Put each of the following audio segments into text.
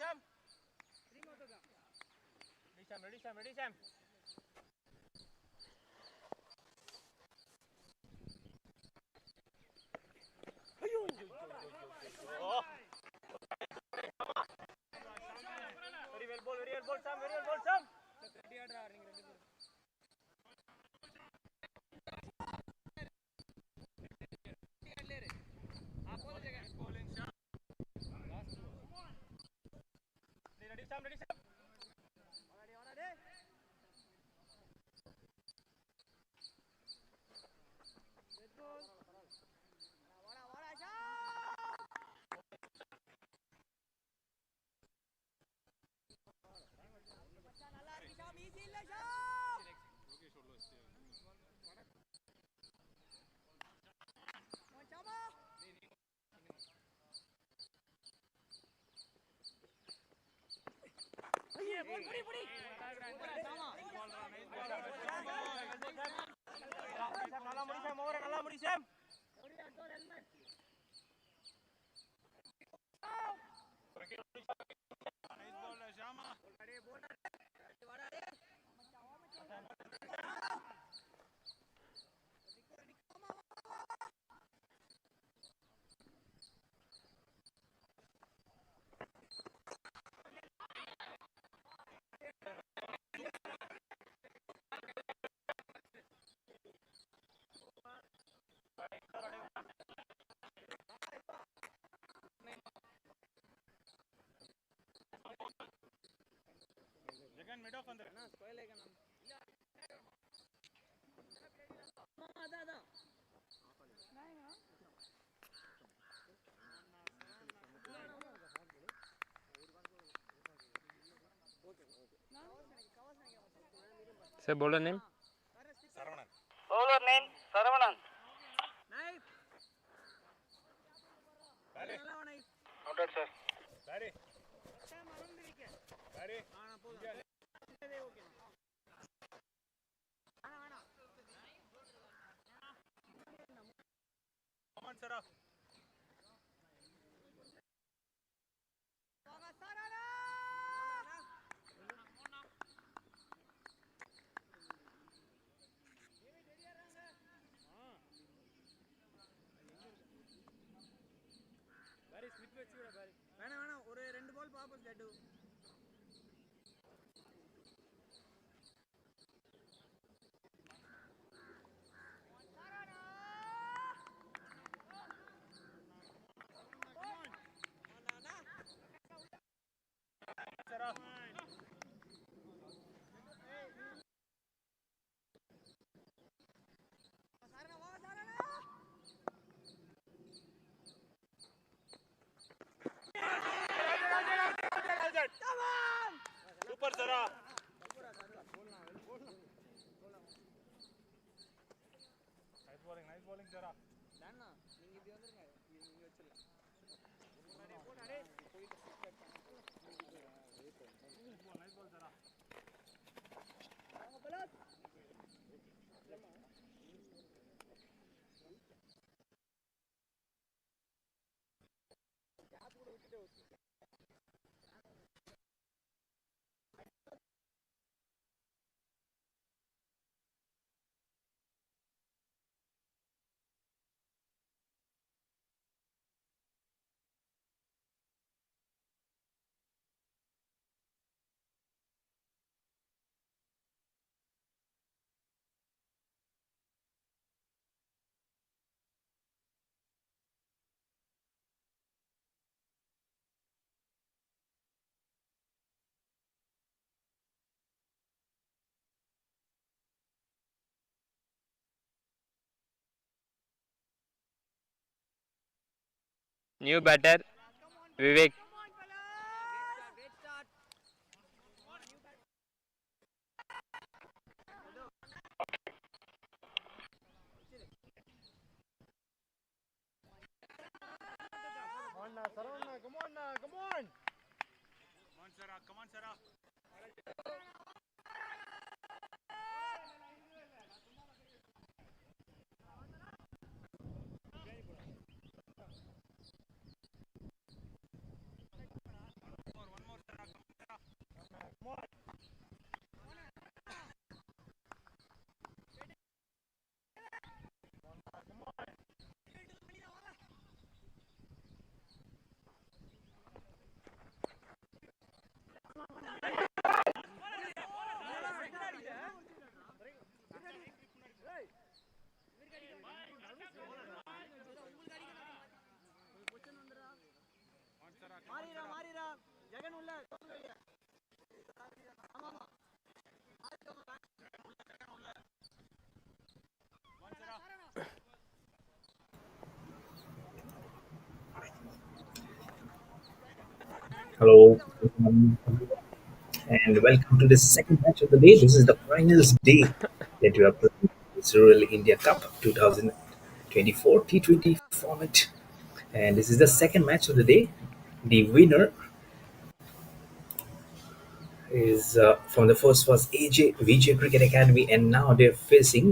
Ready, Sam. Very well ball, Sam. Ready, Sam. நல்லா முடி சாம். Jagan mid of வந்து நான் ஸ்கொயர் லைக் நான் அதான் Sir, bowler name? Saravanan. Bowler name Saravanan. Knife. Ready. Noted, sir. Ready. Ready. Come on, Sarah. வேணாம் ஒரு 2 பால் பாப்போம் ஜட்டு. Super, Sarah. Nice bowling, Sarah. தானா நீங்க இப்படி வந்துருங்க, நீங்க வச்சிரலாம். Nice ball, Sarah. New batter, Vivek. Saravanan, come on. Come on, Sarah. மாறிரா மாறிரா Jagan உள்ள ஆமா ஆமா Hello, and welcome to the second match of the day. This is the finals day that you are playing this Rural India Cup 2024 T20 format, and this is the second match of the day. The winner is from the first was AJVJ Cricket Academy, and now they're facing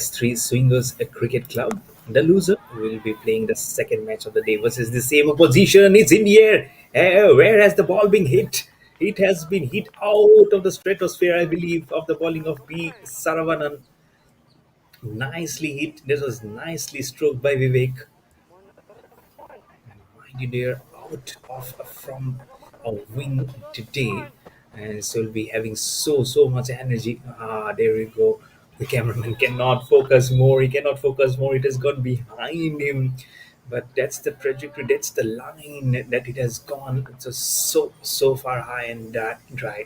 S3 Swingers Cricket Club. The loser will be playing the second match of the day versus the same opposition. It's in the air. Where has the ball been hit? It has been hit out of the stratosphere, I believe, of the bowling of B. Saravanan. Nicely hit. This was nicely stroked by Vivek. Mind you, they're out of from a win today, and so will be having so much energy. There we go. The cameraman cannot focus more. He cannot focus more. It has gone behind him, but that's the trajectory. That's the line that it has gone. It's just so far high and dry.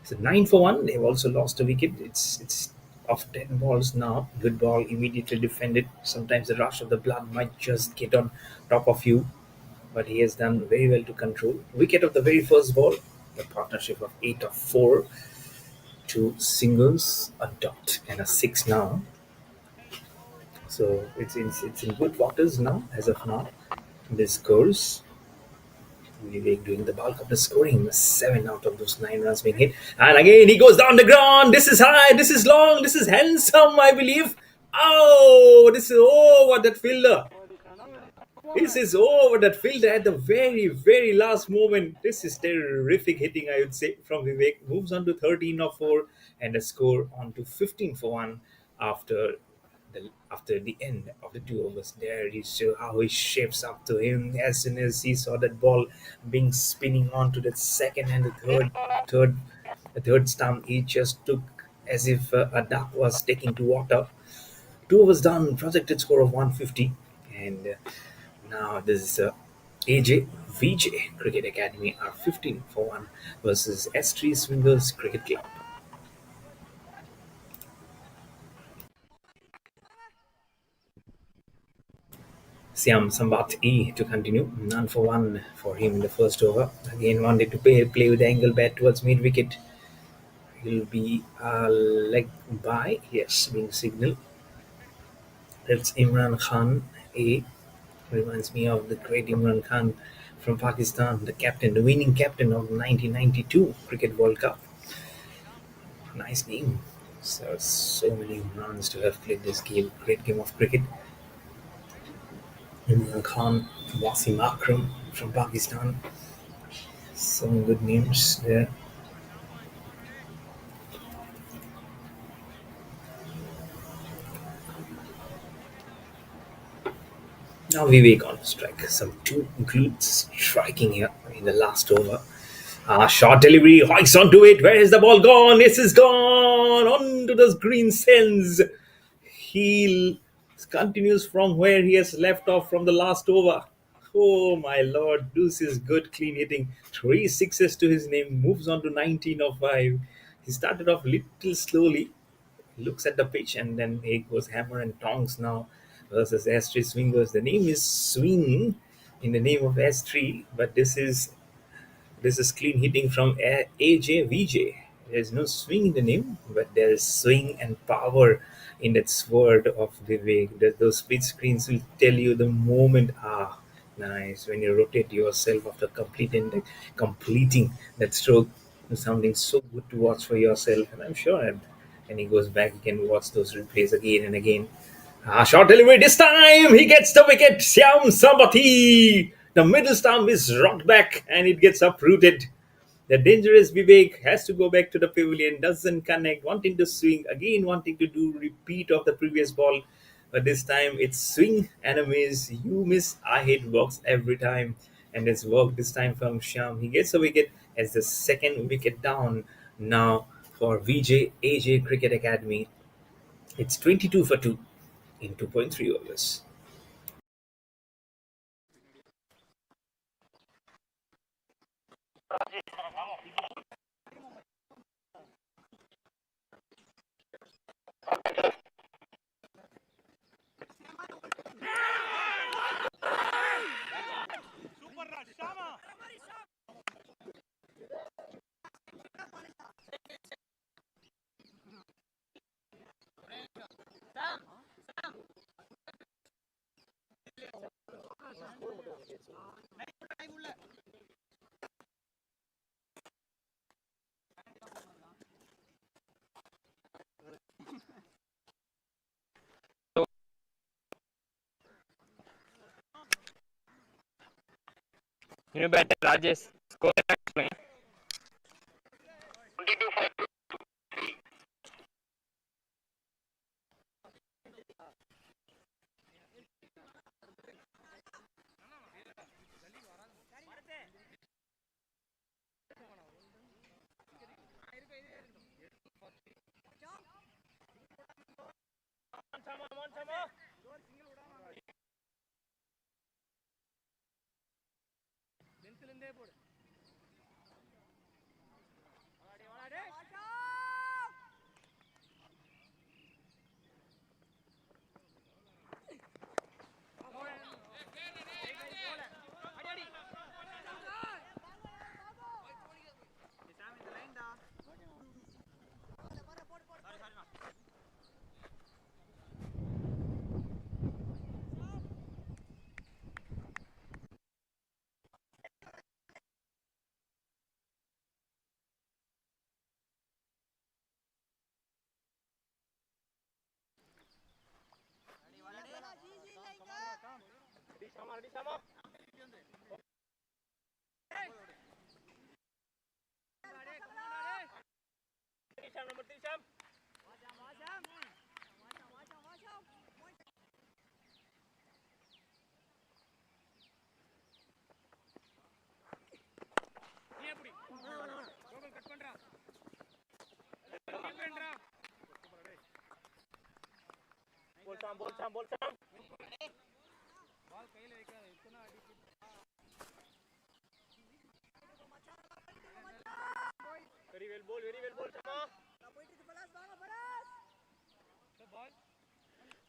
So 9 for 1. They've also lost a wicket. It's of 10 balls now. Good ball immediately defended. Sometimes the rush of the blood might just get on top of you, but he has done very well to control. Wicket of the very first ball, a partnership of 8 of 4, two singles, a dot, and a six now. So it's in good waters now, as of now. The scores. Vivek doing the bulk of the scoring, 7 out of those 9 runs being hit. And again, he goes down the ground. This is high, this is long, this is handsome, I believe. Oh, this is over that fielder. This is over that fielder at the very last moment. This is terrific hitting, I would say, from Vivek. Moves on to 13 of 4 and a score on to 15 for 1 after the end of the 2 overs. There you show how he shapes up to him as soon as he saw that ball being spinning on to the second and the third stump. He just took as if a duck was taking to water. 2 overs done, projected score of 150, and now this is AJVJ Cricket Academy are 15 for 1 versus S3 Swingers Cricket Club. Siam Sambat E to continue. None for 1 for him in the first over. Again wanted to play with the angle bat towards mid wicket. He'll be leg by. Yes, being signal. That's Imran Khan A. Reminds me of the great Imran Khan from Pakistan, the captain, the winning captain of 1992 Cricket World Cup. Nice name. So many runs to have played this game. Great game of cricket. Imran Khan, Wasim Akram from Pakistan. Some good names there. Now Vivek on strike. Some two glutes striking here in the last over. Short delivery, hoiks onto it. Where is the ball gone? This is gone onto the green sands. He continues from where he has left off from the last over. Oh my lord, this is good clean hitting. 3 sixes to his name, moves on to 19 of 5. He started off little slowly, looks at the pitch, and then he goes hammer and tongs now versus S3 Swingers. The name is Swing in the name of S3, but this is clean hitting from AJVJ. There's no swing in the name, but there's swing and power in that sword of Vivek. Those split screens will tell you the moment. Nice. When you rotate yourself after completing that stroke, it's something so good to watch for yourself. And I'm sure when he goes back, he can watch those replays again and again. Short delivery this time. He gets the wicket. Siam Sambati. The middle stump is rocked back and it gets uprooted. The dangerous Vivek has to go back to the pavilion, doesn't connect, wanting to swing, again wanting to do repeat of the previous ball. But this time it's swing and a miss. You miss, I hit, works every time. And it's worked this time from Shyam. He gets a wicket as the second wicket down now for VJ AJ Cricket Academy. It's 22 for 2 in 2.3 overs. Super Raj, Shama. New batter Rajesh. Score explain. 22-5.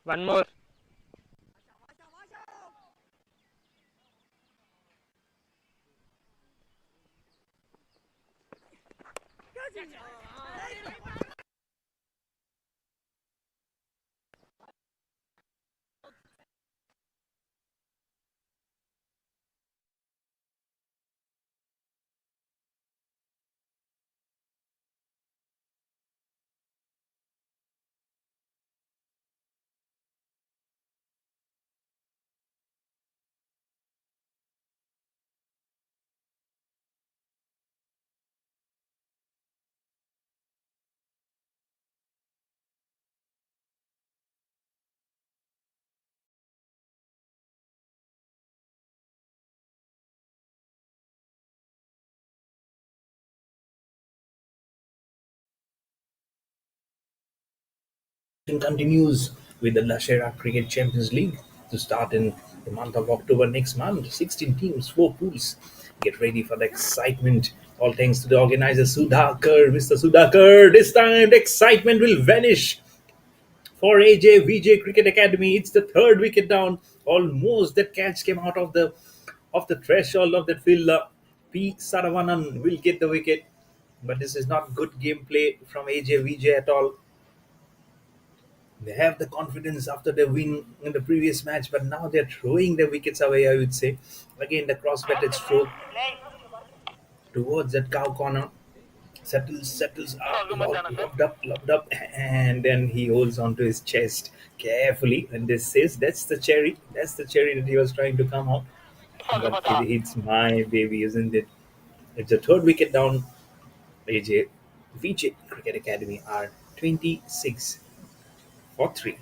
One more. Continues with the Lashera Cricket Champions League to start in the month of October next month. 16 teams, 4 pools. Get ready for the excitement. All thanks to the organizer Sudhakar, Mr. Sudhakar. This time the excitement will vanish for AJVJ Cricket Academy. It's the third wicket down. Almost that catch came out of the threshold of that field. P. Saravanan will get the wicket, but this is not good gameplay from AJVJ at all. They have the confidence after the win in the previous match, but now they're throwing the wickets away, I would say. Again, the cross-batted stroke towards that cow corner. Settles up, lobbed up, and then he holds onto his chest carefully. And this says that's the cherry that he was trying to come out. But it's my baby, isn't it? It's the third wicket down. AJ VJ Cricket Academy are 26 for 3.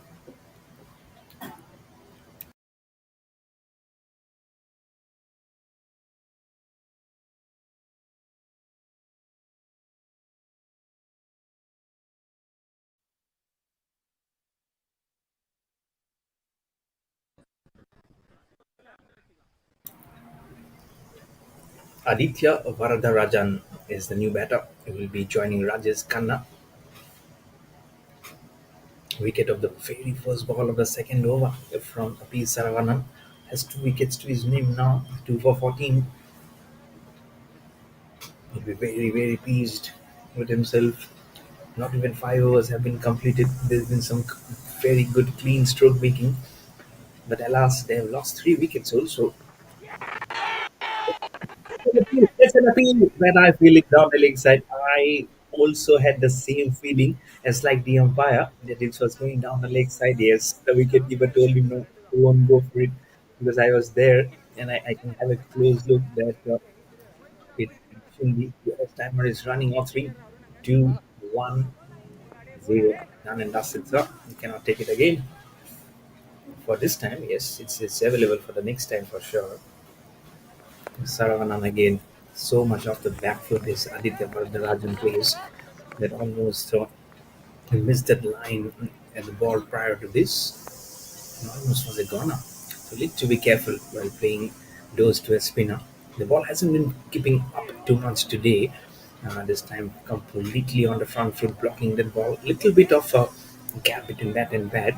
Aditya Varadarajan is the new batter. He will be joining Rajesh Khanna. Wicket of the very first ball of the second over from P. Saravanan. Has 2 wickets to his name now. 2 for 14. He'll be very, very pleased with himself. Not even 5 overs have been completed. There's been some very good clean stroke making. But alas, they have lost 3 wickets also. That's an appeal. When I feel it down the leg side, I also had the same feeling as like the umpire that it was going down the leg side. Yes, the wicketkeeper told him no, he won't go for it because I was there and I can have a close look that it actually the off timer is running off 3, 2, 1, 0. Done and dusted, sir. You cannot take it again. For this time, yes, it's available for the next time for sure. Saravanan again. So much of the back foot is Aditya Varadarajan plays that almost he missed that line at the ball prior to this and almost was a goner. So need to be careful while playing those to a spinner. The ball hasn't been keeping up too much today. This time completely on the front foot blocking that ball. Little bit of a gap between bat and bat.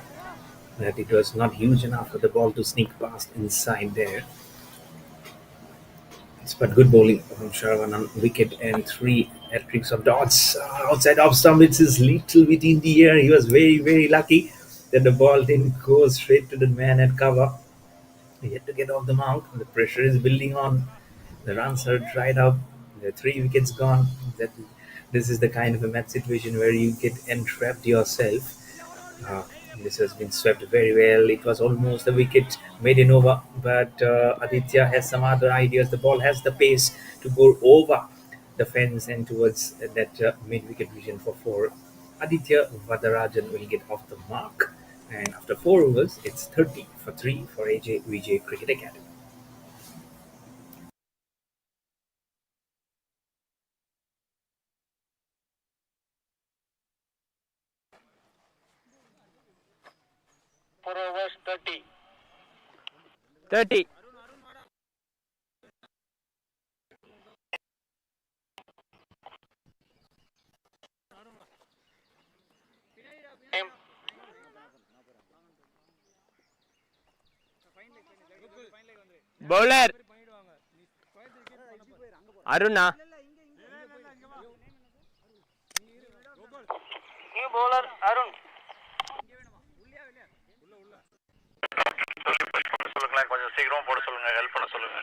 That it was not huge enough for the ball to sneak past inside there. But good bowling from Sharavanan. Wicket and 3 hat-tricks of dots. Outside off stump, it's his little bit in the air. He was very, very lucky that the ball didn't go straight to the man at cover. He had to get off the mark. The pressure is building on. The runs are dried up. The 3 wickets gone. That this is the kind of a match situation where you get entrapped yourself. uh, this has been swept very well. It was almost a wicket made in over, but Aditya has some other ideas. The ball has the pace to go over the fence and towards that mid wicket vision for 4. Aditya Vadarajan will get off the mark. And after 4 overs, it's 30 for 3 for AJVJ Cricket Academy. For overs 30. 30. Time. Bowler. Aruna. New bowler Arun. சொல்லுங்களேன் கொஞ்சம் சீக்கிரம் போட சொல்லுங்க help பண்ண சொல்லுங்க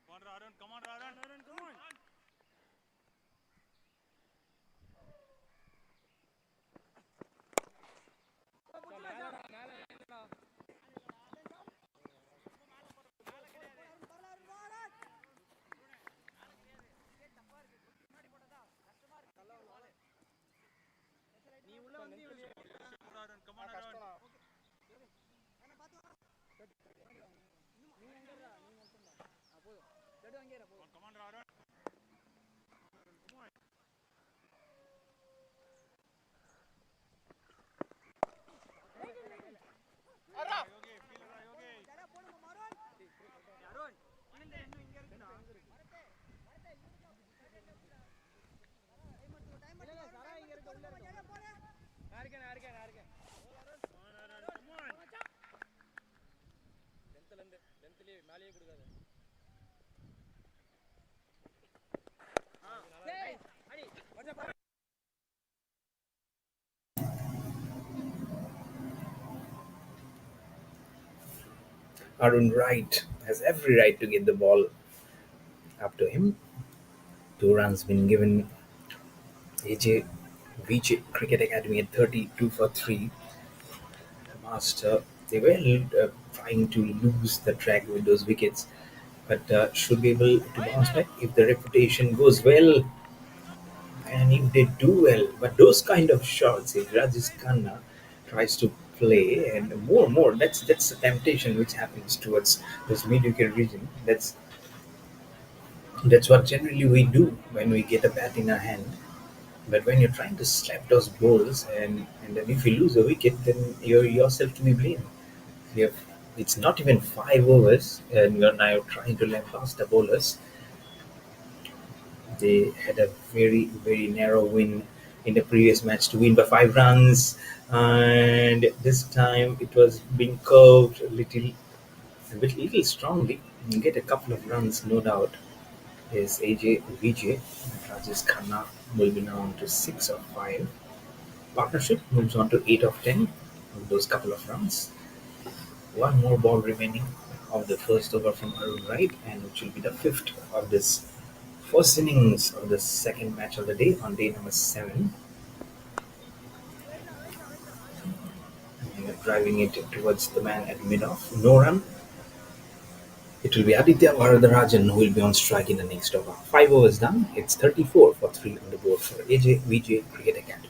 Come on, Arun, come on. Come on, Arun. Come on, Arun. Arun Wright has every right to get the ball up to him. 2 runs been given. AJVJ Cricket Academy at 32 for 3. Master, they were trying to lose the track with those wickets, but should be able to bounce back if the reputation goes well and if they do well. But those kind of shots, if Rajesh Khanna tries to play and more, that's a temptation which happens towards this mediocre region. That's what generally we do when we get a bat in our hand. But when you're trying to slap those balls and then if you lose a wicket, then you're yourself to be blamed. You have, it's not even 5 overs, and you're now trying to lambast the bowlers. They had a very narrow win in the previous match to win by 5 runs, and this time it was being curved a little strongly. You get a couple of runs, no doubt. Is AJVJ. Rajesh Khanna will be now on to 6 of 5. Partnership moves on to 8 of 10 with those couple of runs. One more ball remaining of the first over from Arun Wright, and which will be the fifth of this first innings of the second match of the day on day number 7. And driving it towards the man at mid-off. No run. It will be Aditya Varadarajan who will be on strike in the next over. 5 overs done. It's 34 for 3 on the board for AJVJ Cricket Academy.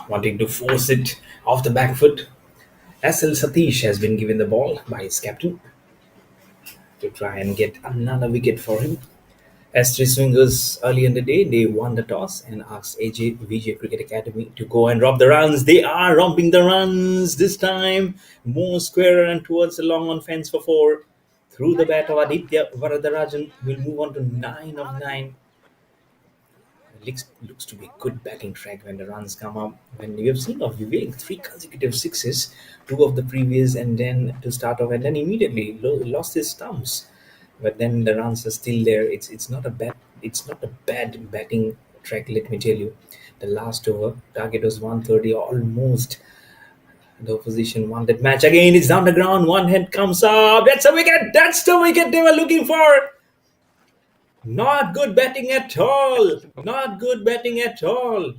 Wanting to force it off the back foot. SL Satish has been given the ball by his captain to try and get another wicket for him. As three swingers early in the day, they won the toss and asked AJVJ Cricket Academy to go and rob the runs. They are romping the runs this time. More squarer and towards the long on fence for 4. Through the bat of Aditya Varadarajan, will move on to 9 of 9. Looks to be a good batting track when the runs come up. When we have seen of Vivek, 3 consecutive 6s, 2 of the previous, and then to start off, and then immediately lost his stumps. But then the runs are still there. It's not a bad batting track. Let me tell you, the last over target was 130, almost. The opposition won that match again. It's down the ground. One head comes up. That's a wicket. That's the wicket they were looking for. Not good batting at all. Not good batting at all.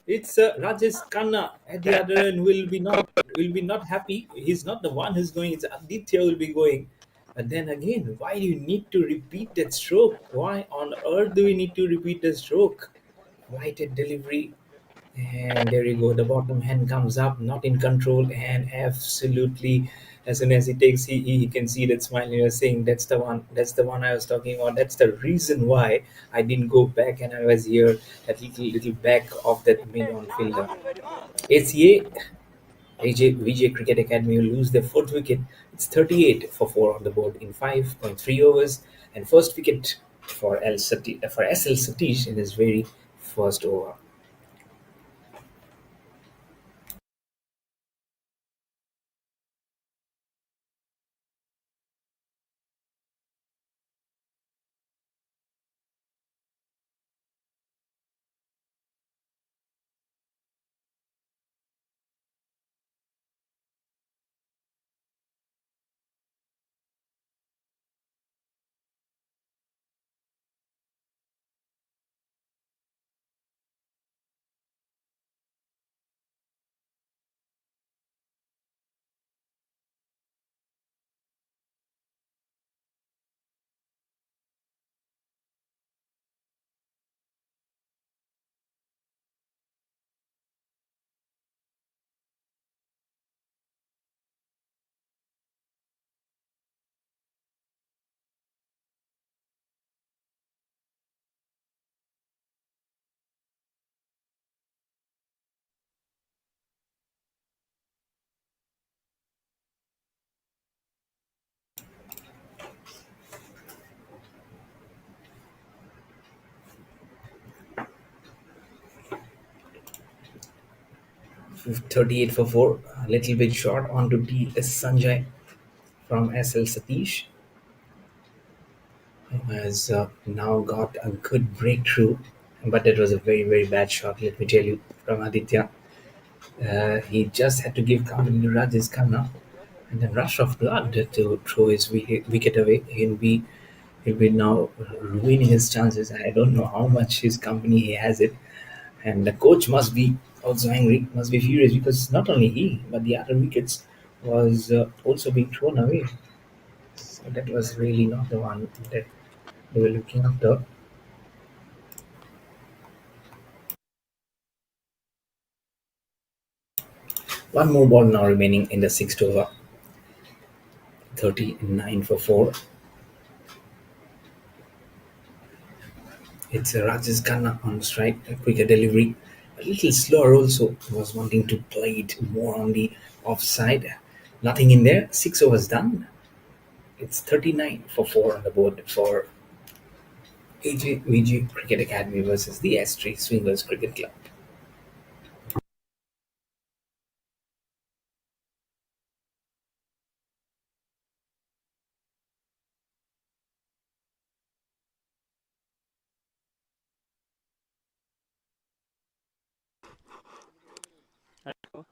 It's Rajesh Khanna at the other end will be not happy. He's not the one who's going. It's Aditya will be going. But then again, why do you need to repeat that stroke? Why on earth do we need to repeat the stroke? Lighted delivery, and there you go. The bottom hand comes up, not in control, and absolutely, as soon as he takes, he can see that smile. And you're saying that's the one. That's the one I was talking about. That's the reason why I didn't go back and I was here, that little back of that mid-on fielder. ACA AJVJ Cricket Academy will lose their fourth wicket. It's 38 for 4 on the board in 5.3 overs, and first wicket for SL Satish in his very first over. 38 for 4. A little bit short onto T.S. Sanjay from SL Satish, who has now got a good breakthrough. But it was a very, very bad shot, let me tell you, from Aditya. He just had to give company to Rajesh Khanna and then rush of blood to throw his wicket away. He'll be now ruining his chances. I don't know how much his company he has it, and the coach must be also angry, must be furious because not only he but the other wickets was also being thrown away. So that was really not the one that they were looking after. One more ball now remaining in the sixth over. 39 for 4. It's a Rajesh Khanna on strike, a quicker delivery. A little slower also. Was wanting to play it more on the offside. Nothing in there. 6 overs done. It's 39 for 4 on the board for AJVJ Cricket Academy versus the S3 Swingers Cricket Club. Let's go.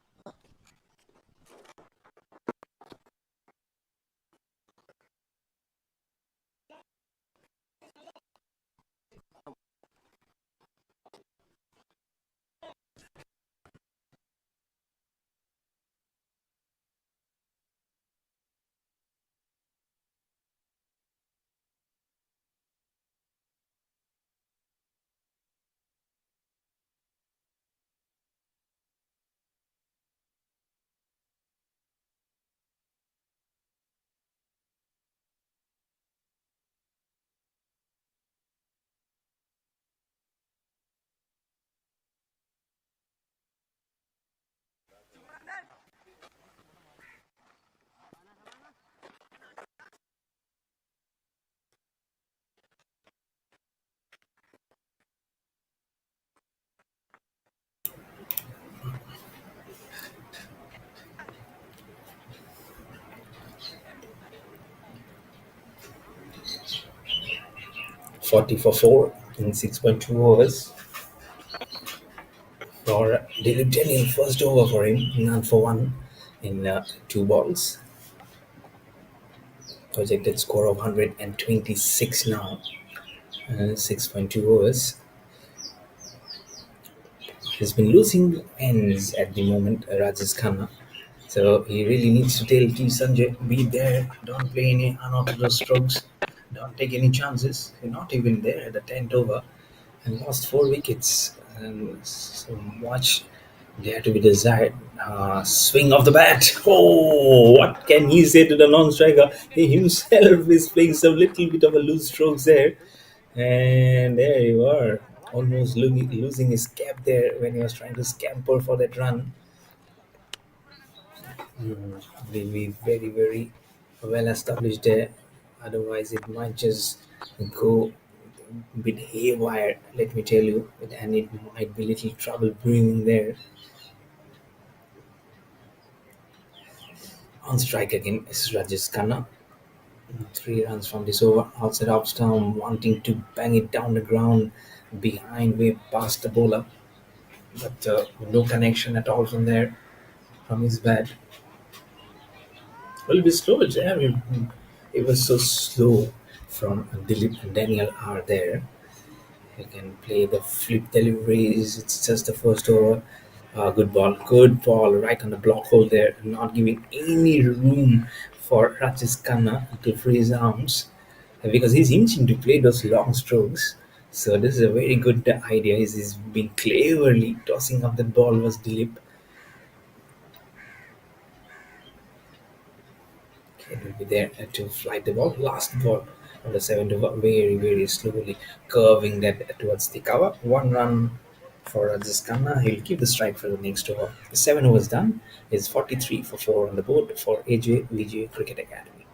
40 for 4 in 6.2 overs. For Dilip Daniel, first over for him, none for one in 2 balls. Projected score of 126 now. 6.2 overs. He's been losing ends at the moment, Rajesh Khanna. So he really needs to tell T Sanjay, be there, don't play any unorthodox strokes, don't take any chances. You're not even there at the 10th over and lost 4 wickets. And so much there to be desired. Swing of the bat. Oh, what can he say to the non-striker? He himself is playing some little bit of a loose strokes there. And there you are, almost losing his cap there when he was trying to scamper for that run. Will be very, very well established there. Otherwise, it might just go a bit haywire, let me tell you, and it might be little trouble brewing there. On strike again is Rajesh Khanna. 3 runs from this over, outside off stump, wanting to bang it down the ground behind way past the bowler, but no connection at all from there from his bat. Well, be slow, I mean, it was so slow from Dilip and Daniel are there. You can play the flip deliveries. It's just the first over. Good ball, right on the block hole there, not giving any room for Rajesh Khanna to free his arms because he's inching to play those long strokes. So this is a very good idea. He's been cleverly tossing up the ball was Dilip. It will be there to flight the ball. Last ball on the seventh over, very, very slowly curving that towards the cover. 1 run for Rajesh Khanna. He'll keep the strike for the next over. 7 overs done. It's 43 for 4 on the board for AJVJ Cricket Academy.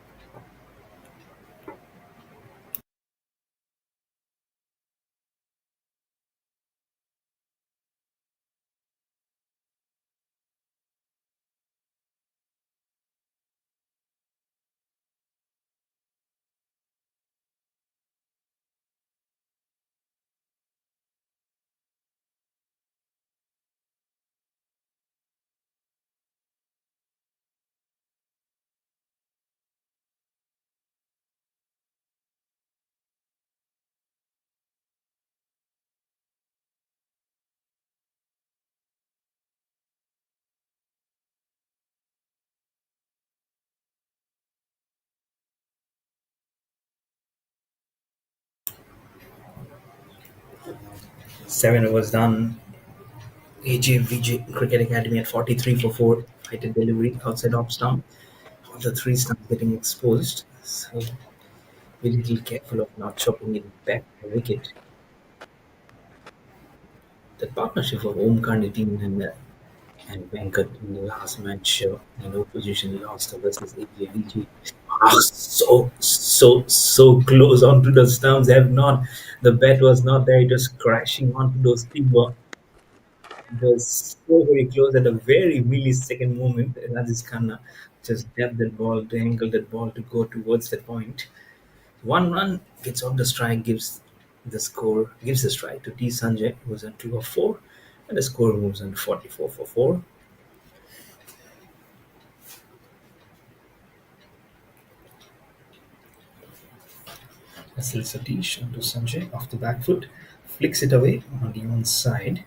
7 overs done. AJVJ Cricket Academy at 43 for 4. Heighted delivery outside off stump. All the three stumps getting exposed. So be a little careful of not chopping it back the wicket. The partnership of Omkar Nitin and Venkat in the last match in opposition lost versus AJVJ. So close onto the stumps. Have not the bat was not there. It was crashing onto those timber. It was so very close at a very millisecond moment. Rajesh Khanna just dabbed that ball to angle that ball to go towards that point. One run gets on the strike, gives the strike to T. Sanjay, who was on 2 of 4, and the score moves on to 44 for 4. Asils Satish onto Sanjay off the back foot, flicks it away on the one side.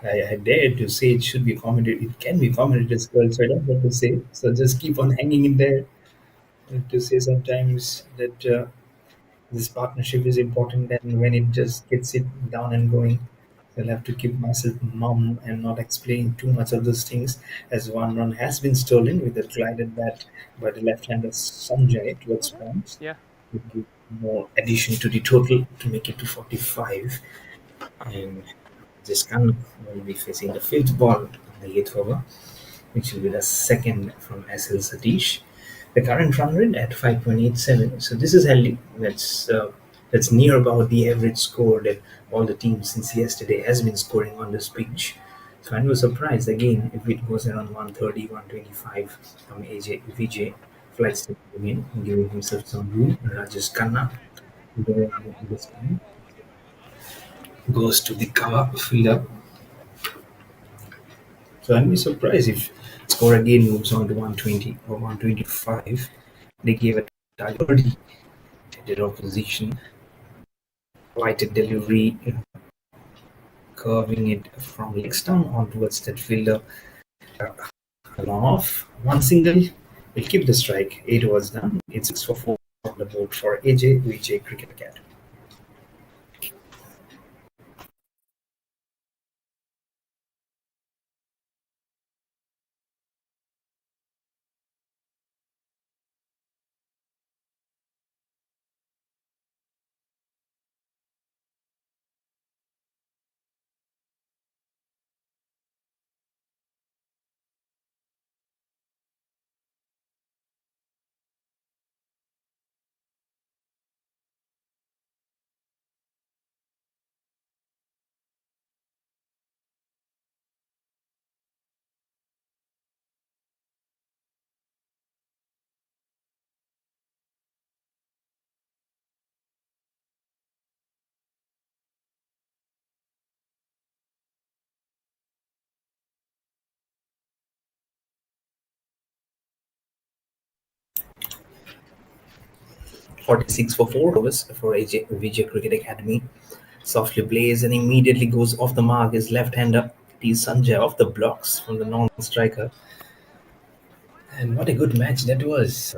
I dare to say it should be commented. It can be commented as well, so I don't want to say. So just keep on hanging in there to say sometimes that this partnership is important, and when it just gets it down and going, I'll have to keep myself mum and not explain too much of those things, as one run has been stolen with a glided bat by the left-hander Sanjay towards points. Yeah. Would give more addition to the total to make it to 45. And this can will be facing the fifth ball on the eighth over, which will be the second from SL Satish. The current run rate at 5.87. So this is healthy. That's near about the average score that all the teams since yesterday has been scoring on this pitch. So I was surprised again if it goes around 130, 125 from AJVJ. Flights again, giving himself some room. Rajesh Khanna this time goes to the cover fielder. So I'd be surprised if score again moves on to 120 or 125. They gave a target already at their opposition. Lighted delivery, curving it from leg stump on towards that fielder. Long off, one single will keep the strike. 8 overs done. It's 6 for 4 on the board for AJVJ Cricket Academy. .46 for 4 overs for AJVJ Cricket Academy. Softly plays and immediately goes off the mark. His left-hander T. Sanjay off the blocks from the non-striker. And what a good match that was.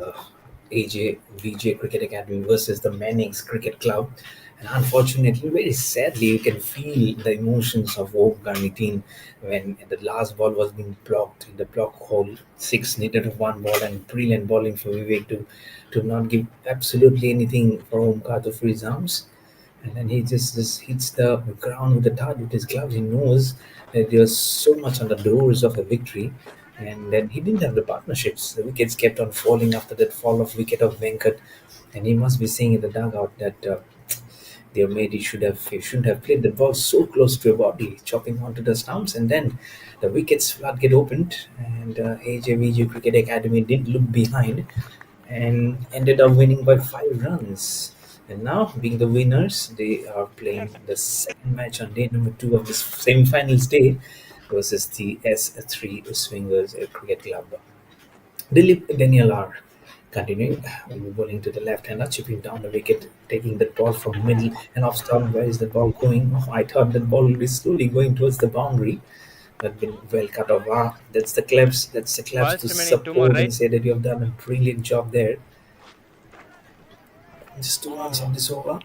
AJVJ Cricket Academy versus the Mannings Cricket Club. And unfortunately, very sadly, you can feel the emotions of Omkar Nitin when the last ball was being blocked in the block hole. 6 needed of one ball and brilliant bowling for Vivek to not give absolutely anything for Omkar to free his arms. And then he just hits the ground with the target with his gloves. He knows that there was so much on the doors of a victory. And then he didn't have the partnerships. The wickets kept on falling after that fall of wicket of Venkat. And he must be saying in the dugout that dear mate, he shouldn't have played the ball so close to your body, chopping onto the stumps. And then the wickets floodgate opened, and AJVJ Cricket Academy did look behind and ended up winning by 5 runs. And now, being the winners, they are playing the second match on day number 2 of this semi-finals day versus the S3 Swingers Cricket Club. Dilip Daniel R. Continuing, bowling to the left-hander, chipping down the wicket, taking the ball from middle and off stump. Where is the ball going? Oh, I thought that ball would be slowly going towards the boundary, but been well cut off. That's the claps. That's the claps to First remaining 2 more, support right? and say that you have done a brilliant job there. Just 2 runs on this over.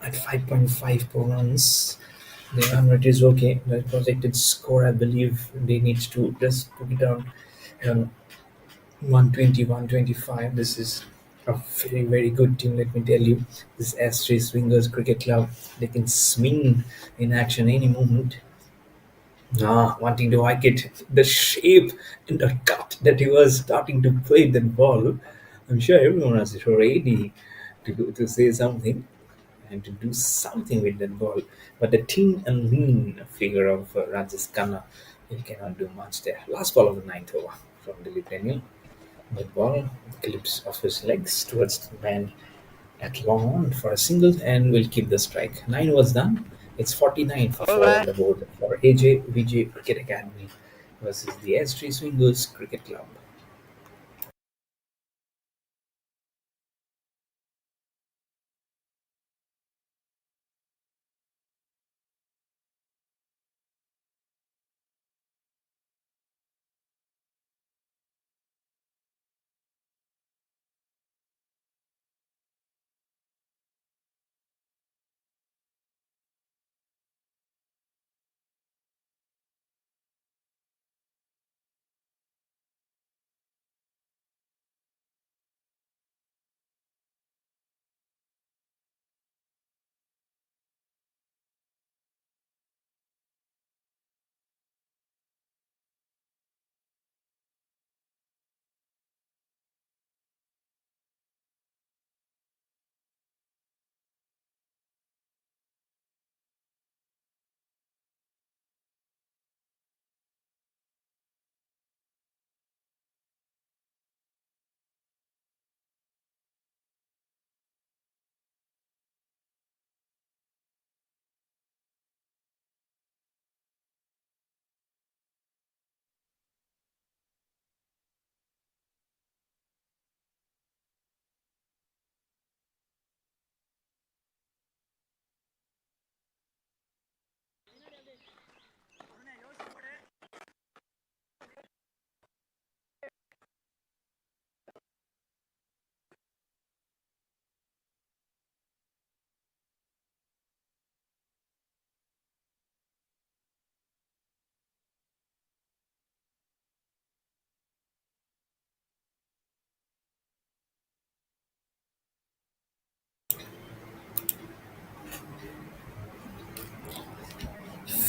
at 5.5 per runs. The run rate is okay. The projected score, I believe, they need to just put it down. 120, 125. This is a very, very good team, let me tell you. This S3 Swingers Cricket Club, they can swing in action any moment. Wanting to wicket, the shape and the cut that he was starting to play that ball. I'm sure everyone was ready to say something and to do something with that ball. But the thin and lean figure of Rajesh Khanna, he cannot do much there. Last ball of the ninth over from Dilip Daniel. The ball clips off his legs towards the man at long on for a single and will keep the strike. 9 was done. It's 49 for 4 on the board for AJVJ Cricket Academy versus the S3 Swingers Cricket Club.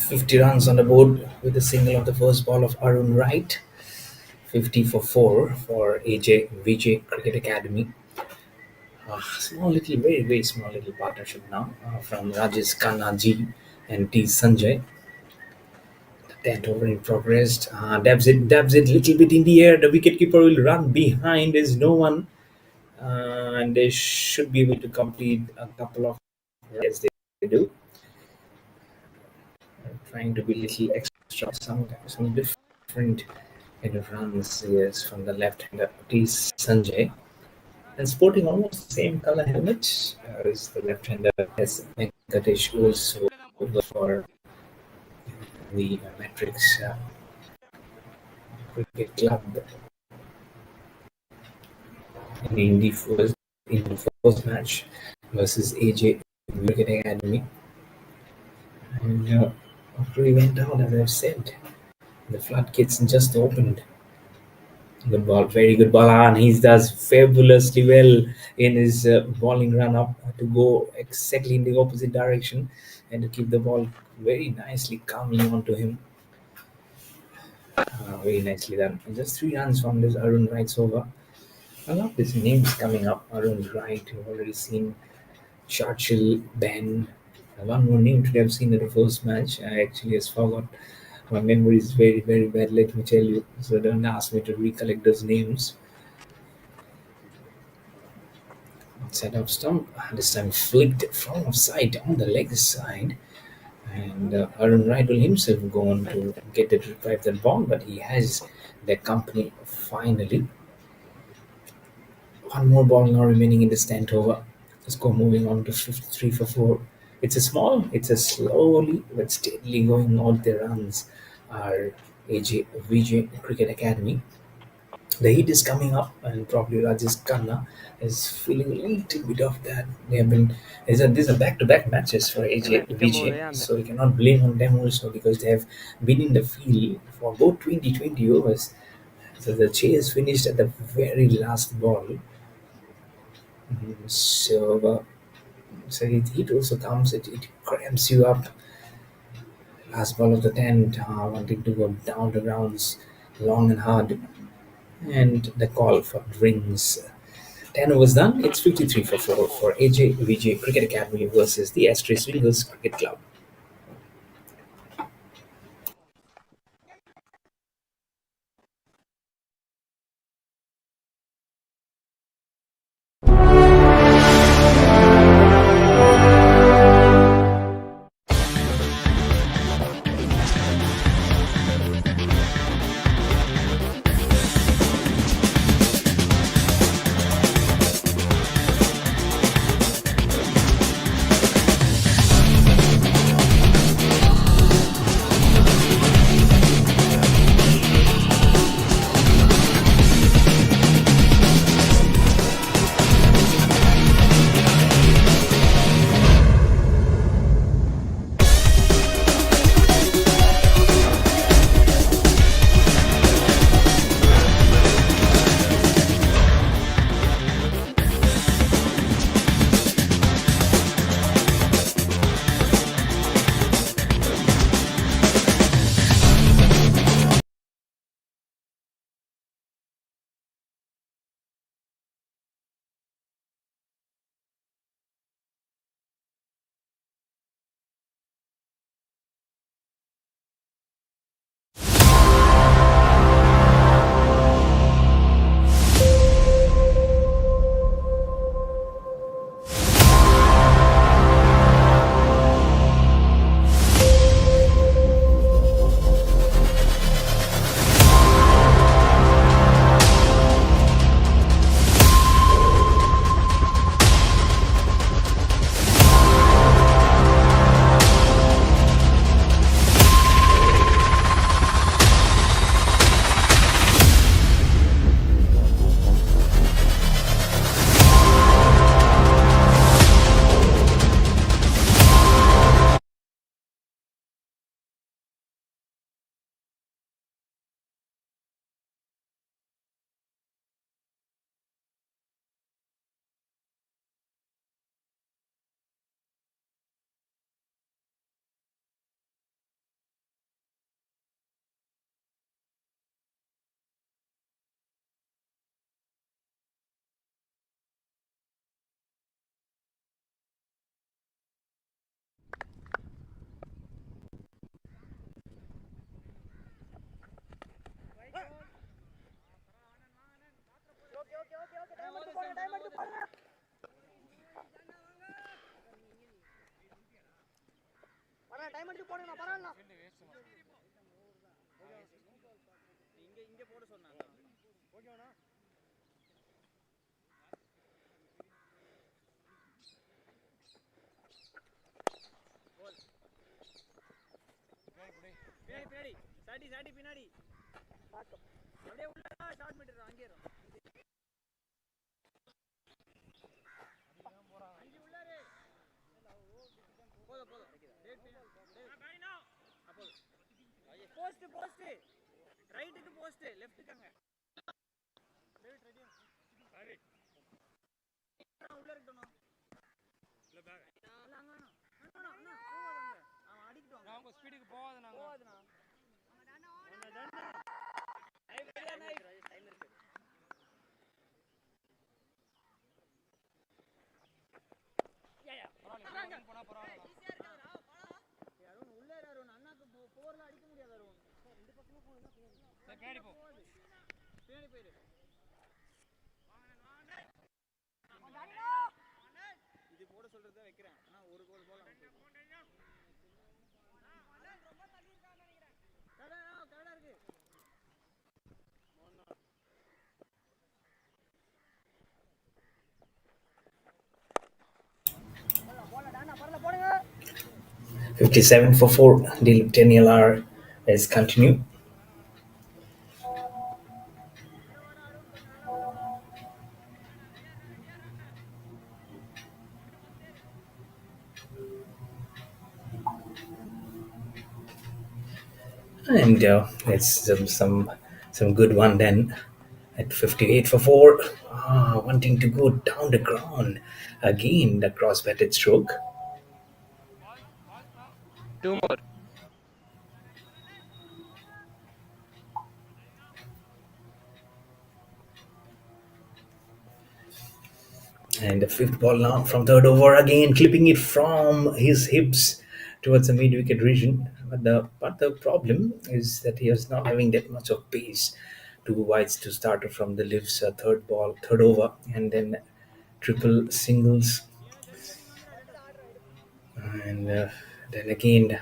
50 runs on the board with a single of the first ball of Arun Wright. 50 for 4 for AJVJ Cricket Academy. Small little, very, very small little partnership now from Rajesh Khanna Ji and T. Sanjay. The 10th over in progress. Dabs it little bit in the air. The wicketkeeper will run behind. There's no one. And they should be able to complete a couple of. Yes, they do. Trying to be little extra, some different kind of runs. Yes, from the left-hander T. Sanjay. And sporting almost the same color helmet is the left-hander as Venkatesh also for the Matrix Cricket Club in the first match versus AJ Cricket Academy. And after he went out, as I've said, the floodgates just opened. Good ball, very good ball, and he does fabulously well in his bowling run up to go exactly in the opposite direction and to keep the ball very nicely, calmly onto him. Very nicely done. And just 3 runs from this Arun Wright's over. I love these names coming up. Arun Wright, you've already seen Churchill, Ben. One more name today I've seen in the first match. I actually just forgot. My memory is very, very bad, let me tell you. So don't ask me to recollect those names. Set up stump. This time flicked from offside on the leg side. And Arun Wright will himself go on to get it, revive that ball, but he has their company finally. One more ball now remaining in this 10th over. The score moving on to 53 for 4. It's a slowly but steadily going out the runs are AJVJ Cricket Academy. The heat is coming up, and probably Rajesh Khanna is feeling a little bit of that. They have been these are back-to-back matches for AJVJ, so we cannot blame on them also because they have been in the field for about 20 overs. So the chase finished at the very last ball. So it also comes, it cramps you up. Last ball of the 10th, wanting to go down the grounds long and hard, and the call for rings. 10 overs done. It's 53 for 4 for AJVJ Cricket Academy versus the Astray Swingers Cricket Club. Time எடுத்து போடுங்க பரவாயில்ல இங்க போட சொன்னாங்க ஓகேவா பின்னாடி சாடி பின்னாடி அப்படியே உள்ள ஸ்டார்ட் பண்ணிடுறோம் அங்கே இரு அங்கே உள்ளாரே போதும் போஸ்ட் ரைட்டுக்கு போஸ்ட் லெஃப்ட்டுக்கு அங்க உள்ள இருக்கணும் இல்ல பேக் இல்ல அங்க அண்ணா போவாதங்க அவன் அடிக்கட்டும் அவங்க ஸ்பீடுக்கு போவாதனா டைம் இருக்கு பரவாயில்ல அருண் உள்ள அருண் அண்ணாக்கு போர்ல அடிக்க முடியாது அருண் ரெண்டு பக்கமும் போனா பின்னாடி போயிரு இது போட சொல்றத வைக்கிறேன் ஆனா ஒரு கோல் போலாம் ரொம்ப தள்ளி இருக்கான்னு நினைக்கிறேன் கரெக்டா இருக்கு 57 for 4. The 10 LR is continue. And it's some good one then at 58 for 4. Wanting to go down the ground. Again, the cross batted stroke. Two more. And the fifth ball now from third over again, clipping it from his hips towards the mid wicket region. But the problem is that he is not having that much of pace. Two wides to start from the Livs third over, and then triple singles, and then again,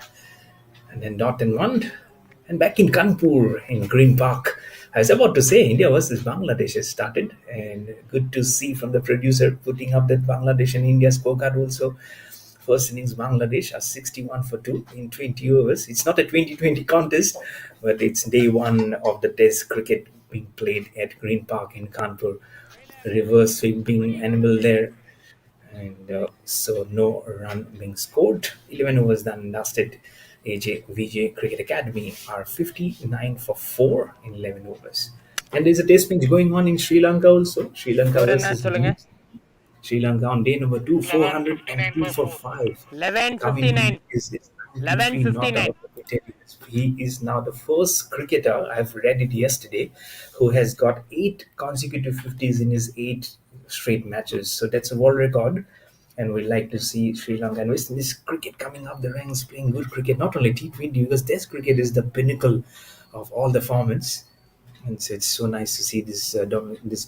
and then dot and one, and back in Kanpur in Green Park. I was about to say India versus Bangladesh has started, and good to see from the producer putting up that Bangladesh and India scorecard also. First innings Bangladesh are 61 for 2 in 20 overs. It's not a 2020 contest, but it's day one of the Test cricket being played at Green Park in Kanpur. Reverse sweeping animal there, and so no run being scored. 11 overs done and dusted. AJVJ Cricket Academy are 59 for 4 in 11 overs. And there's a test match going on in Sri Lanka also. Sri Lanka Score என்ன versus சொல்லுங்க? Sri Lanka on day number 2, 11:59 402 for for 4. 5. Kavin 11:59. is 93 not 11:59. out. Let me tell you this. He is now the first cricketer, I've read it yesterday, who has got 8 consecutive 50s in his 8 straight matches. So that's a world record. And we like to see Sri Lanka and West Indies cricket coming up the ranks, playing good cricket, not only T20, because Test cricket is the pinnacle of all the formats. And so it's so nice to see this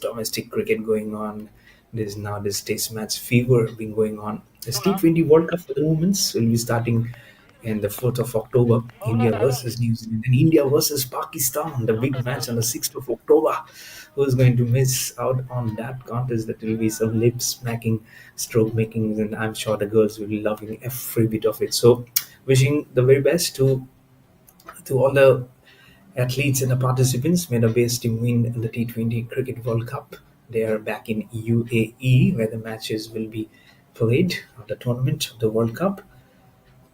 domestic cricket going on. There's now this Test match fever being going on. The T20 World Cup for the Women's will be starting in the 4th of October. India versus New Zealand and India versus Pakistan, the big match on the 6th of October. Who's going to miss out on that contest? That will be some lip smacking, stroke making, and I'm sure the girls will be loving every bit of it. So, wishing the very best to all the athletes and the participants. May the best team win the T20 Cricket World Cup. They are back in UAE where the matches will be played of the tournament of the World Cup.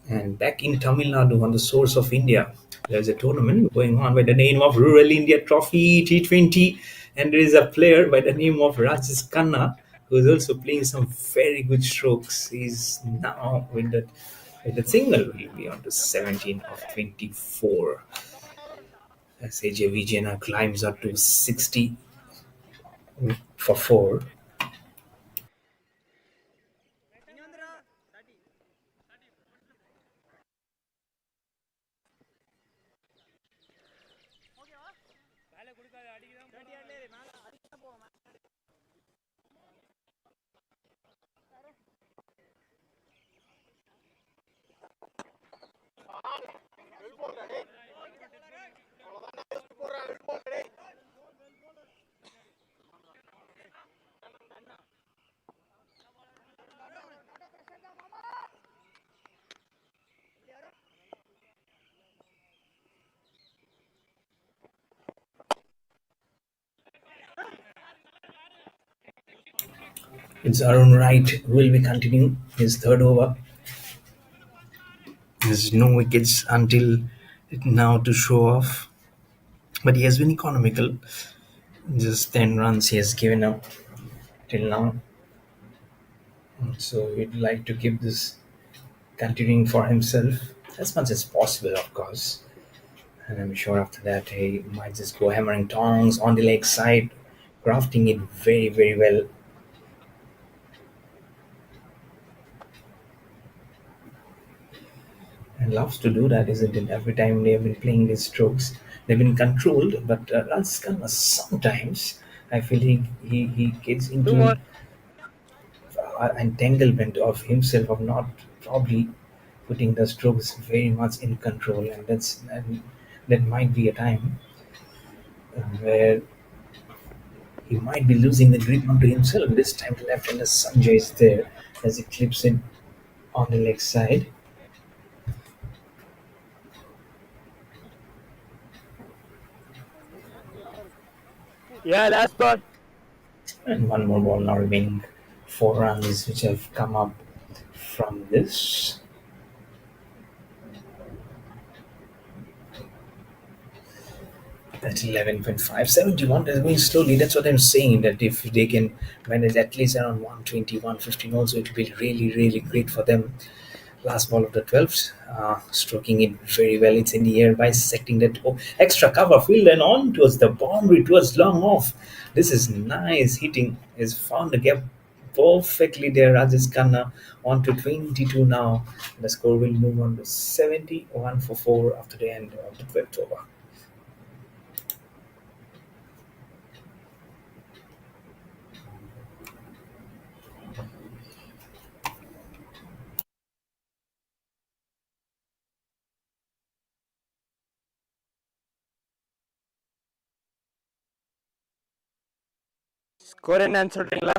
And back in Tamil Nadu on the source of India, there's a tournament going on by the name of Rural India Trophy T20. And there is a player by the name of Rajesh Khanna who is also playing some very good strokes. He's now with the single will be on to 17 of 24. As AJVJ now climbs up to 60 for 4. It's Arun Wright will be continuing his third over. There's no wickets until now to show off. But he has been economical. Just 10 runs he has given up till now. So we'd like to keep this continuing for himself as much as possible, of course. And I'm sure after that he might just go hammering tongs on the leg side, crafting it very, very well. And loves to do that, isn't it? Every time they have been playing these strokes, they've been controlled, but Rajasthan sometimes I feel he gets Two into more. entanglement of himself of not probably putting the strokes very much in control, and that might be a time where he might be losing the grip onto himself. This time the left-hander Sanjay is there as he clips in on the leg side. Yeah, last ball. And one more ball now remaining. 4 runs which have come up from this. At 11.5, 71 is going slowly. That's what I'm saying. That if they can manage at least around 120, 115, also it will be really, really great for them. Last ball of the 12th, stroking it very well. It's in the air, bisecting that extra cover field and on towards the boundary, towards long off. This is nice hitting. Has found the gap perfectly there. Rajesh Khanna on to 22 now. The score will move on to 71 for 4 after the end of the 12th over. Score and answer சொல்றீங்களா?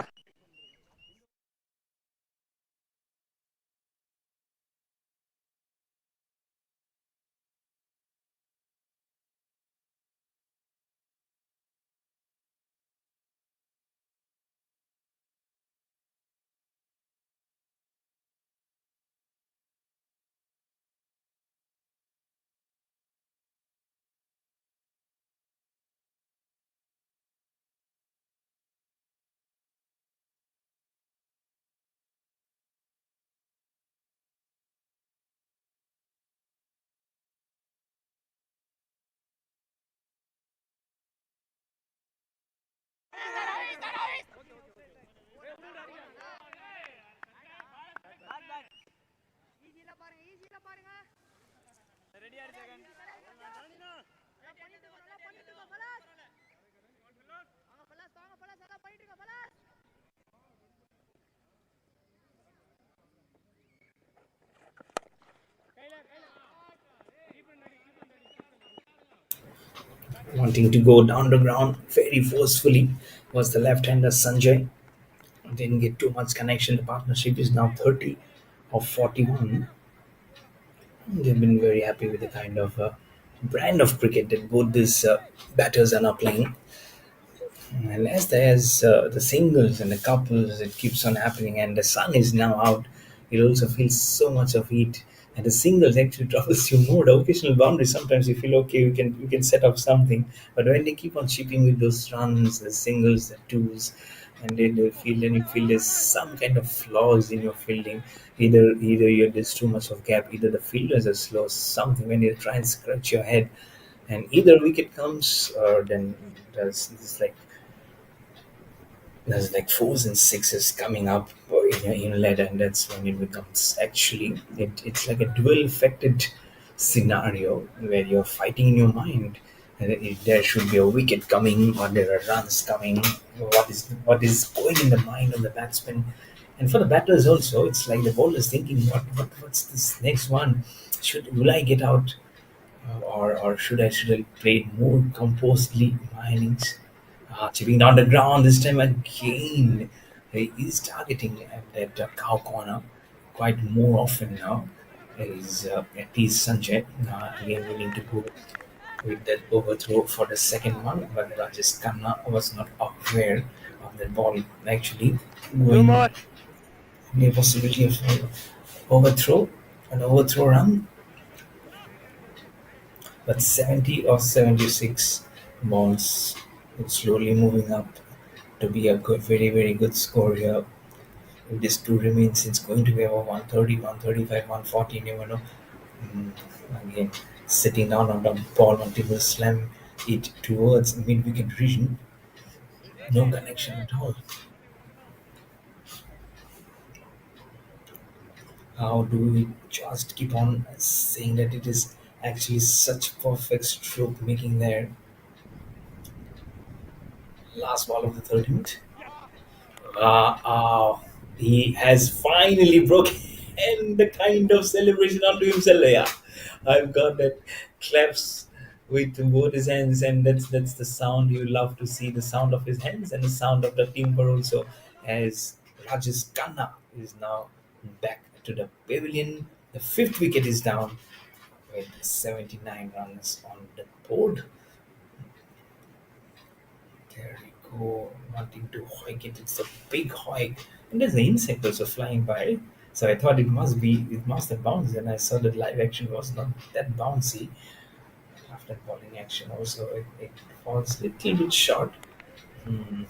Wanting to go down the ground very forcefully was the left-hander Sanjay. Didn't get too much connection. The partnership is now 30 of 41. They've been very happy with the kind of brand of cricket that both these batters are now playing. And as there's the singles and the couples, it keeps on happening. And the sun is now out. It also feels so much of heat. And the singles actually troubles you more. The occasional boundary, sometimes you feel okay, you can set up something. But when they keep on chipping with those runs, the singles, the twos, and they feel and you feel there's some kind of flaws in your fielding. There's too much of gap. Either the fielders are slow, something when you try and scratch your head, and either wicket comes or then there's like fours and sixes coming up in your inlet, and that's when it becomes actually it's like a dual affected scenario where you're fighting in your mind. And there should be a wicket coming or there are runs coming. What is going in the mind of the batsman, and for the batters also, it's like the bowler is thinking, what's this next one? Will I get out, or should I play it more composedly in my innings? Chipping down the ground this time again. He is targeting at that cow corner quite more often now. Is at least Sanjay again willing to go with that overthrow for the second one, but Rajesh Khanna was not aware of that ball actually Two going more. the possibility of overthrow, an overthrow run, but 70 or 76 balls. It's slowly moving up to be a good, very, very good score here. If this two remains, it's going to be over 130, 135, 140, you never know. Mm, Again, sitting down on the ball until we slam it towards mid wicket region. No connection at all. How do we just keep on saying that it is actually such perfect stroke making there? Last ball of the third innings. He has finally broken the kind of celebration onto himself. Yeah, I've got that claps with both his hands, and that's the sound you love to see. The sound of his hands and the sound of the timber also. As Rajesh Khanna is now back to the pavilion. The fifth wicket is down with 79 runs on the board. There we go, wanting to hike it. It's a big hike. And there's the insect also flying by. So I thought it must have bounced. And I saw that live action was not that bouncy. after bowling action also. It falls a little bit short. Hmm.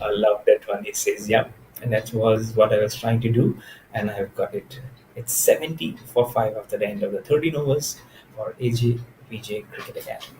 I love that one. It says, yeah, and that was what I was trying to do, and I've got it. It's 70 for 5 after the end of the 13 overs for AJVJ Cricket Academy.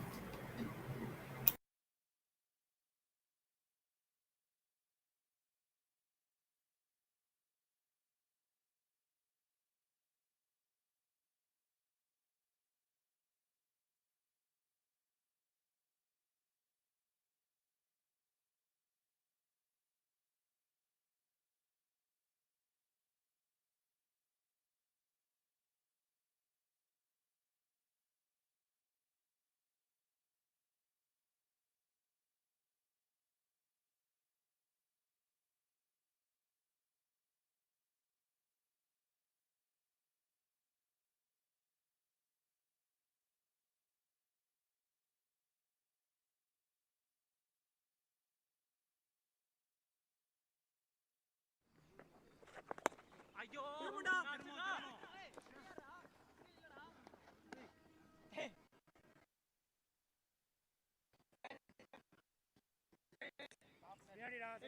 ஐயோ திரும்புடா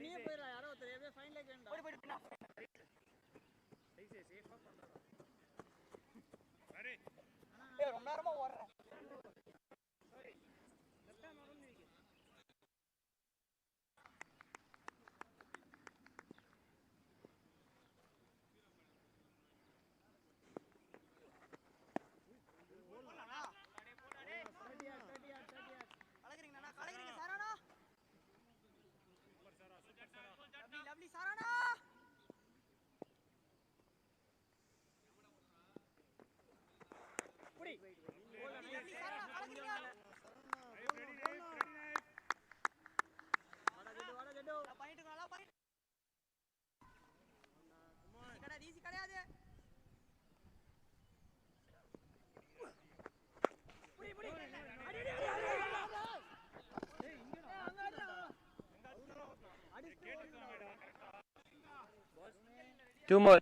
நீயே போயிடா யாரோ ஒருத்தர் எப்படியே fine like வேண்டாம் ரொம்ப நேரமா ஓடுறேன் lovely சாரானா புடி லவ்லி சாரானா கலக்குறீங்க வாடா ஜெட்டு பாயிண்ட் நல்லா பாயிண்ட் கடை ஈஸி கிடையாது புடி புடி அடி அடி ஏய் இங்க அங்க அடி அடி 2 more.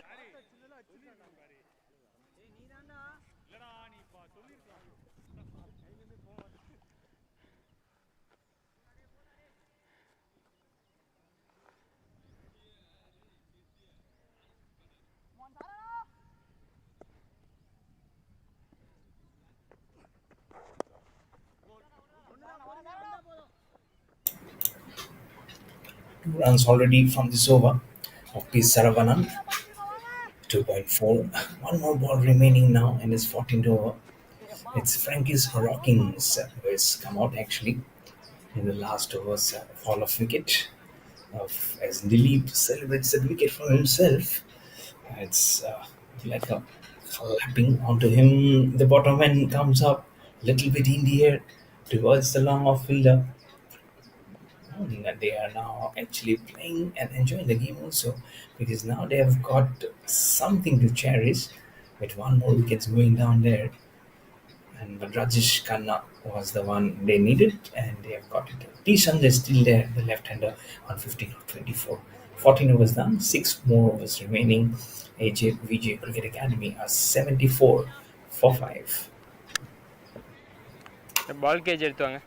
Two runs already from this over of P. Saravanan. 2.4. One more ball remaining now in his 14th over. It's Frankie's Rockings who has come out actually in the last over's fall of wicket. As Dilip celebrates the wicket for himself, it's like a clapping onto him. The bottom man comes up little bit in the air towards the long off fielder. And they are now actually playing and enjoying the game also because now they have got something to cherish with one more wickets going down there. And but Rajesh Khanna was the one they needed, and they have got it. T. Chandra is still there, the left-hander, on 15 of 24. 14 overs done, 6 more overs remaining. AJVJ Cricket Academy are 74 for 5. Ball cage எடுத்து வாங்க.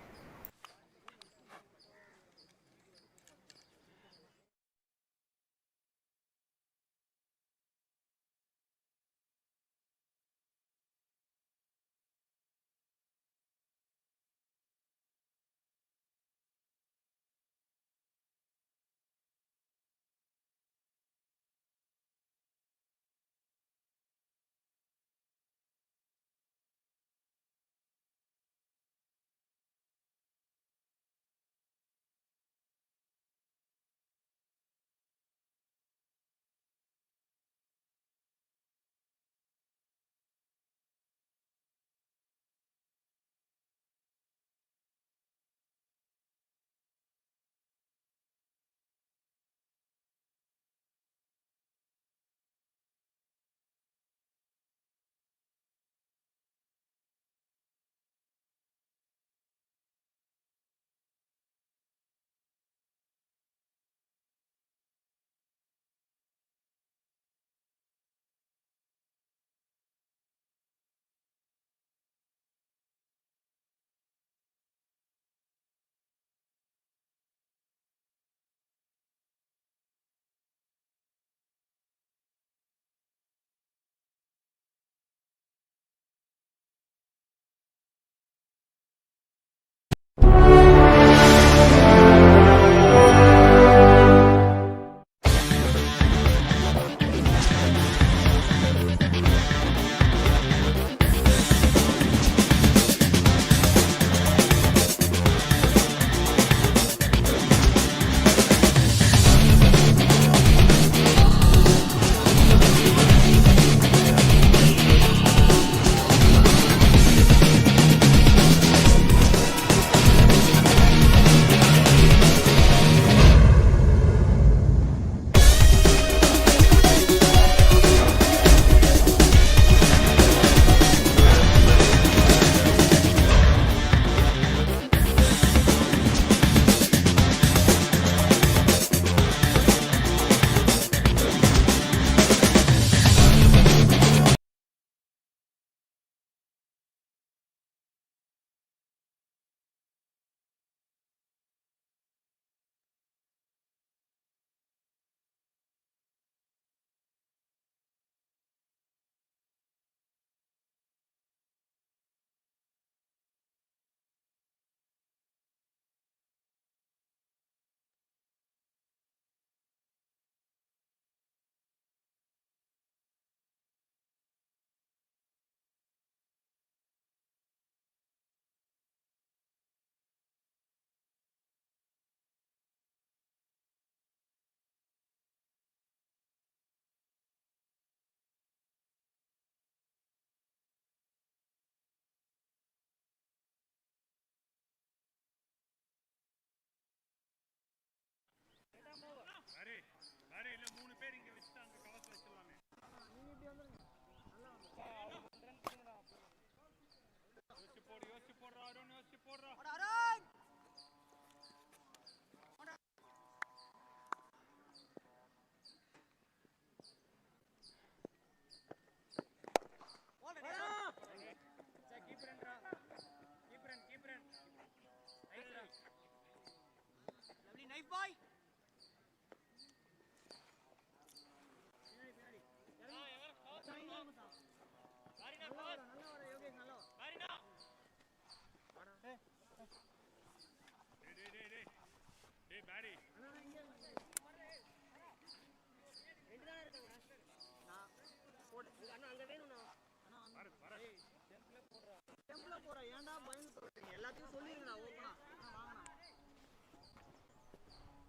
எல்லாத்தையும் சொல்லிருங்கடா ஓப்பனா வாங்கண்ணா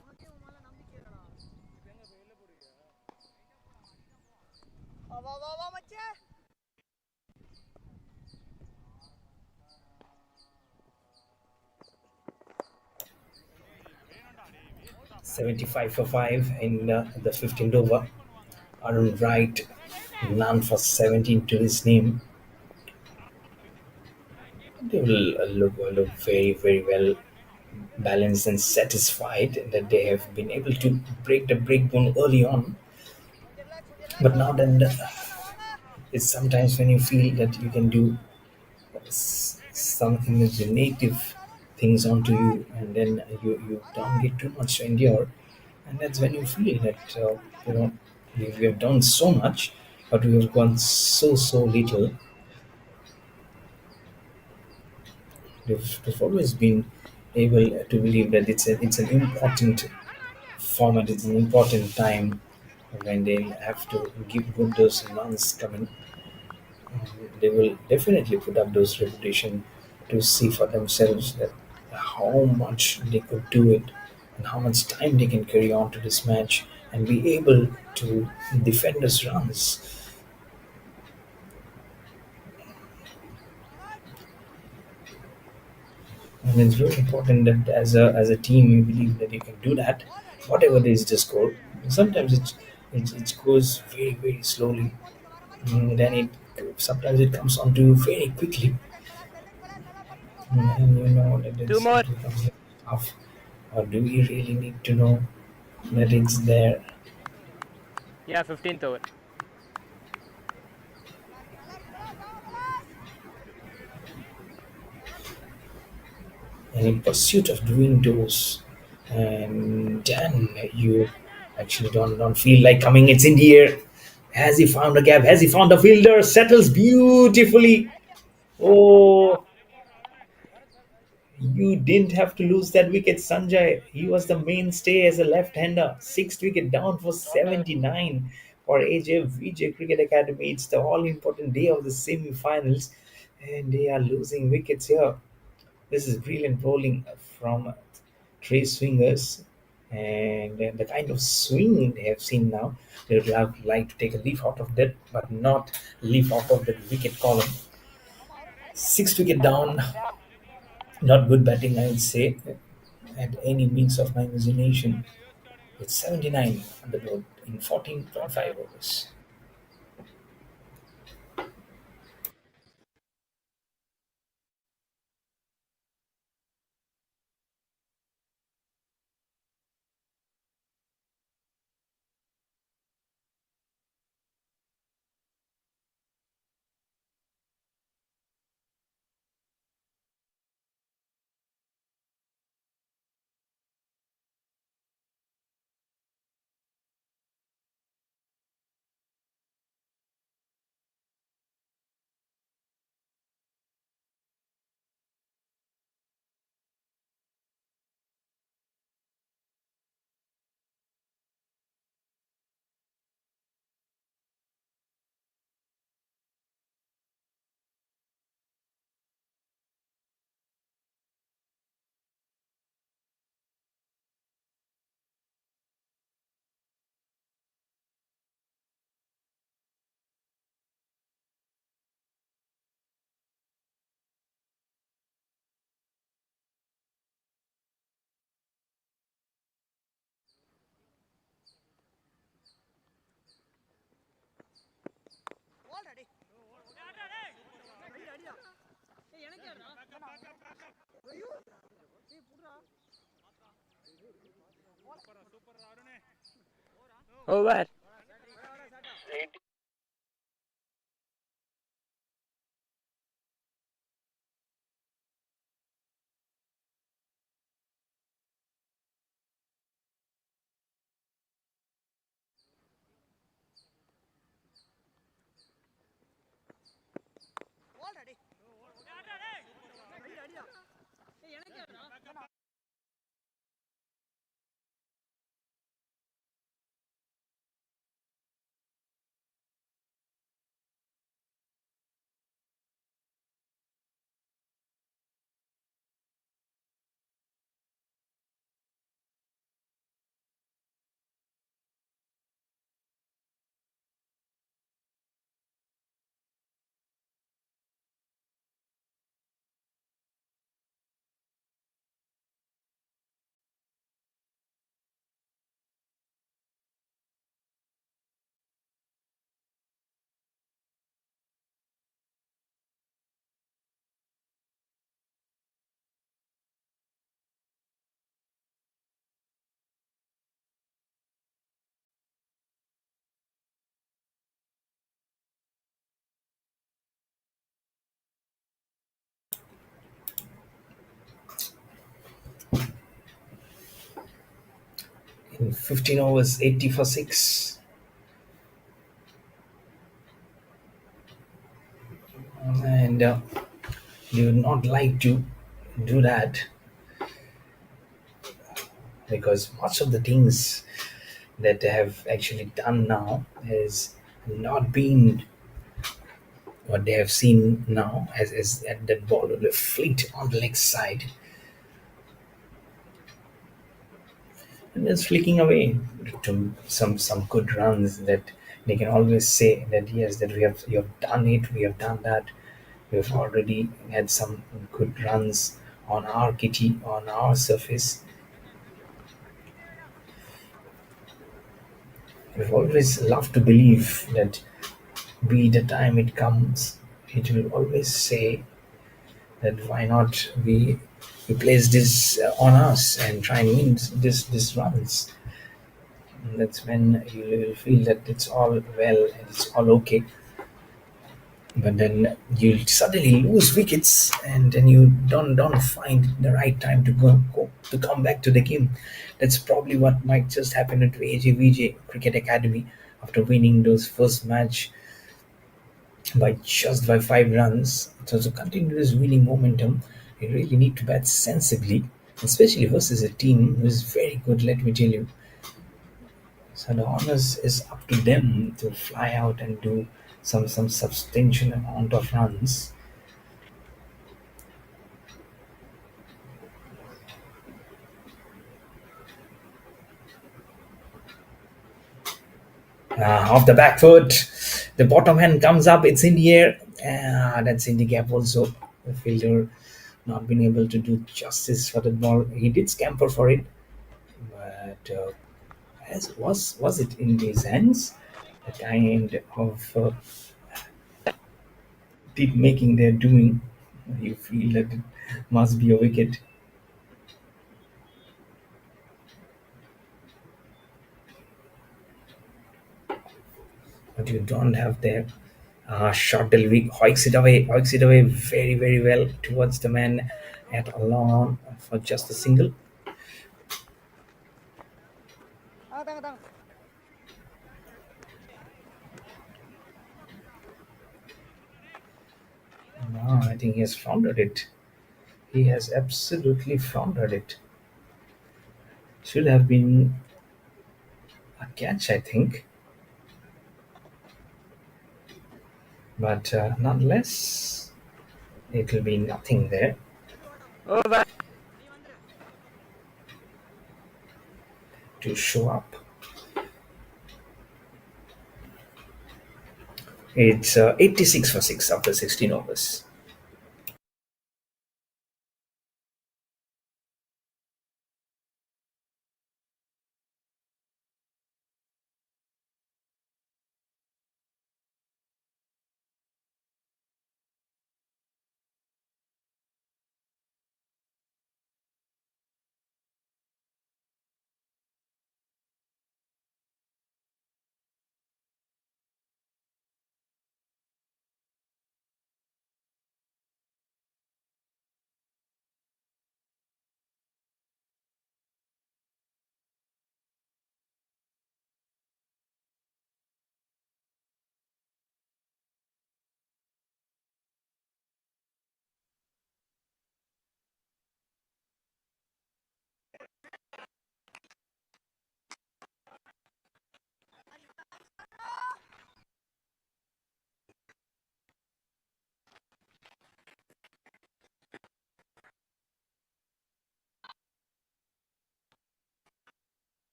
உனக்கே உன் மேல நம்பிக்கை இல்லடா வா வா வா மச்சே 75 for 5 in the 15th over. Arun Wright, none for 17 to his name. They will look very, very well balanced and satisfied that they have been able to break the breakbone early on. கொஞ்சம் relax But now then, வாங்க it's sometimes when you feel that you can do some imaginative things onto you, and then you don't get too much to endure, and that's when you feel that you know we have done so much, but we have gone so little. We've always been able to believe that it's an important format, it's an important time when they'll have to give good those runs coming. They will definitely put up those reputation to see for themselves that how much they could do it and how much time they can carry on to this match and be able to defend those runs. And it's very important that as a team you believe that you can do that, whatever is the score. Sometimes it goes very slowly. Then it sometimes it comes on to very quickly. And you know that Two it's, more. it becomes tough. Or do we really need to know that it's there? Yeah, 15th over. And in pursuit of doing those, and then you actually don't feel like coming. It's in the air. Has he found a gap? Has he found a fielder? Settles beautifully. Oh, you didn't have to lose that wicket, Sanjay. He was the mainstay as a left-hander. Sixth wicket down for 79 for AJVJ Cricket Academy. It's the all-important day of the semi-finals, and they are losing wickets here. This is brilliant bowling from three swingers, and the kind of swing they have seen now. They would have like to take a leaf out of that, but not leaf out of that wicket column. Sixth wicket down. Not good batting, I would say, at any means of my imagination. It's 79 on the board in 14.5 overs. போல்டா டேய் அடிடா அடிடா ஏய் எனக்கு ஏறா ஐயோ ஏய் புடுடா Over. போல்டா டேய் அடிடா அடிடா ஏய் எனக்கு ஏறா In 15 overs, 80 for 6. And you would not like to do that because much of the things that they have actually done now has not been what they have seen now as at that ball with the fleet on the leg side and just flicking away to some good runs that they can always say that yes that we have done it, we have done that, we have already had some good runs on our kitty, on our surface. We've always loved to believe that be the time it comes, it will always say that why not we place this on us and try and win this runs. And that's when you will feel that it's all well and it's all okay. But then you suddenly lose wickets, and then you don't find the right time to go to come back to the game. That's probably what might just happen at AJVJ Cricket Academy after winning those first match by just by 5 runs. So to continue this winning momentum, you really need to bat sensibly, especially versus a team who is very good. Let me tell you. So the honors is up to them to fly out and do some substantial amount of runs. Off the back foot, the bottom hand comes up. It's in the air. That's in the gap also. The fielder not being able to do justice for the ball. He did scamper for it, but as was it in his hands? The kind of deep making they're doing, you feel that it must be a wicket. But you don't have there. Short delivery, hoiks it away very, very well towards the man at a long on for just a single. Tang, tang. No, I think he has floundered it. He has absolutely floundered it. Should have been a catch, I think. But nonetheless, it will be nothing there Over. to show up. It's 86 for 6 after 16 overs.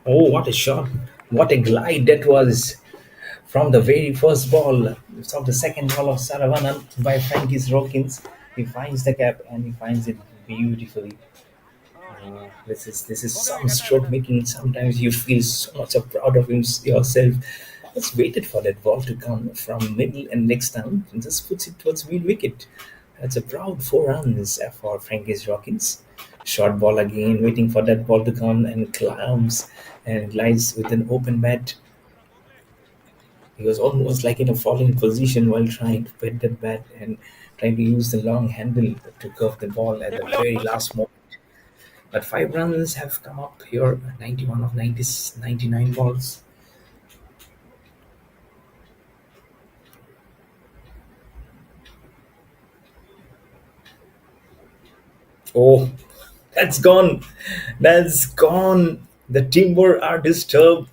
Oh, what a shot! What a glide that was from the very first ball. From the second ball of Saravanan by Frankie's Hawkins. He finds the cap and he finds it beautifully. This is some stroke making. Sometimes you feel so much of proud of yourself. Just waited for that ball to come from middle and next down and just puts it towards mid wicket. That's a proud 4 runs for Frankie's Hawkins. Short ball again, waiting for that ball to come and climbs and glides with an open bat. He was almost like in a falling position while trying to pet that bat and trying to use the long handle to curve the ball at the very last moment. But 5 runs have come up here. 91 of 90, 99 balls. Oh, that's gone. That's gone. The timber are disturbed.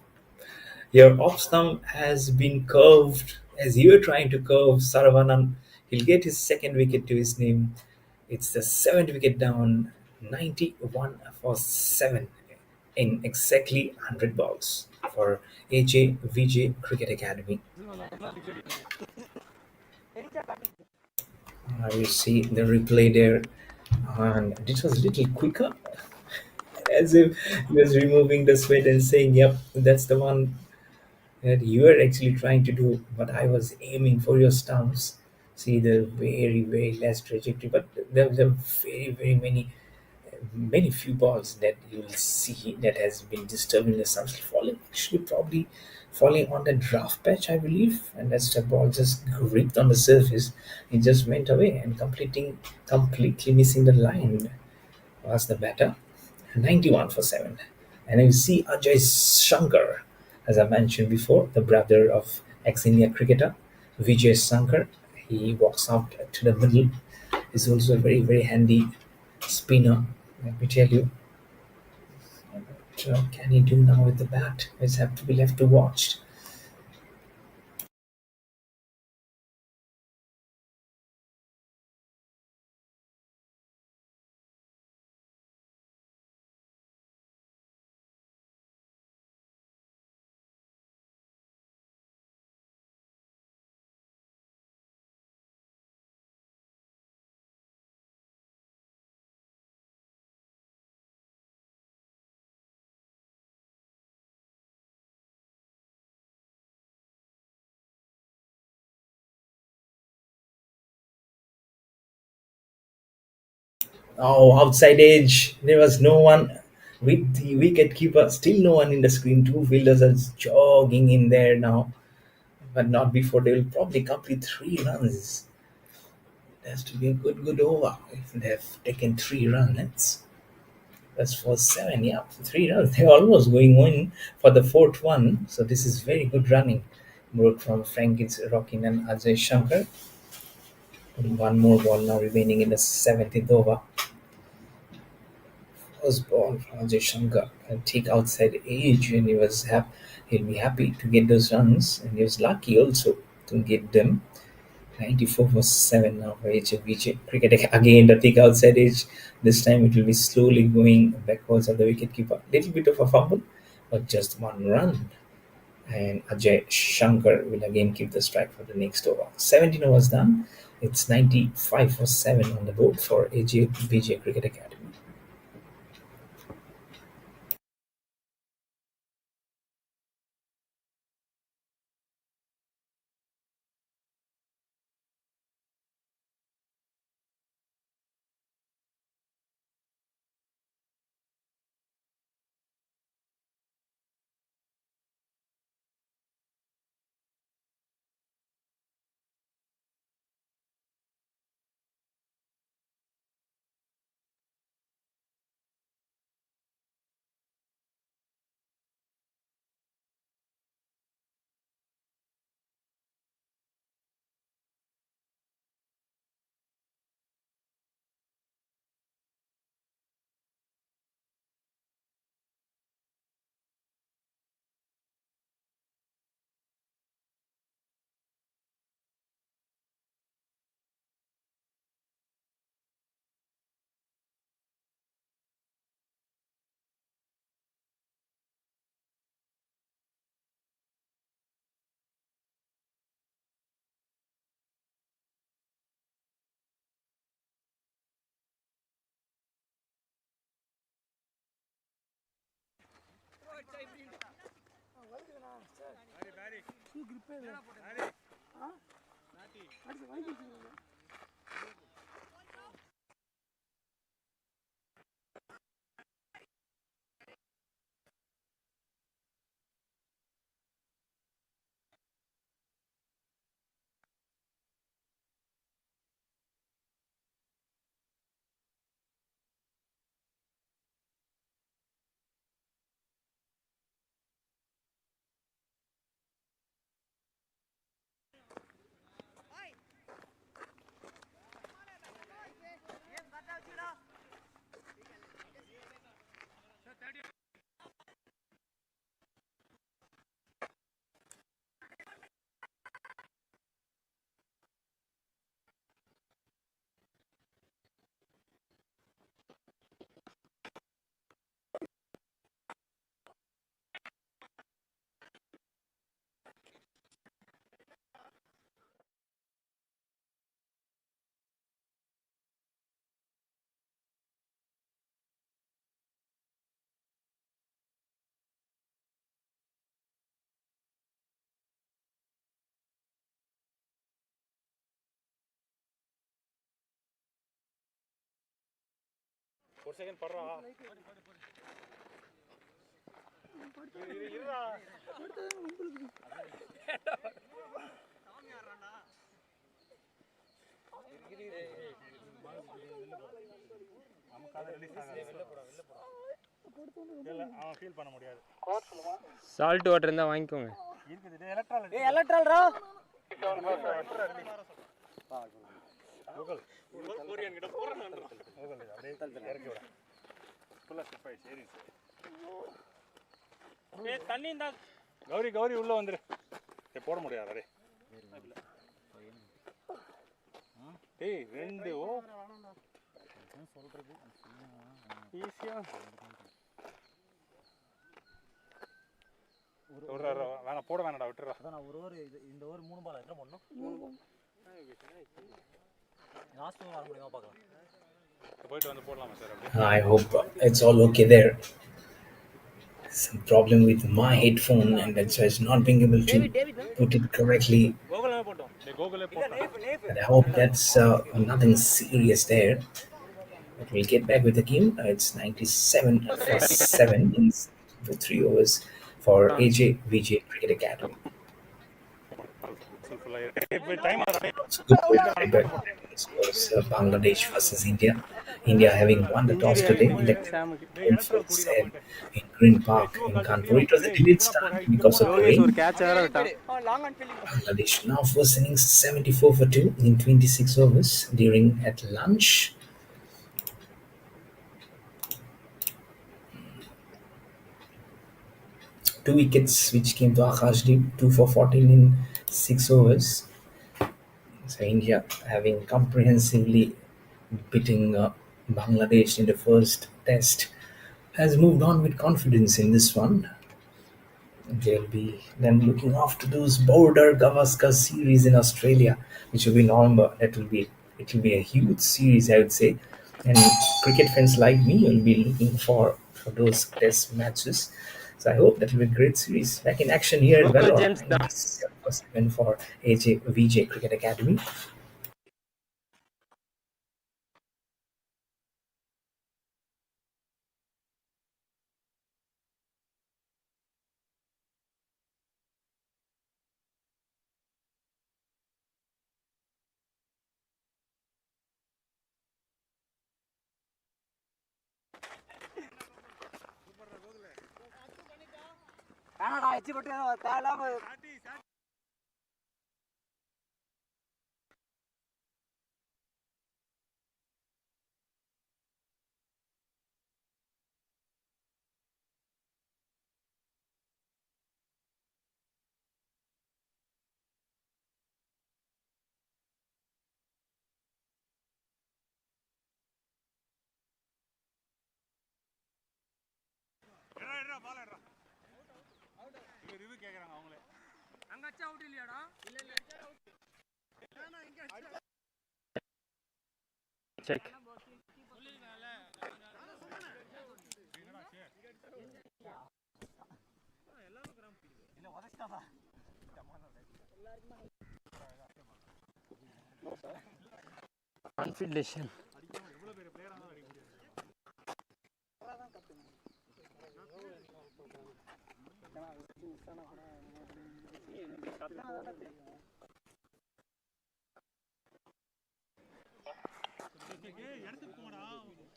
Your off stump has been curved as you were trying to curve Saravanan. He'll get his second wicket to his name. It's the seventh wicket down, 91 for 7 in exactly 100 balls for AJVJ Cricket Academy. You see the replay there, and it was a little quicker, as if he was removing the sweat and saying, "Yep, that's the one that you are actually trying to do, but I was aiming for your stumps." See the very, very less trajectory, but there are very, very many few balls that you'll see that has been disturbing the stumps, falling actually probably falling on the draft patch, I believe, and that's the ball just gripped on the surface. It just went away and completely missing the line was the batter. 91 for 7. And you see Ajay Shankar, as I mentioned before, the brother of ex-India cricketer Vijay Shankar. He walks out to the middle. He's also a very, very handy spinner, let me tell you. What can he do now with the bat? It's have to be left to watch. Oh, outside edge. There was no one with the wicket keeper. Still no one in the screen. Two fielders are jogging in there now, but not before they will probably complete 3 runs. It has to be a good over. If they have taken 3 runs, that's for 7. Yeah, 3 runs. They're almost going on for the fourth one. So this is very good running. Brought from Frankis Rockin and Ajay Shankar. One more ball now remaining in the 17th over. First ball from Ajay Shankar and take outside edge, and he'll be happy to get those runs, and he was lucky also to get them. 94 for 7 now for AJVJ. Cricket again, the take outside edge. This time it will be slowly going backwards of the wicketkeeper. Little bit of a fumble, but just 1 run. And Ajay Shankar will again keep the strike for the next over. 17 overs done. It's 95 for 7 on the board for AJVJ Cricket Academy. ஒரு second படுறா அவன் feel பண்ண முடியாது. Salt water இருந்தால் வாங்கிக்கோங்க. இருக்குது Electral எலக்ட்ரல்ரா Google Korean கிட்ட போறேன் கூகுள் அப்படியே இறக்கி விட ஃபுல்லா ஸ்டெப் ஆயிடுச்சு ஏறிடுச்சு. ஏய் தண்ணி இந்த கௌரி உள்ள வந்துரு. போட முடியாது டேய். டேய் ரெண்டு ஓ சொல்றது ஈஸியா ஒரு வேணா போட வேணாடா விட்டுறா. அதான் நான் ஒரு ஓவர் இந்த ஓவர் 3 பால் எத்தனை போடணும்? 3 பால் லாஸ்ட் ஓவர் ஆட முடியுமா பார்க்கலாம். போயிட்டு வந்து போடலாமா சார் அப்படியே? I hope it's all okay there. Some problem with my headphone, and that's why it's not being able to put it correctly. கூகுள்ல போட்டோம். டேய் கூகுள்ல போட்டோம். But I hope that's nothing serious there. But we'll get back with the game. It's 97 for 7 in 3 overs for AJVJ Cricket Academy. இப்போ time ஆகுது. It's a good way to back. This was Bangladesh versus India. India having won the toss today, elected for said in Green Park in Kanpur. It was a delayed start because of the rain. Bangladesh now first innings 74 for 2 in 26 overs during at lunch. Two wickets which came to Akashdeep, 2 for 14 in 6 overs. So India having comprehensively beating Bangladesh in the first test has moved on with confidence in this one. They'll be then looking after those border Gavaskar series in Australia, which will be November. It will be a huge series, I would say. And cricket fans like me will be looking for those test matches. So I hope that will be a great series. Back in action here at Vellore for AJVJ Cricket Academy. வேணாடா எச்சி போட்டு தேவையில்லாம எடுறா பால் எடுறா. இங்க review கேக்குறாங்க அவங்களே. அங்க அச்சா அவுட் இல்லையாடா? இல்ல அவுட். ஏனா இங்க அச்சா செக். சொல்லிருக்கல. நான் சொன்னேன். என்னடா சே. எல்லாரும் கிராம் இல்ல உடைச்சாடா. கான்ஃபிடன்ஷன். எவ்வளவு பெரிய பிளேயரா தான் அடிக்க முடியாது.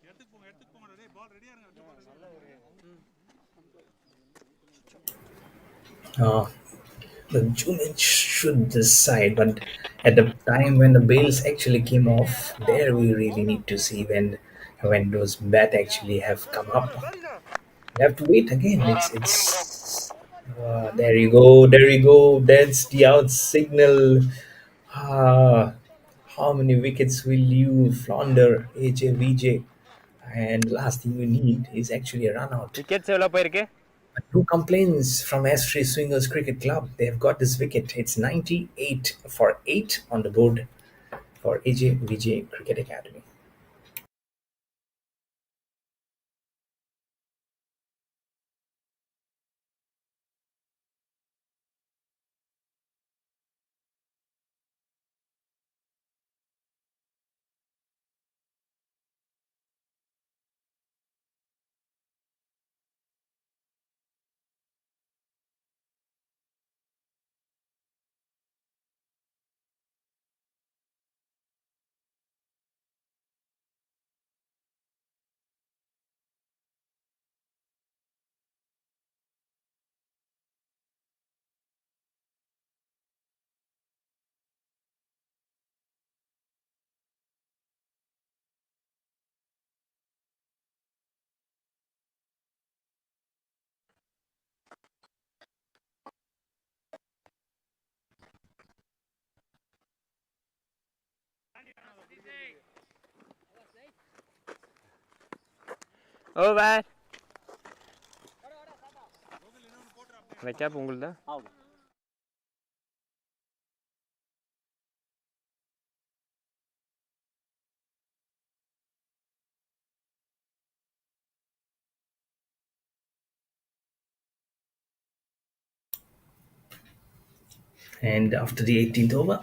எடுத்துக்கு போங்கடா டேய் பால் ரெடியா இருங்க. The Julian should decide, but at the time when the bails actually came off, there we really need to see when those bat actually have come up. You have to wait again. It's there you go, there you go. That's the out signal. Ah, how many wickets will you flounder, AJVJ? And the last thing you need is actually a run out. Wickets எவ்வளோ போயிருக்கு? Two complaints from Astray Swingers Cricket Club. They've got this wicket. It's 98 for 8 on the board for AJVJ Cricket Academy. Over. அந்த gap உங்களுதா? And after the 18th over,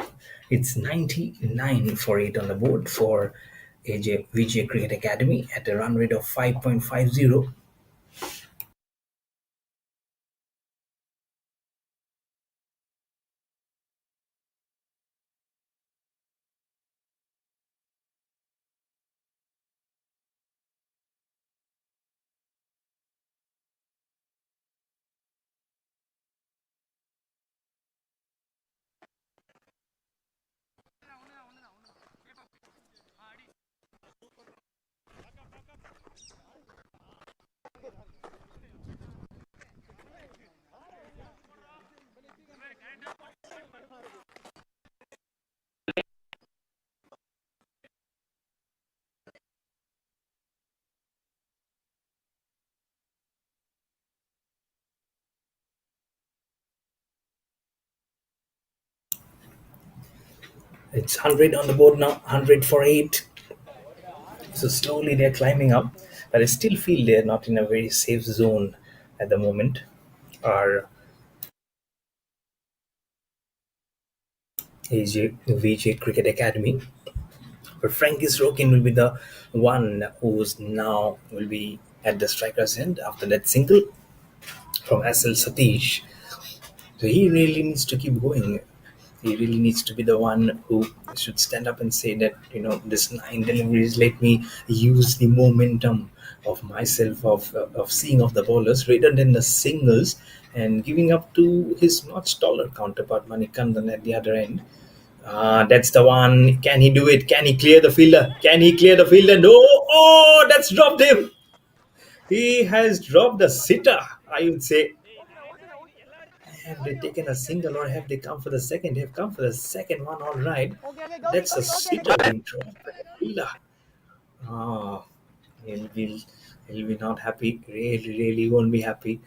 it's 99 for 8 on the board for AJVJ Cricket Academy at a run rate of 5.50. It's 100 on the board now, 100 for 8. So slowly they're climbing up, but I still feel they're not in a very safe zone at the moment. Our AJVJ Cricket Academy. But Frankie Srokin will be the one who's now will be at the striker's end after that single from SL Satish. So he really needs to keep going. He really needs to be the one who should stand up and say that, this 9 deliveries, let me use the momentum of myself, of seeing off the bowlers rather than the singles and giving up to his much taller counterpart Manikandan at the other end. That's the one. Can he do it? Can he clear the fielder? Can he clear the fielder? No. Oh, that's dropped him. He has dropped the sitter, I would say. Have they taken a single or have they come for the second? They've come for the second one, all right. That's a sitter being dropped. Fielder. Oh, he'll be, he'll be not happy. Really, really won't be happy.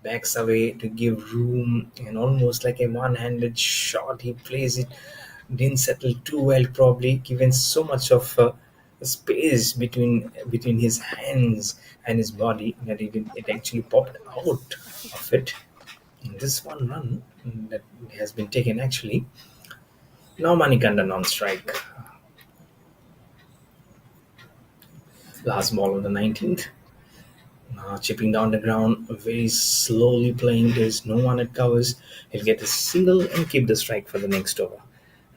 Backs away to give room and almost like a one-handed shot. He plays it. Didn't settle too well, probably given so much of space between his hands and his body that it actually popped out of it. This one run that has been taken actually. Now Manikandan on strike. Last ball on the 19th. Chipping down the ground, very slowly playing. There's no one at covers. He'll get a single and keep the strike for the next over.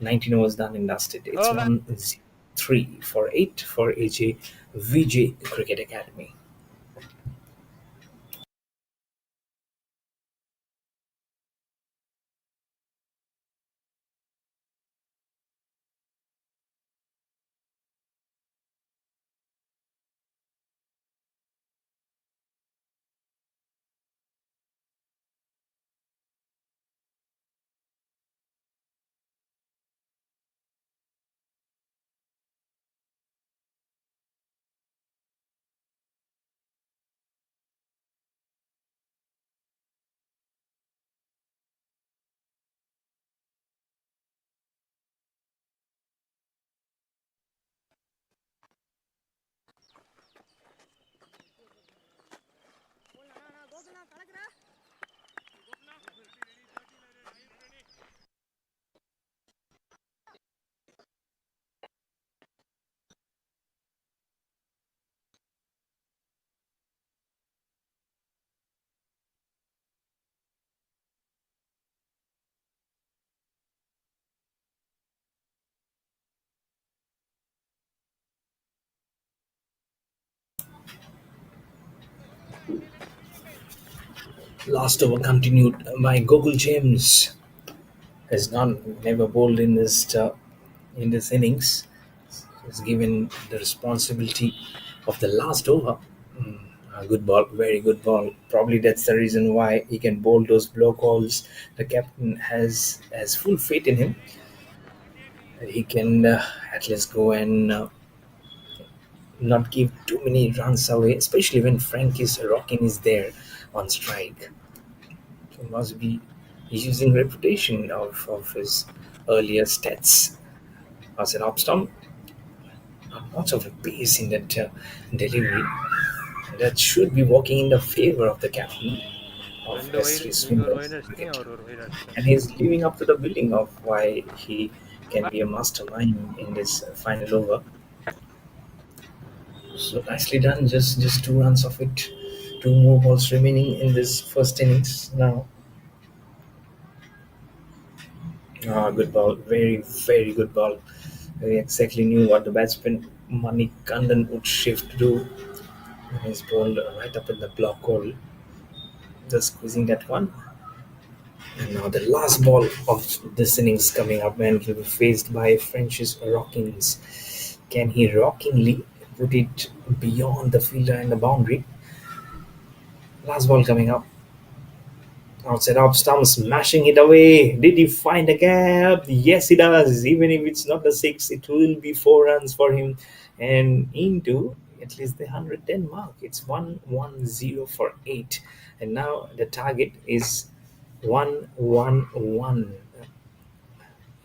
19 overs done and dusted. It's Over. 1-3 for 8 for AJVJ Cricket Academy. Last over continued by Gokul James. Has never bowled in this innings. Is given the responsibility of the last over. A good ball, very good ball. Probably that's the reason why he can bowl those blow calls. The captain has full faith in him. He can at least go and not give too many runs away, especially when Frank is rocking is there on strike. He must be using reputation of his earlier stats. As an off stump, lots of pace in that delivery. That should be working in the favor of the captain of ரெண்டு wide S3 நீங்கள் ஒரு Swingers wide அடிச்சிட்டீங்க cricket. அவர் ஒரு wide அடிச்சிட்டார். And he's living up to the billing of why he can be a mastermind in this final over. So nicely done. Just 2 runs of it. 2 more balls remaining in this first innings now. Good ball. Very, very good ball. We exactly knew what the batsman Manikandan would shift to do. He's bowled right up in the block hole. Just squeezing that one. And now the last ball of this innings coming up, and he'll be faced by French's Rockings. Can he rockingly put it beyond the fielder and the boundary? Last ball coming up. Outside off stump, smashing it away. Did he find a gap? Yes, he does. Even if it's not the 6, it will be 4 runs for him. And into at least the 110 mark. It's 110 for 8. And now the target is 111.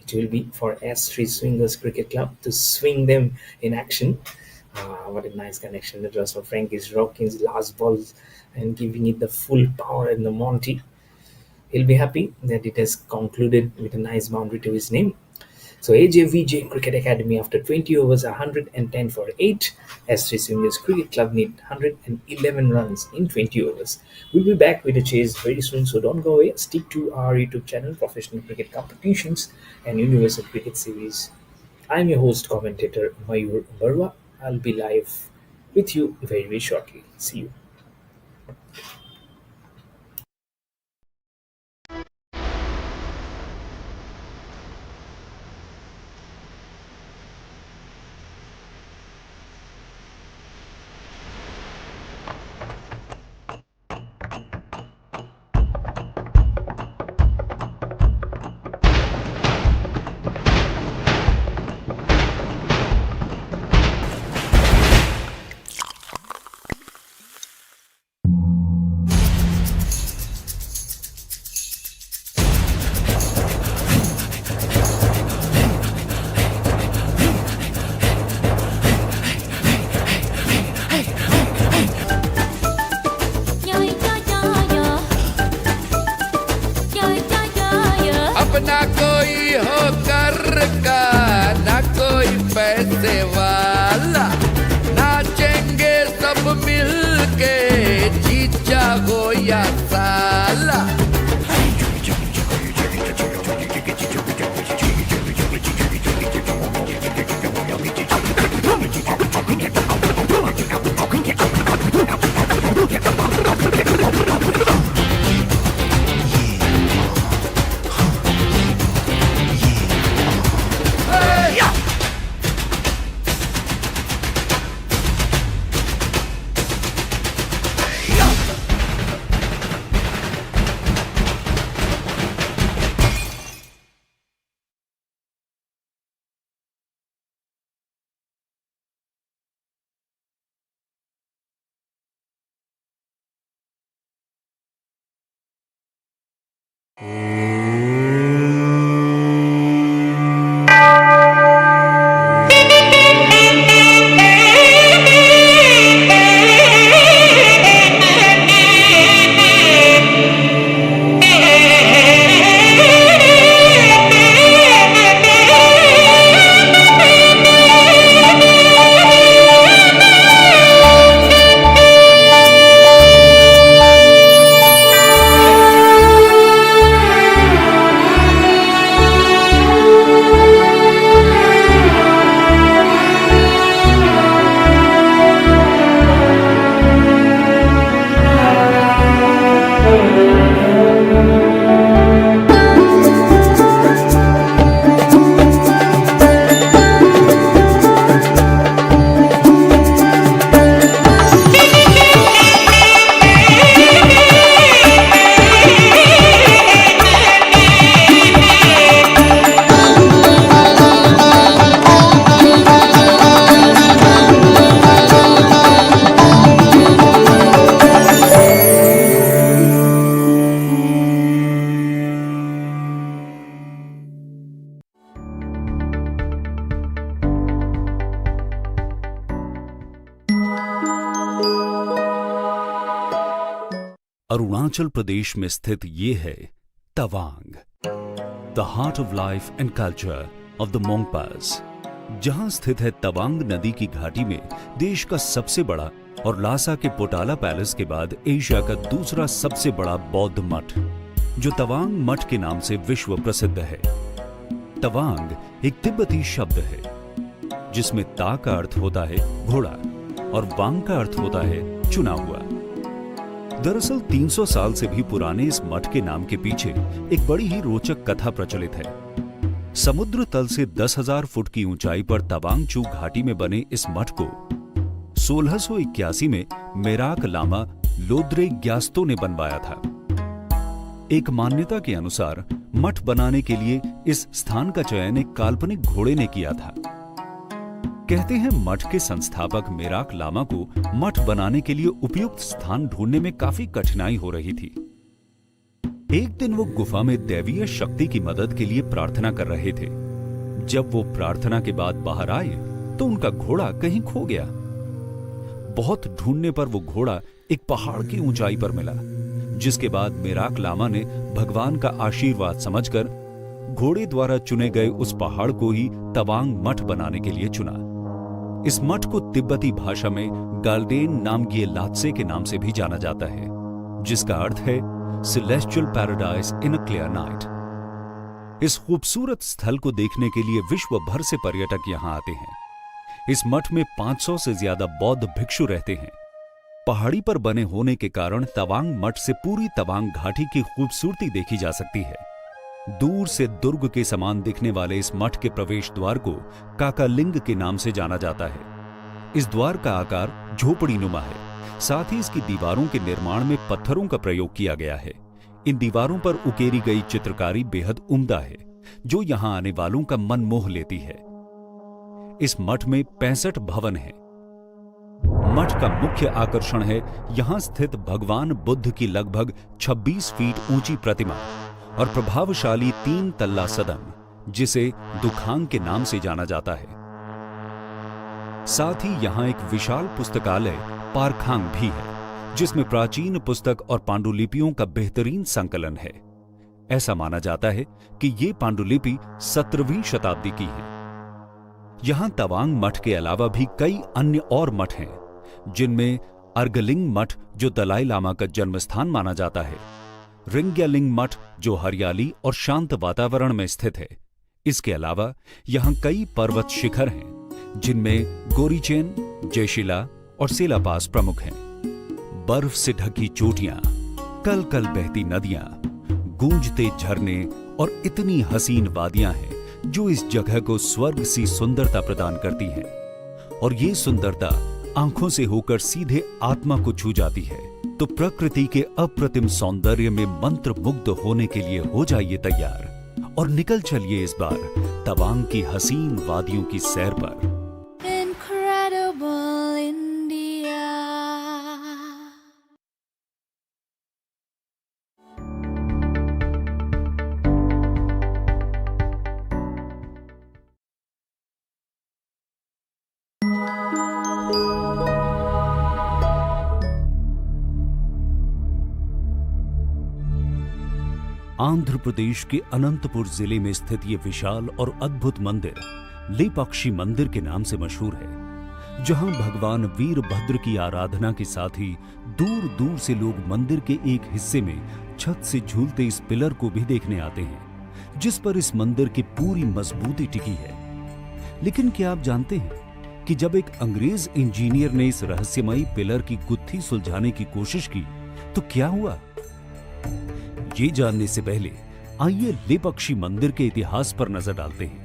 It will be for S3 Swingers Cricket Club to swing them in action. What a nice connection that was for Frankie's Rockins' last balls and giving it the full power in the Monty. He'll be happy that it has concluded with a nice boundary to his name. So AJVJ Cricket Academy, after 20 overs, 110 for 8. S3 Swingers Cricket Club need 111 runs in 20 overs. We'll be back with a chase very soon, so don't go away. Stick to our YouTube channel, Professional Cricket Competitions and Universal Cricket Series. I'm your host, commentator Mayur Barwa. I'll be live with you very, very shortly. See you. अपना कोई होकर का ना कोई पैसे वाला, नाचेंगे सब मिलके जीजा हो या साला. अरुणाचल प्रदेश में स्थित ये है Tawang, the heart of life and culture of the Monpas. जहां स्थित है तवांग नदी की घाटी में देश का सबसे बड़ा और लासा के पोटाला पैलेस के बाद एशिया का दूसरा सबसे बड़ा बौद्ध मठ, जो तवांग मठ के नाम से विश्व प्रसिद्ध है। तवांग एक तिब्बती शब्द है जिसमें ता का अर्थ होता है घोड़ा और वांग का अर्थ होता है चुना हुआ। दरअसल 300 साल से भी पुराने इस मठ के नाम के पीछे एक बड़ी ही रोचक कथा प्रचलित है। समुद्र तल से 10,000 फुट की ऊंचाई पर तवांग चू घाटी में बने इस मठ को 1681 में मेराक लामा लोद्रे ग्यास्तो ने बनवाया था। एक मान्यता के अनुसार मठ बनाने के लिए इस स्थान का चयन एक काल्पनिक घोड़े ने किया था। कहते हैं मठ के संस्थापक मेराक लामा को मठ बनाने के लिए उपयुक्त स्थान ढूंढने में काफी कठिनाई हो रही थी। एक दिन वो गुफा में दैवीय शक्ति की मदद के लिए प्रार्थना कर रहे थे। जब वो प्रार्थना के बाद बाहर आए तो उनका घोड़ा कहीं खो गया। बहुत ढूंढने पर वो घोड़ा एक पहाड़ की ऊंचाई पर मिला, जिसके बाद मेराक लामा ने भगवान का आशीर्वाद समझकर घोड़े द्वारा चुने गए उस पहाड़ को ही तवांग मठ बनाने के लिए चुना। इस मठ को तिब्बती भाषा में गाल्डेन नामगिए लात्से के नाम से भी जाना जाता है, जिसका अर्थ है celestial paradise in a clear night. इस खूबसूरत स्थल को देखने के लिए विश्व भर से पर्यटक यहां आते हैं। इस मठ में 500 से ज्यादा बौद्ध भिक्षु रहते हैं। पहाड़ी पर बने होने के कारण तवांग मठ से पूरी तवांग घाटी की खूबसूरती देखी जा सकती है। दूर से दुर्ग के समान दिखने वाले इस मठ के प्रवेश द्वार को काकालिंग के नाम से जाना जाता है। इस द्वार का आकार झोपड़ी नुमा है। साथ ही इसकी दीवारों के निर्माण में पत्थरों का प्रयोग किया गया है। इन दीवारों पर उकेरी गई चित्रकारी बेहद उम्दा है, जो यहां आने वालों का मन मोह लेती है। इस मठ में 65 भवन हैं। मठ का मुख्य आकर्षण है यहां स्थित भगवान बुद्ध की लगभग 26 फीट ऊंची प्रतिमा और प्रभावशाली 3 तल्ला सदन, जिसे दुखांग के नाम से जाना जाता है। साथ ही यहां एक विशाल पुस्तकालय पारखांग भी है, जिसमें प्राचीन पुस्तक और पांडुलिपियों का बेहतरीन संकलन है। ऐसा माना जाता है कि ये पांडुलिपि 17वीं शताब्दी की है। यहां तवांग मठ के अलावा भी कई अन्य और मठ हैं, जिनमें अर्गलिंग मठ, जो दलाई लामा का जन्म स्थान माना जाता है, रिंग्यालिंग मठ, जो हरियाली और शांत वातावरण में स्थित है। इसके अलावा यहां कई पर्वत शिखर हैं, जिनमें गोरीचेन, जयशिला और सेलापास प्रमुख हैं। बर्फ से ढकी चोटियां, कल कल बहती नदियां, गूंजते झरने और इतनी हसीन वादियां हैं जो इस जगह को स्वर्ग सी सुंदरता प्रदान करती हैं। और ये सुंदरता आंखों से होकर सीधे आत्मा को छू जाती है। तो प्रकृति के अप्रतिम सौंदर्य में मंत्र मुग्ध होने के लिए हो जाइए तैयार और निकल चलिए इस बार तवांग की हसीन वादियों की सैर पर। Incredible India. आंध्र प्रदेश के अनंतपुर जिले में स्थित ये विशाल और अद्भुत मंदिर लेपाक्षी मंदिर के नाम से मशहूर है, जहां भगवान वीरभद्र की आराधना के साथ ही दूर दूर से लोग मंदिर के एक हिस्से में छत से झूलते इस पिलर को भी देखने आते हैं, जिस पर इस मंदिर की पूरी मजबूती टिकी है। लेकिन क्या आप जानते हैं कि जब एक अंग्रेज इंजीनियर ने इस रहस्यमयी पिलर की गुत्थी सुलझाने की कोशिश की तो क्या हुआ? ये जानने से पहले आइए लेपाक्षी मंदिर के इतिहास पर नजर डालते हैं।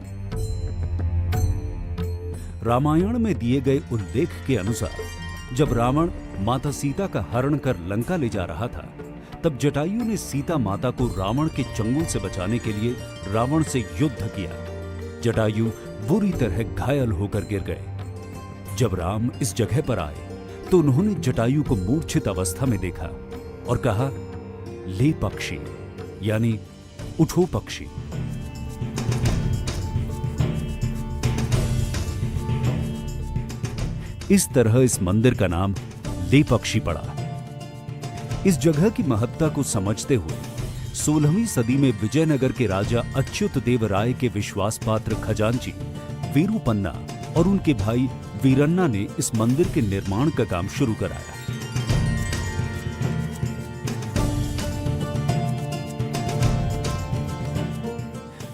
रामायण में दिए गए उल्लेख के अनुसार जब रावण माता सीता का हरण कर लंका ले जा रहा था, तब जटायु ने सीता माता को रावण के चंगुल से बचाने के लिए रावण से युद्ध किया। जटायु बुरी तरह घायल होकर गिर गए। जब राम इस जगह पर आए तो उन्होंने जटायु को मूर्छित अवस्था में देखा और कहा, ले पक्षी, यानी उठो पक्षी। इस तरह इस मंदिर का नाम लेपाक्षी पड़ा। इस जगह की महत्ता को समझते हुए 16वीं सदी में विजयनगर के राजा अच्युत देव राय के विश्वास पात्र खजांची वीरूपन्ना और उनके भाई वीरन्ना ने इस मंदिर के निर्माण का काम शुरू कराया।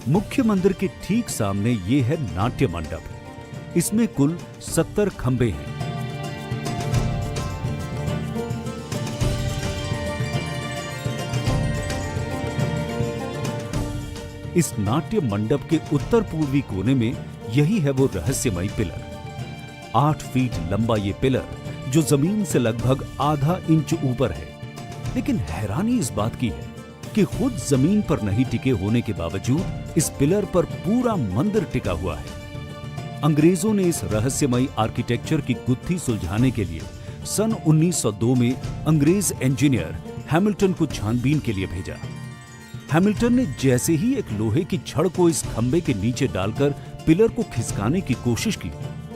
मुख्य मंदिर के ठीक सामने ये है नाट्य मंडप। इसमें कुल 70 खंबे हैं। इस नाट्य मंडप के उत्तर पूर्वी कोने में यही है वो रहस्यमयी पिलर। 8 फीट लंबा ये पिलर जो जमीन से लगभग आधा इंच ऊपर है। लेकिन हैरानी इस बात की है कि खुद जमीन पर नहीं टिके होने के बावजूद इस पिलर पर पूरा मंदिर टिका हुआ है। अंग्रेजों ने इस रहस्यमयी आर्किटेक्चर की गुत्थी सुलझाने के लिए सन 1902 में अंग्रेज इंजीनियर हैमिल्टन को छानबीन के लिए भेजा। हैमिल्टन ने जैसे ही एक लोहे की छड़ को इस खंबे के नीचे डालकर पिलर को खिसकाने की कोशिश की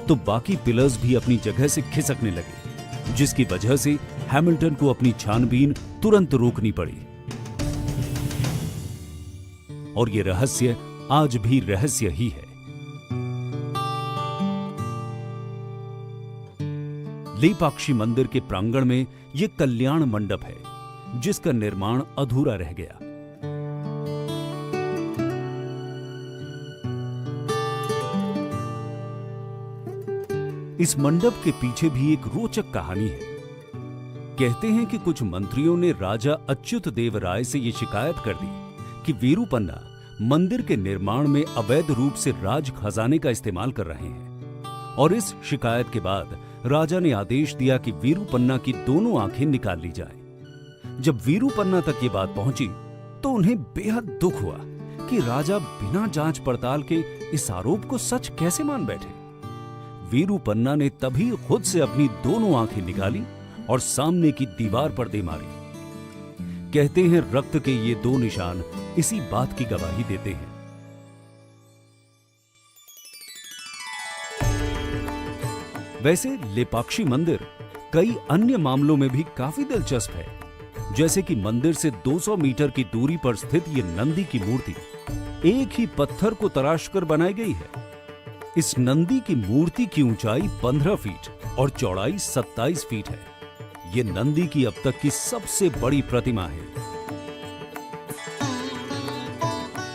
तो बाकी पिलर्स भी अपनी जगह से खिसकने लगे, जिसकी वजह से हैमिल्टन को अपनी छानबीन तुरंत रोकनी पड़ी। और ये रहस्य आज भी रहस्य ही है। लेपाक्षी मंदिर के प्रांगण में यह कल्याण मंडप है, जिसका निर्माण अधूरा रह गया। इस मंडप के पीछे भी एक रोचक कहानी है। कहते हैं कि कुछ मंत्रियों ने राजा अच्युत देव राय से यह शिकायत कर दी कि वीरूपन्ना मंदिर के निर्माण में अवैध रूप से राज खजाने का इस्तेमाल कर रहे हैं। और इस शिकायत के बाद राजा ने आदेश दिया कि वीरूपन्ना की दोनों आंखें निकाल ली जाएं। जब वीरूपन्ना तक ये बात पहुंची तो उन्हें बेहद दुख हुआ कि राजा बिना जांच पड़ताल के इस आरोप को सच कैसे मान बैठे। वीरूपन्ना ने तभी खुद से अपनी दोनों आंखें निकाली और सामने की दीवार पर दे मारी। कहते हैं रक्त के ये 2 निशान इसी बात की गवाही देते हैं। वैसे लेपाक्षी मंदिर कई अन्य मामलों में भी काफी दिलचस्प है। जैसे कि मंदिर से 200 मीटर की दूरी पर स्थित ये नंदी की मूर्ति एक ही पत्थर को तराशकर बनाई गई है। इस नंदी की मूर्ति की ऊंचाई 15 फीट और चौड़ाई 27 फीट है। ये नंदी की अब तक की सबसे बड़ी प्रतिमा है।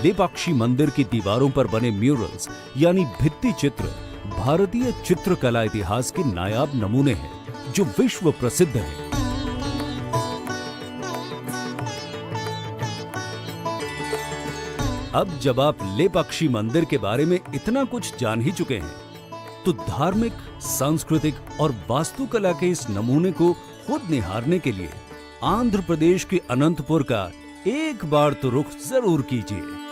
लेपाक्षी मंदिर की दीवारों पर बने म्यूरल्स यानी भित्ति चित्र भारतीय चित्रकला इतिहास के नायाब नमूने हैं जो विश्व प्रसिद्ध हैं। अब जब आप लेपाक्षी मंदिर के बारे में इतना कुछ जान ही चुके हैं, तो धार्मिक, सांस्कृतिक और वास्तुकला के इस नमूने को खुद निहारने के लिए आंध्र प्रदेश के अनंतपुर का एक बार तो रुख जरूर कीजिए।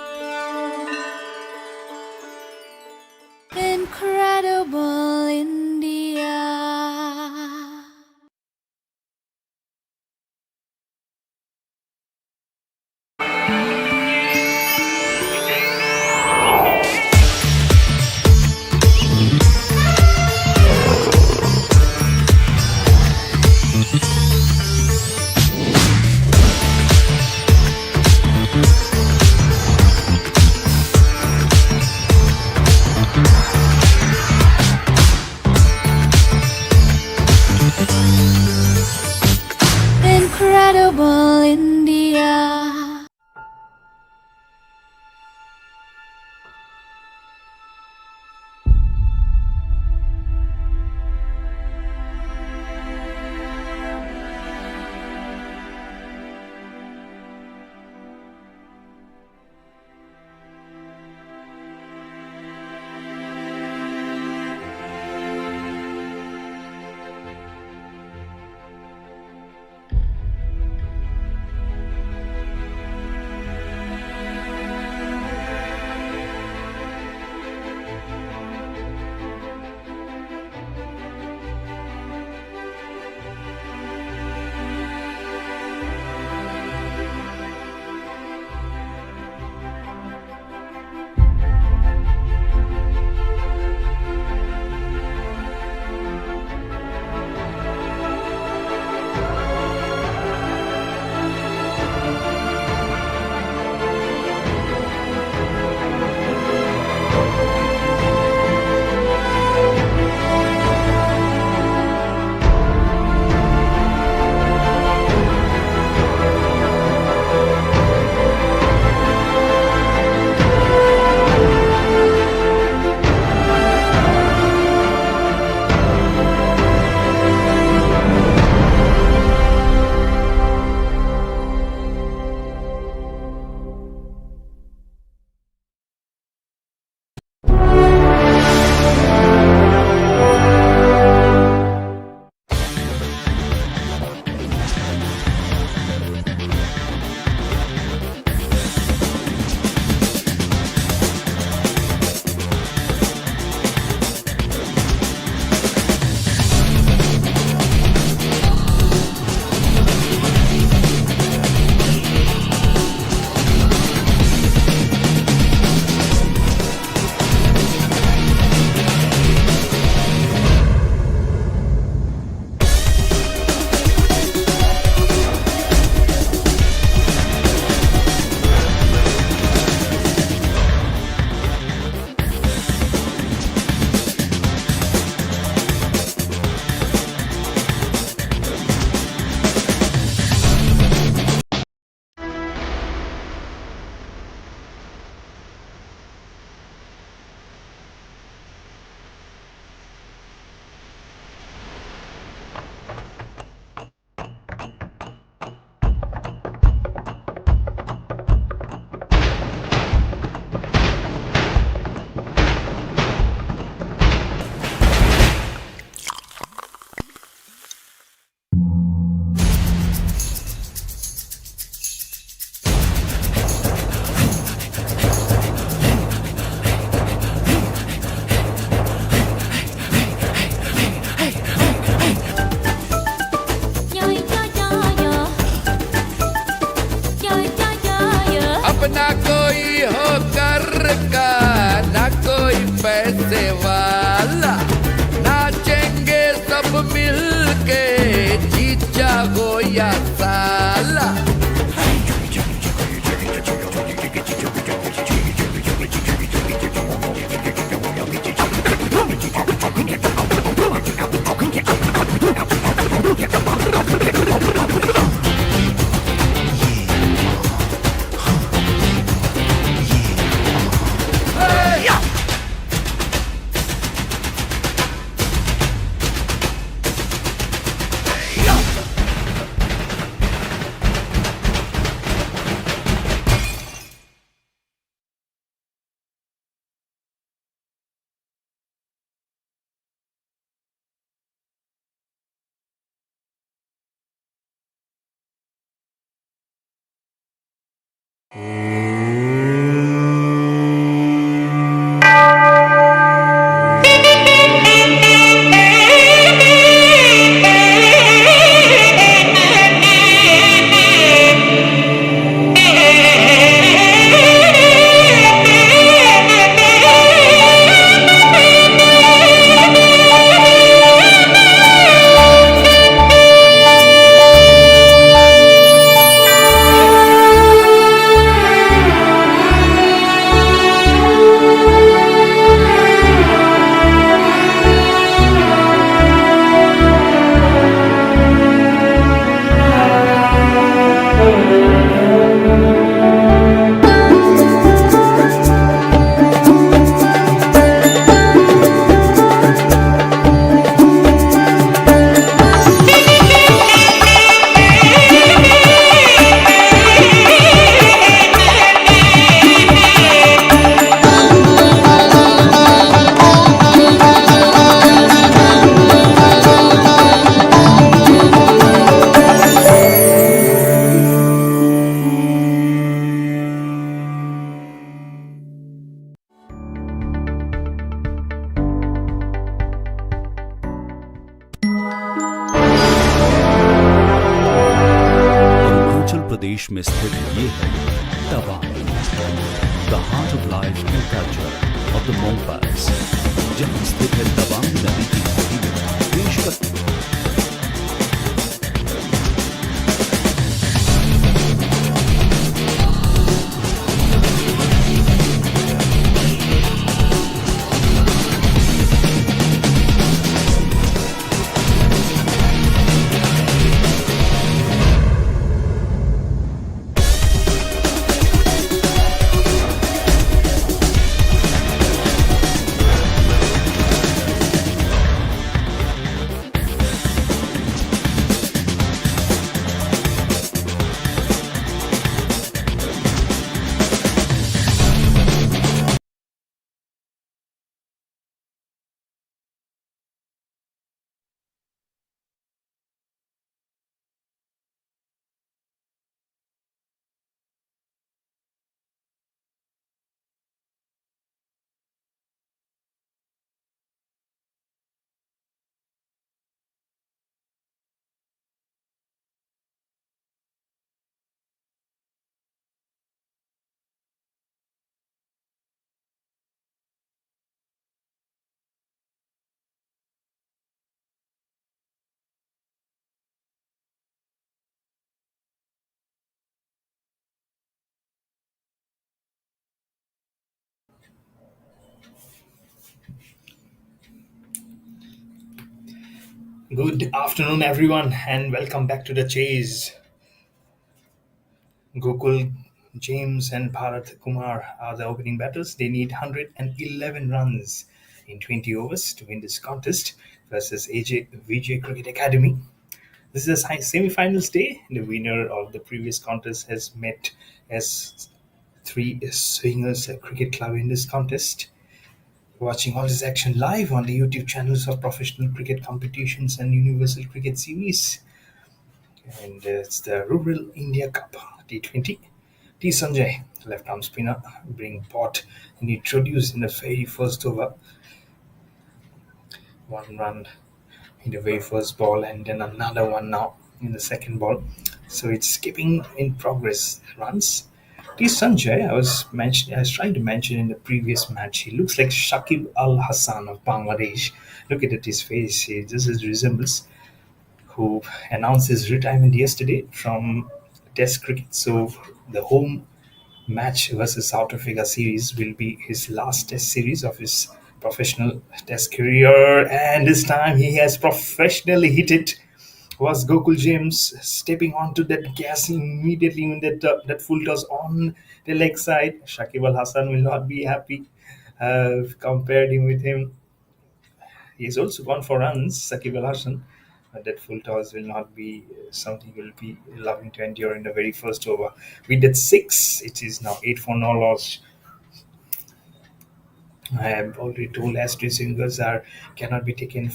Incredible India. का ना कोई पैसे वाला नाचेंगे सब मिलके जीजा हो या साला प्रदेश में स्थित ये है Tawang, the heart of life and culture of the Monpas. जहां स्थित है तवांग नदी की घाटी में देश का Good afternoon, everyone, and welcome back to the chase. Gokul, James, and Bharat Kumar are the opening batters. They need 111 runs in 20 overs to win this contest versus AJVJ Cricket Academy. This is a semi-finals day. The winner of the previous contest has met as three swingers cricket club in this contest. Watching all this action live on the YouTube channels of Professional Cricket Competitions and Universal Cricket Series. And it's the Rural India Cup T20. T. Sanjay, left arm spinner, being bought and introduced in the very first over. 1 run in the very first ball, and then another one now in the second ball. So it's skipping in progress runs. This Sanjay, I was trying to mention in the previous match, he looks like Shakib Al Hassan of Bangladesh. Look at his face; he just resembles who announced his retirement yesterday from Test cricket. So the home match versus South Africa series will be his last Test series of his professional Test career, and this time he has professionally hit it. Was Gokul James stepping onto that gas immediately when that full toss on the leg side? Shakib Al Hassan will not be happy. Compared him with him, he has also gone for runs, Shakib Al Hassan. But that full toss will not be something he'll be loving to endure in the very first over. We did six. It is now 8 for no loss. I have already told Astrid Singers are cannot be taken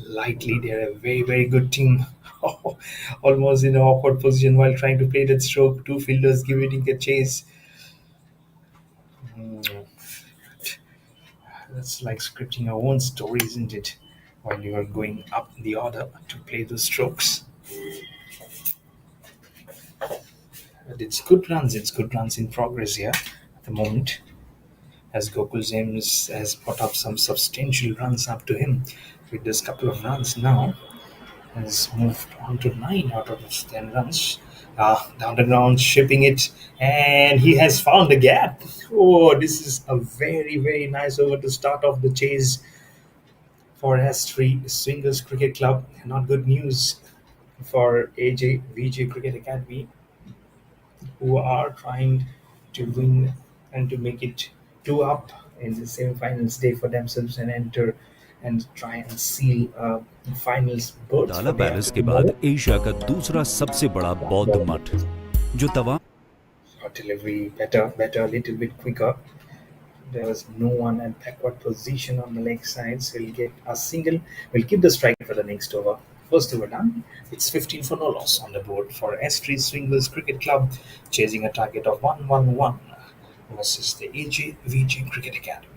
lightly. They're a very very good team. Almost in an awkward position while trying to play that stroke. Two fielders giving a chase. Mm, That's like scripting your own story, isn't it? While you are going up the order to play the strokes. But it's good runs. It's good runs in progress here at the moment. As Gokul James has put up some substantial runs up to him with this couple of runs now. Has moved on to 9 out of his 10 runs. Down the ground, shipping it, and he has found the gap. Oh, this is a very, very nice over to start off the chase for S3 Swingers Cricket Club. Not good news for AJVJ Cricket Academy, who are trying to win and to make it 2 up in the semi-finals day for themselves and enter and try and seal finals berth डाला for day palace after के बाद tomorrow. Asia का दूसरा सबसे बड़ा बौद्ध मठ जो Tawang Delivery better, a little bit quicker. There was no one at backward position on the leg side, so we'll get a single. We'll keep the strike for the next over. First over done. It's 15 for no loss on the board for S3 Swingers Cricket Club, chasing a target of 111 versus the AJVJ Cricket Academy.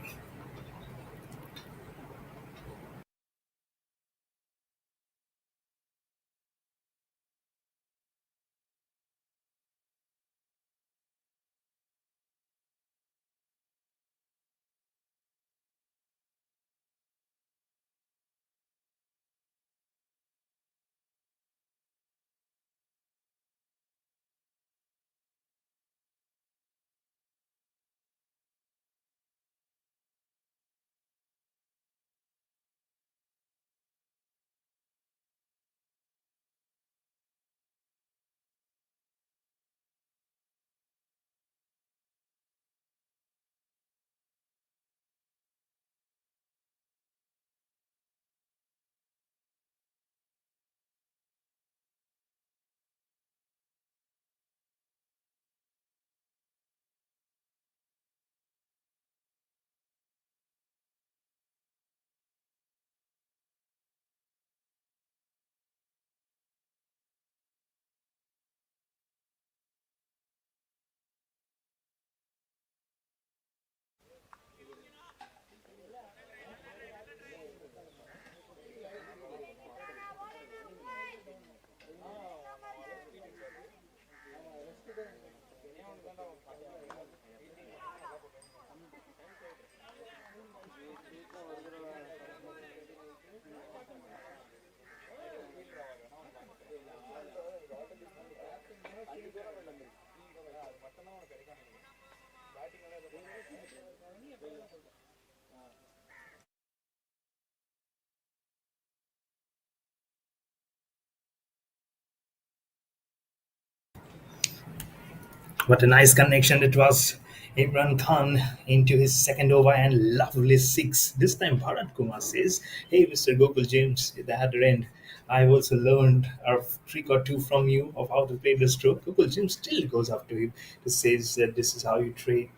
What a nice connection it was. Imran Khan into his second over and lovely six. This time Bharat Kumar says, "Hey Mr. Gokul James, at the other end, I've also learned a trick or two from you of how to play the stroke." Gokul James still goes up to him to says that this is how you played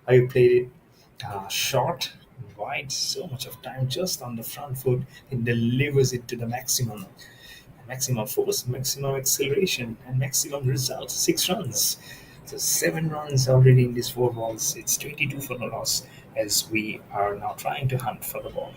it. Short, wide, so much of time just on the front foot. He delivers it to the maximum. Maximum force, maximum acceleration, and maximum results. 6 runs. So 7 runs already in these 4 balls. It's 22 for the loss as we are now trying to hunt for the ball.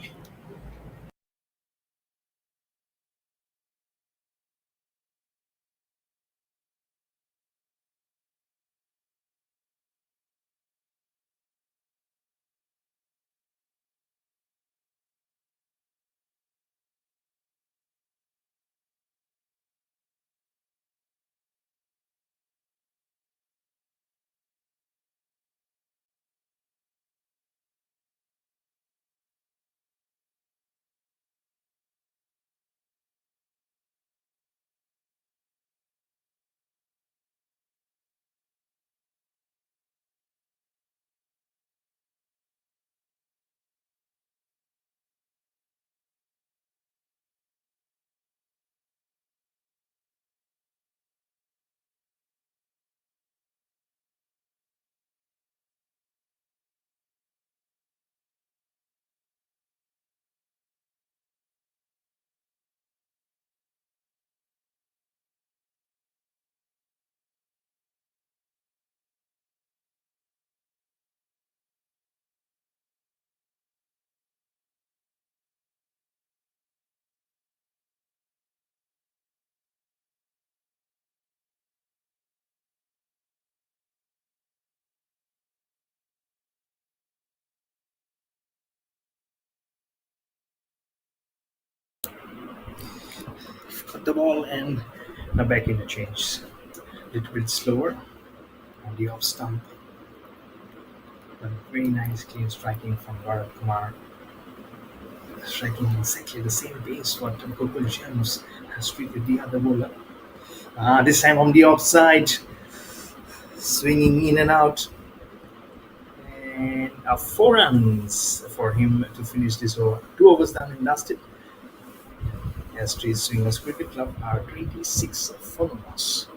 took the ball and now back in the change. A little bit slower on the off stump. But very nice clean striking from Bharat Kumar. Striking exactly the same pace what Gokul Gems has treated the other bowler. This time on the offside, swinging in and out. And 4 runs for him to finish this over. 2 overs done and dusted. As Street Swingers Cricket Club are 26 for the loss.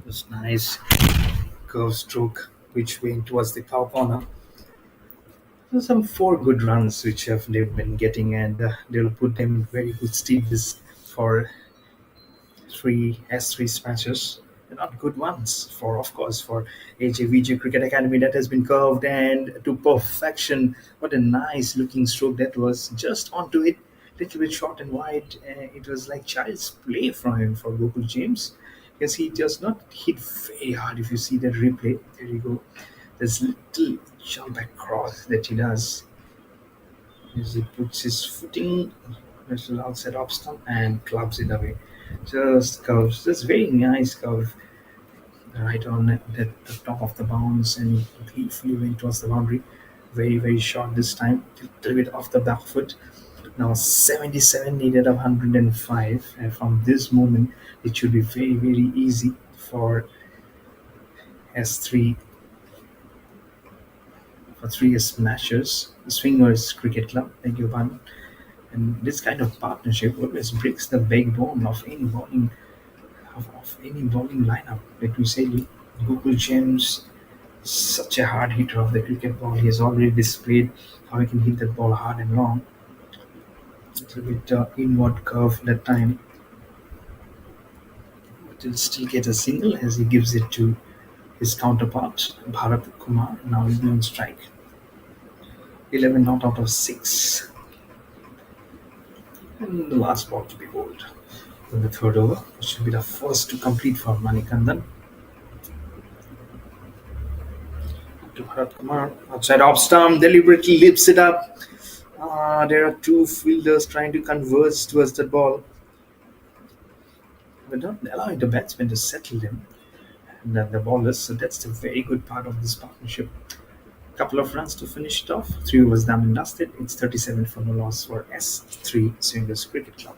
This nice curve stroke which went towards the power corner. So some 4 good runs which they've been getting, and they'll put them in very good stead this for three S3 smashes. They're not good ones for, of course, for AJVJ Cricket Academy. That has been curved and to perfection. What a nice looking stroke that was. Just onto it, little bit short and wide. It was like child's play from him for Gokul James. Because he does not hit very hard. If you see that replay, there you go. There's little jump across that he does. As he puts his footing little outside off stump and clubs it away. Just curves. Just very nice curve. Right on the top of the bounce and gleefully went towards the boundary. Very, very short this time. A little bit off the back foot. Now 77 needed of 105. And from this moment, it should be very, very easy for S3 for 3 smashers, Swingers Cricket Club, beg your pardon. And this kind of partnership always breaks the backbone of any bowling lineup. Let me say, Gokul James, such a hard hitter of the cricket ball. He has already displayed how he can hit that ball hard and long. A little bit inward curve that time. But he'll still get a single as he gives it to his counterpart, Bharat Kumar. Now he's on strike. 11 not out of 6. And the last ball to be bowled in the third over, which should be the first to complete for Manikandan. To Bharat Kumar, outside off stump, deliberately lifts it up. There are 2 fielders trying to converge towards the ball, but not allowing the batsman to settle them. And then the bowlers, so that's the very good part of this partnership. Couple of runs to finish it off. 3 overs done and dusted. It's 37 for no loss for S3 Swingers Cricket Club.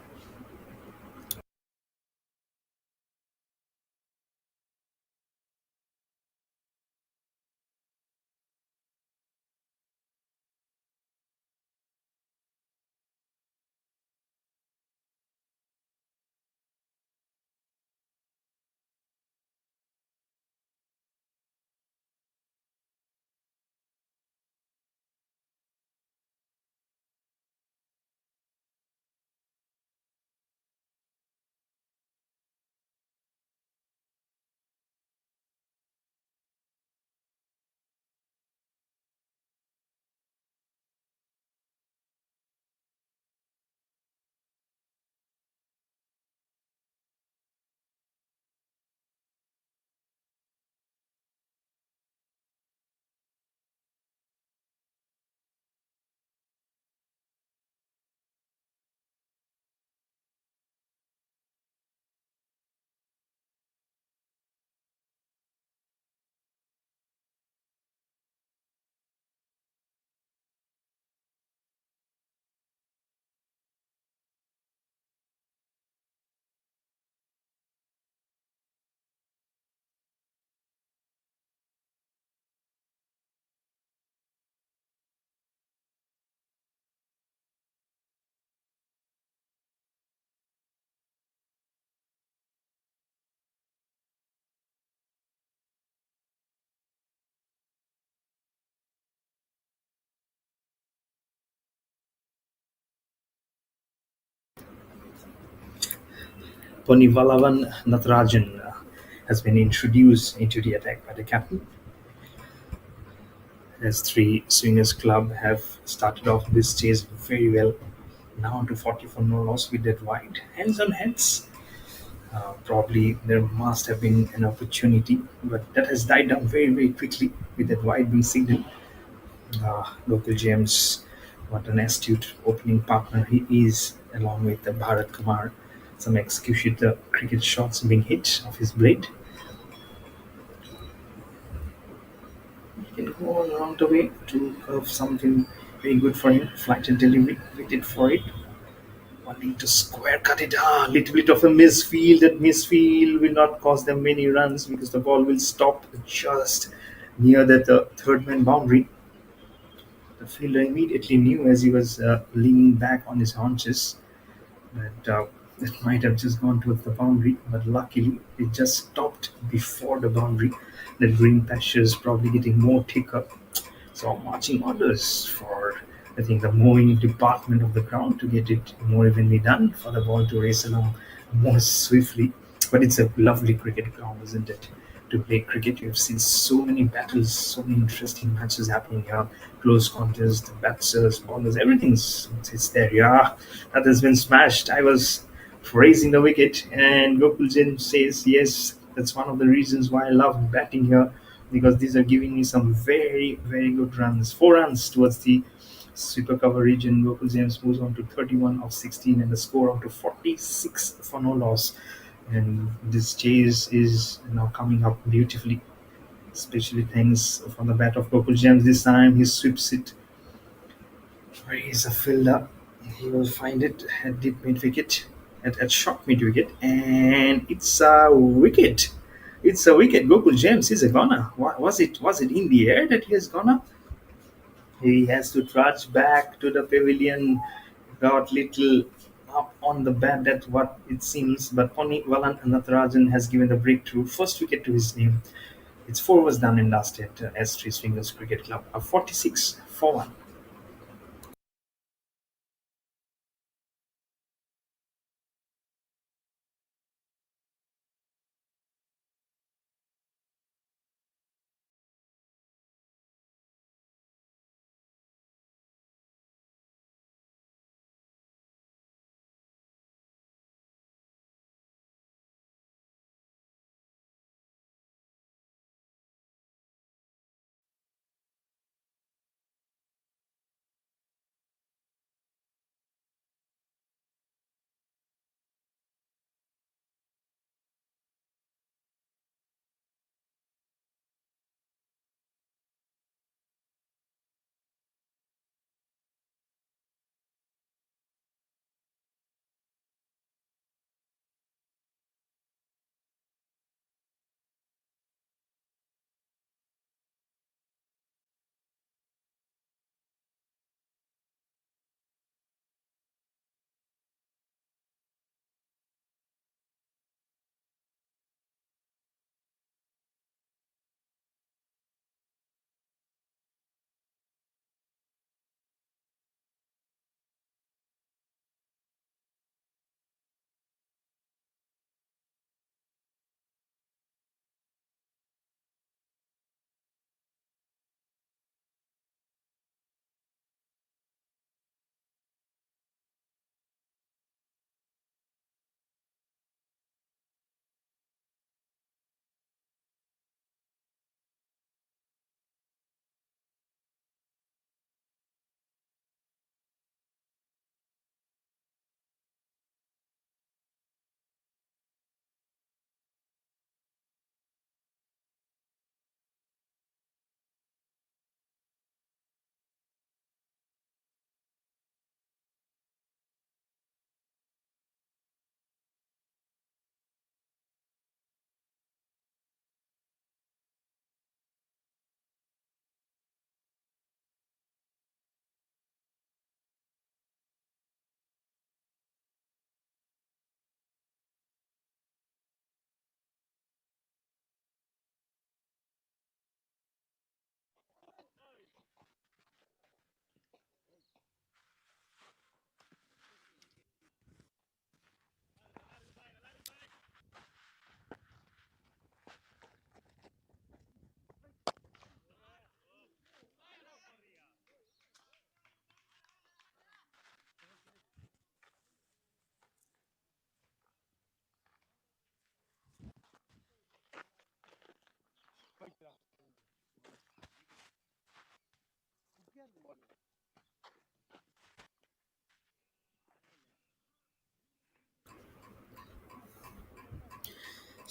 Ponnivalavan Natarajan has been introduced into the attack by the captain. As three swingers club have started off this chase very well. Now to 40 for no loss with that wide. Hands on heads. Probably there must have been an opportunity, but that has died down very, very quickly with that wide being signaled. Local James, what an astute opening partner he is, along with Bharat Kumar. Some executed cricket shots being hit off his blade. He can go all around the way to curve something very good for him. Flight and delivery, waited for it. Wanting to square cut it. Little bit of a misfield. That misfield will not cost them many runs because the ball will stop just near that third man boundary. The fielder immediately knew as he was leaning back on his haunches that it might have just gone towards the boundary, but luckily it just stopped before the boundary. The green pasture is probably getting more thicker. So marching orders for, I think, the mowing department of the ground to get it more evenly done, for the ball to race along more swiftly. But it's a lovely cricket ground, isn't it? To play cricket, you've seen so many battles, so many interesting matches happening here. Close contests, batsers, bowlers, everything's it's there. Yeah, that has been smashed. I was praising the wicket, and Gokul Jain says, yes, that's one of the reasons why I love batting here, because these are giving me some very, very good runs. 4 runs towards the super cover region. Gokul James moves on to 31 of 16 and the score on to 46 for no loss. And this chase is now coming up beautifully, especially thanks from the bat of Gokul James. This time he sweeps it. Where is a fielder? He will find it at deep mid wicket, at short mid wicket, and it's a wicket. It's a wicket. Gokul James is a goner. Was it in the air that he has gone up? He has to trudge back to the pavilion. Got little up on the bat. That's what it seems. But Ponni Valan Natarajan has given the breakthrough. First wicket to his name. It's 4 was done in last at S3 Swingers Cricket Club. A 46 for 1.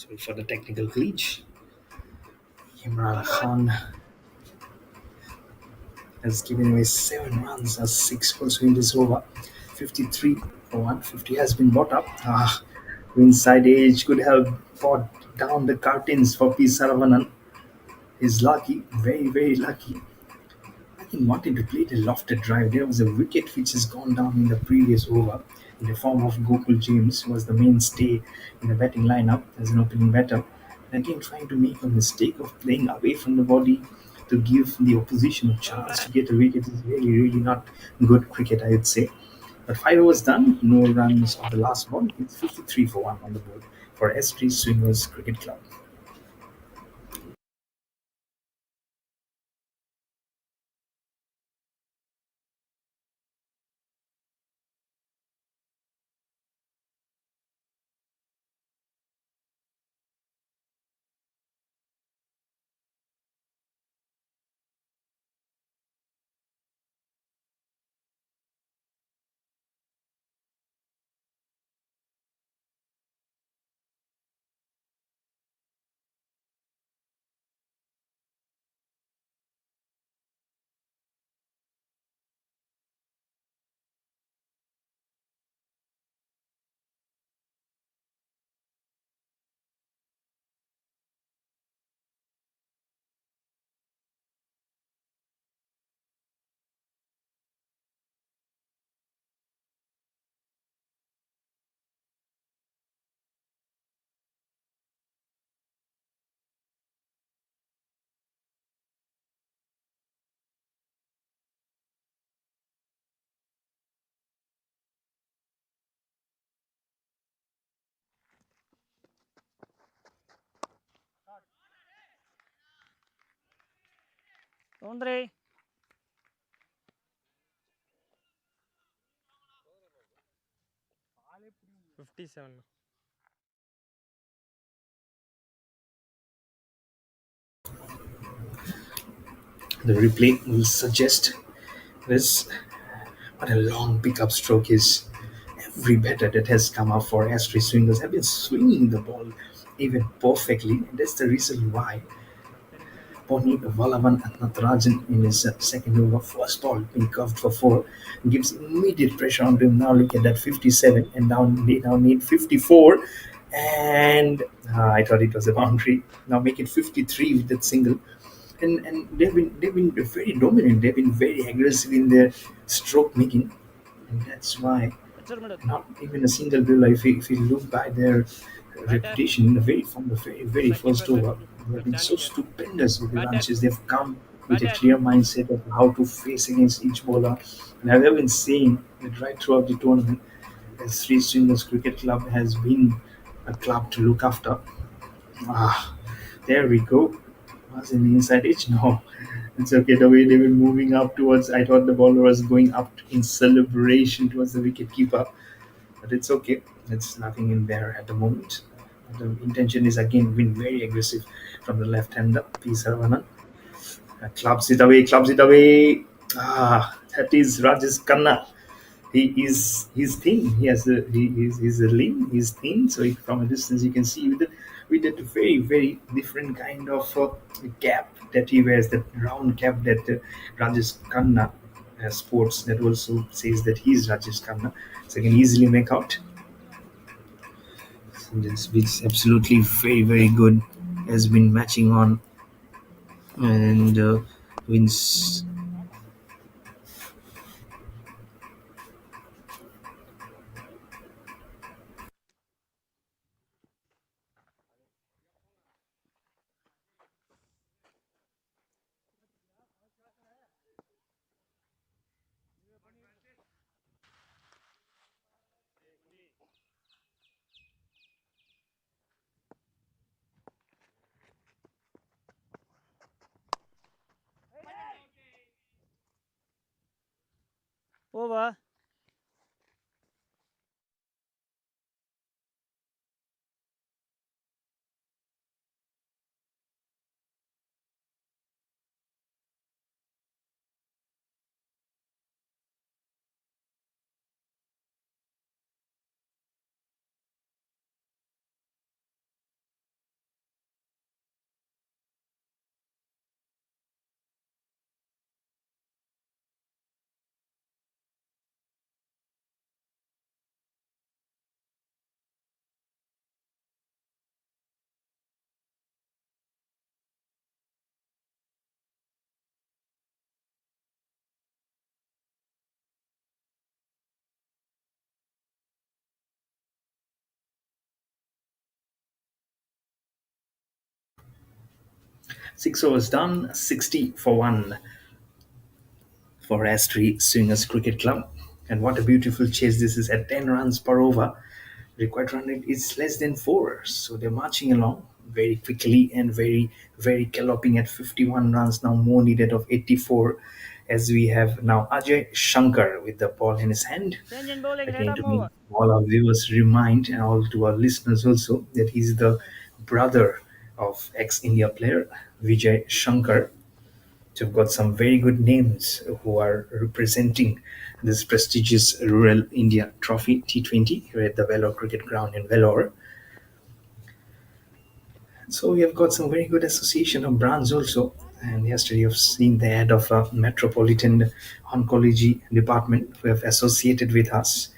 Sorry for the technical glitch. Imran Khan has given away 7 runs as 6 also in this over. 53 for 150 has been brought up. Inside edge could have brought down the curtains for P. Saravanan. He's lucky, very, very lucky. I think wanting to play the lofted drive. There was a wicket which has gone down in the previous over in the form of Gokul James, who was the mainstay in the batting lineup as an opening batter. And again, trying to make a mistake of playing away from the body to give the opposition a chance to get a wicket is really, really not good cricket, I would say. But 5 overs done, no runs on the last ball. It's 53 for 1 on the board for S3 Swingers Cricket Club. Andre. 57. The replay will suggest this. What a long pickup stroke is. Every batter that has come up for S3 Swingers have been swinging the ball even perfectly, and that's the reason why Pony Valavan Natarajan in his second over, first ball being curved for 4, gives immediate pressure on him. Now look at that 57, and now they now need 54, and I thought it was a boundary. Now make it 53 with that single. And they've been very dominant. They've been very aggressive in their stroke making, and that's why not even a single bowler. If you look by their reputation in the from the very first over, they have been so stupendous with the lunches. They've come with a clear mindset of how to face against each bowler, and I've been saying that right throughout the tournament, as Three Swingers Cricket Club has been a club to look after. Ah, there we go. Was in the inside edge? No, it's okay. The way they were moving up towards, I thought the bowler was going up in celebration towards the wicket keeper, but it's okay. There's nothing in there at the moment. The intention is again been very aggressive from the left hander, P. Saravanan. Clubs it away, clubs it away. That is Rajesh Khanna. He is his thin. He has he's a lean. He's thin. So from a distance you can see with that very very different kind of cap that he wears, that round cap that Rajesh Khanna sports. That also says that he's Rajesh Khanna. So you can easily make out. So it's absolutely very very good. Has been matching on and wins. Over. 6 overs done, 60 for 1 for Astri Swingers Cricket Club. And what a beautiful chase this is at 10 runs per over. Required run rate is less than 4. So they're marching along very quickly and very, very galloping at 51 runs. Now more needed of 84, as we have now Ajay Shankar with the ball in his hand. Change in bowling, Again, right to arm make over. all our viewers remind, and all to our listeners also, that he's the brother of ex-India player Vijay Shankar. So we've got some very good names who are representing this prestigious Rural India Trophy T20 here at the Vellore Cricket Ground in Vellore. So we have got some very good association of brands also. And yesterday you've seen the head of a Metropolitan Oncology Department who have associated with us.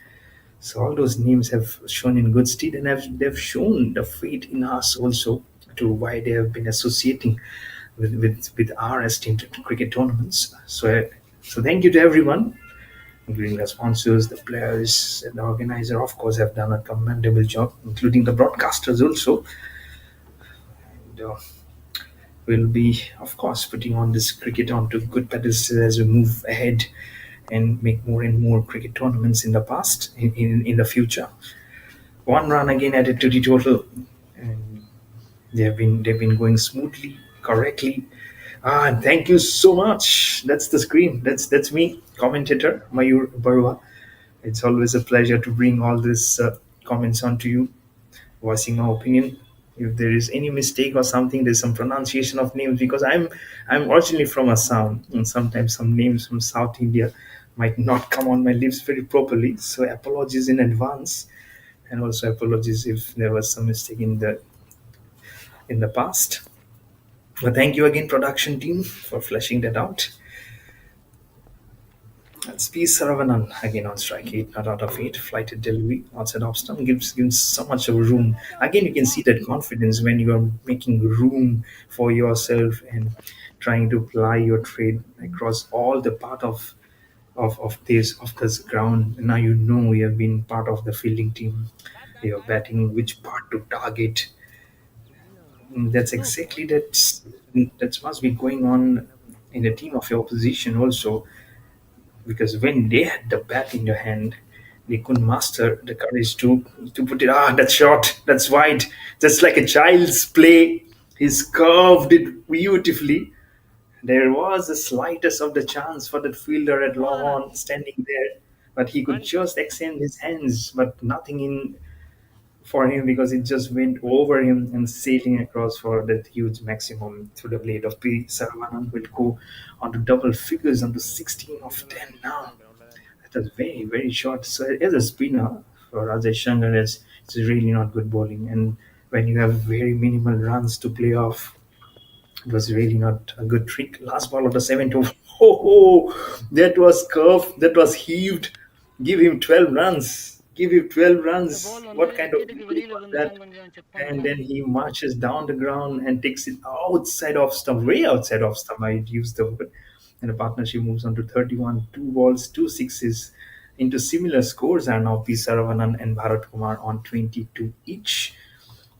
So all those names have shown in good stead, and they've shown the faith in us also, to why they have been associating with our esteemed cricket tournaments. So thank you to everyone, including the sponsors, the players, and the organizer. Of course, have done a commendable job, including the broadcasters also. And, we'll be, of course, putting on this cricket onto good pedestals as we move ahead and make more and more cricket tournaments in the past, in the future. 1 run again added to the total, and they've been going smoothly, correctly. And thank you so much. That's the screen. That's me, commentator Mayur Barua. It's always a pleasure to bring all these comments onto you, voicing our opinion. If there is any mistake or something, there's some pronunciation of names, because I'm originally from Assam, and sometimes some names from South India might not come on my lips very properly. So apologies in advance, and also apologies if there was some mistake in the past. But thank you again, production team, for fleshing that out. That's P. Saravanan again on strike. 8 not out of 8. Flighted delivery outside off stump gives so much of room. Again, you can see that confidence when you are making room for yourself and trying to ply your trade across all the part of this ground. Now you know you have been part of the fielding team. You're batting which part to target. That's exactly that must be going on in the team of your opposition also, because when they had the bat in their hand, they couldn't master the courage to put it. That's short, that's wide, just like a child's play. He's curved it beautifully. There was the slightest of the chance for that fielder at long on standing there, but he could just extend his hands, but nothing in for him, because it just went over him and sailing across for that huge maximum through the blade of P. Saravanan. Will go on to double figures, on to 16 of 10 now. That was very, very short. So as a spinner for Ajay Shankar, it's really not good bowling. And when you have very minimal runs to play off, it was really not a good trick. Last ball of the seventh over. That was curved. That was heaved. Give him 12 runs. Give him 12 runs. What kind of bowling was that? And then he marches down the ground and takes it outside off stump, way outside off stump. I used the word. And the partnership moves on to 31, 2 balls, 2 sixes. Into similar scores are now P. Saravanan and Bharat Kumar on 22 each.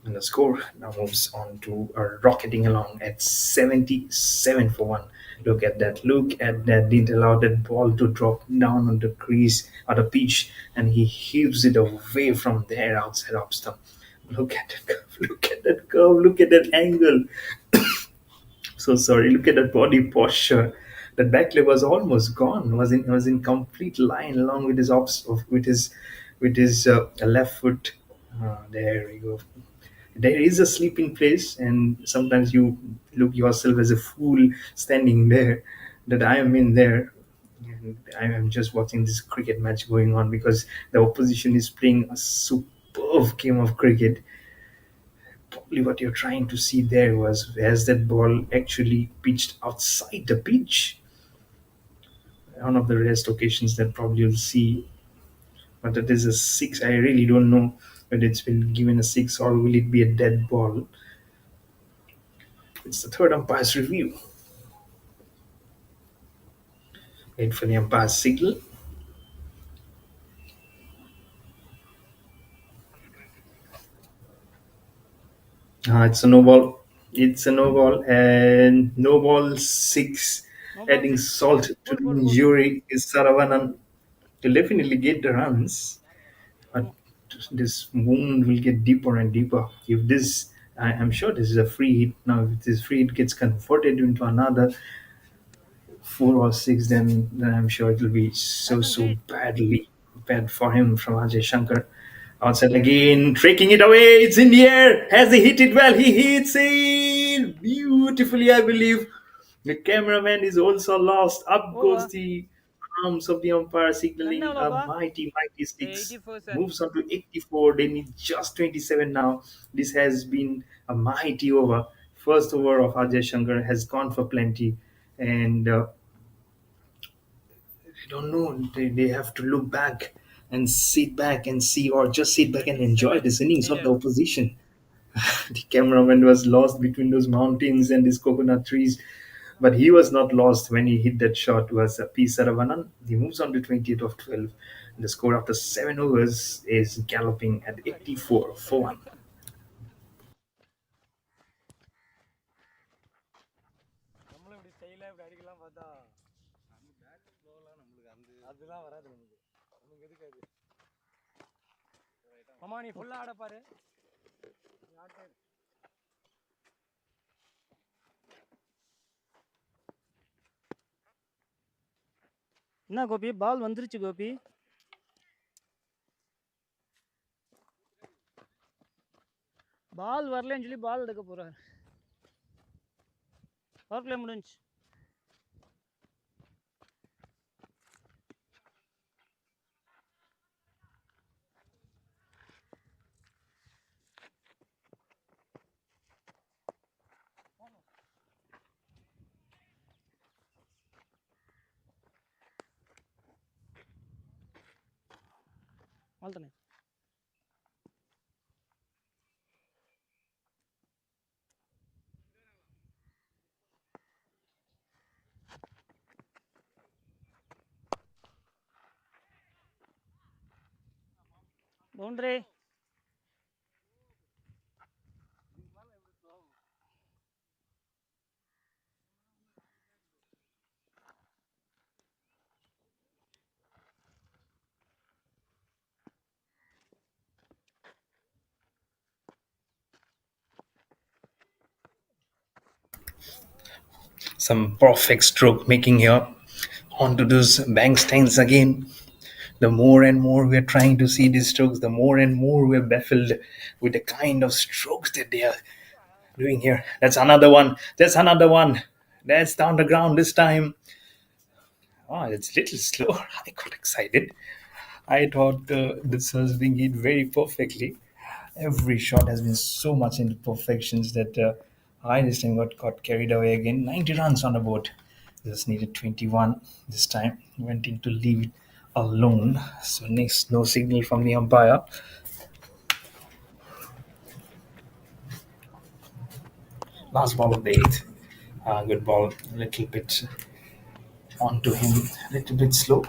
And the score now moves on to rocketing along at 77 for 1. Look at that. Look at that. Didn't allow that ball to drop down on the crease or the pitch. And he heaves it away from there outside off stump. Look at that curve. Look at that curve. Look at that angle. So sorry. Look at that body posture. That back leg was almost gone. Was in complete line along with his left foot. There we go. There is a sleeping place, and sometimes you look yourself as a fool standing there, that I am in there, and I am just watching this cricket match going on, because the opposition is playing a superb game of cricket. Probably what you're trying to see there was, has that ball actually pitched outside the pitch? One of the rarest occasions that probably you'll see. But it is a 6. I really don't know whether it's been given a 6 or will it be a dead ball. It's the third umpire's review. Wait for the umpire's signal. It's a no ball. It's a no ball and no ball six. No ball Adding 6. salt to the injury is Saravanan to definitely get the runs. But this wound will get deeper and deeper. If this, I'm sure this is a free hit. Now, if this free hit gets converted into another 4 or 6, then I'm sure it will be so badly bad for him from Ajay Shankar. Outside again, tracking it away. It's in the air. Has he hit it well? He hits it beautifully, I believe. The cameraman is also lost. Up goes Over. the arms of the umpire, Run signaling a eவ்வளோப்பா? mighty six. 84 sir. Moves on to 84. They need just 27 now. This has been a mighty over. First over of Ajay Shankar has gone for plenty. And I don't know. They have to look back and sit back and see, or just sit back and enjoy 27. this innings of Needed. the opposition. The cameraman was lost between those mountains and these coconut trees, but he was not lost when he hit that shot. Was P. Saravanan. He moves on to 28 of 12. The score after 7 overs is galloping at 84 for 1. நம்மளும் இப்படி ஸ்டைலாக இப்படி அடிக்கலாம் பார்த்தா அதுதான் வராது நமக்கு. நமக்கு எதுக்கு அது? மாமா நீ ஃபுல்லாக ஆட பாரு. நீ ஆட்டே இரு. என்ன கோபி பால் வந்துருச்சு கோபி. பால் வரலன்னு சொல்லி பால் எடுக்க போறாரு. பவர் பிளே முடிஞ்சு. அவ்வளோதானே. Boundary. Some perfect stroke making here onto those bank stands again. The more and more we're trying to see these strokes, the more and more we're baffled with the kind of strokes that they are doing here. That's another one. That's another one. That's down the ground this time. Oh, it's a little slower. I got excited. I thought this was being hit very perfectly. Every shot has been so much into perfections that I this time got carried away again. 90 runs on the board. Just needed 21 this time. Went in to leave it alone. So next, no signal from the umpire. Last ball of the eighth. Good ball. A little bit onto him. A little bit slow.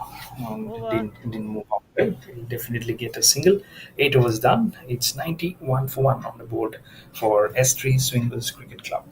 Didn't move up well. He'll definitely get a single. 8 overs done. It's 91 for 1 on the board for S3 Swingers Cricket Club.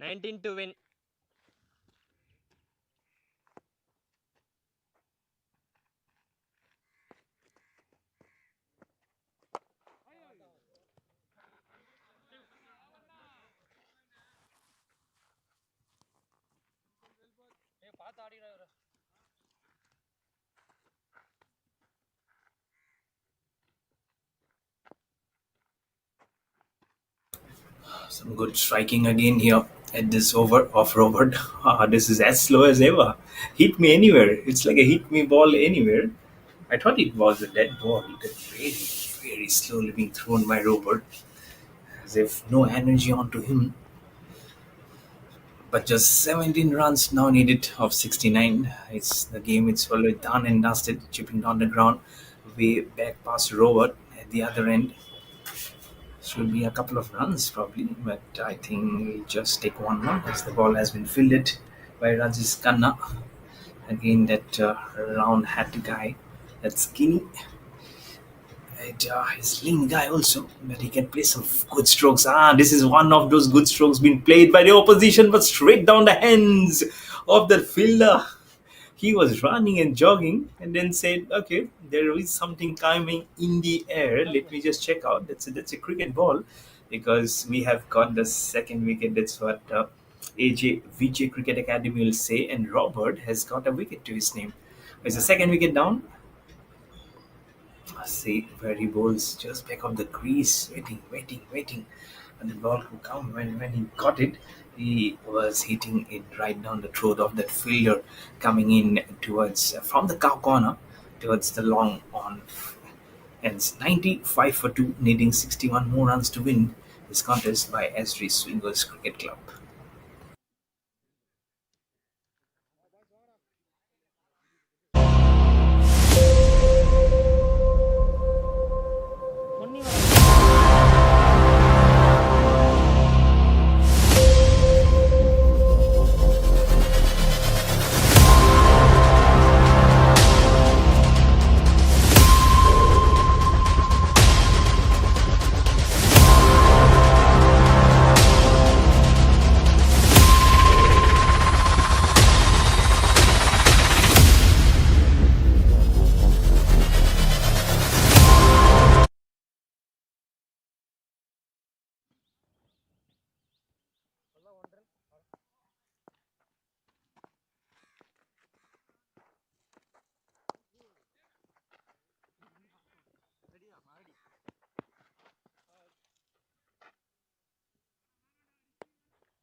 Nineteen to win. பார்த்து ஆடிடுறாரு. Some good striking again here at this over of Robert. This is as slow as ever. Hit me anywhere. It's like a hit me ball anywhere. I thought it was a dead ball. That very, very slowly being thrown by Robert, as if no energy onto him. But just 17 runs now needed of 69. It's the game. It's already done and dusted. Chipping down the ground, way back past Robert at the other end. Should be a couple of runs probably, but I think we just take one run as the ball has been fielded by Rajesh Khanna. Again, that round hat guy, that skinny. He's lean guy also, but he can play some good strokes. This is one of those good strokes being played by the opposition, but straight down the hands of the fielder. He was running and jogging and then said, okay, there is something coming in the air. Let me just check out. That's a cricket ball, because we have got the second wicket. That's what AJVJ Cricket Academy will say. And Robert has got a wicket to his name. Is the second wicket down? See where he bowls just back of the crease, waiting. And the ball could come. When he got it, he was hitting it right down the throat of that fielder coming in towards from the cow corner towards the long on. And it's 95 for 2, needing 61 more runs to win this contest by S3 Swingers Cricket Club.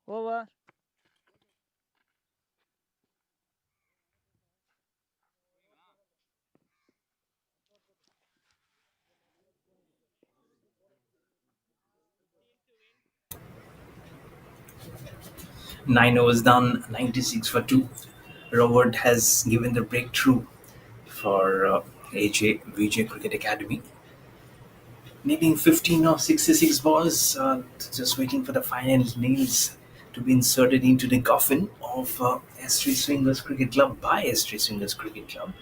Over. Nine overs done, 96 for 2. Robert has given the breakthrough for AJVJ Cricket Academy. Needing 15 of 66 balls, just waiting for the final nails to be inserted into the coffin of S3 Swingers Cricket Club by S3 Swingers Cricket Club,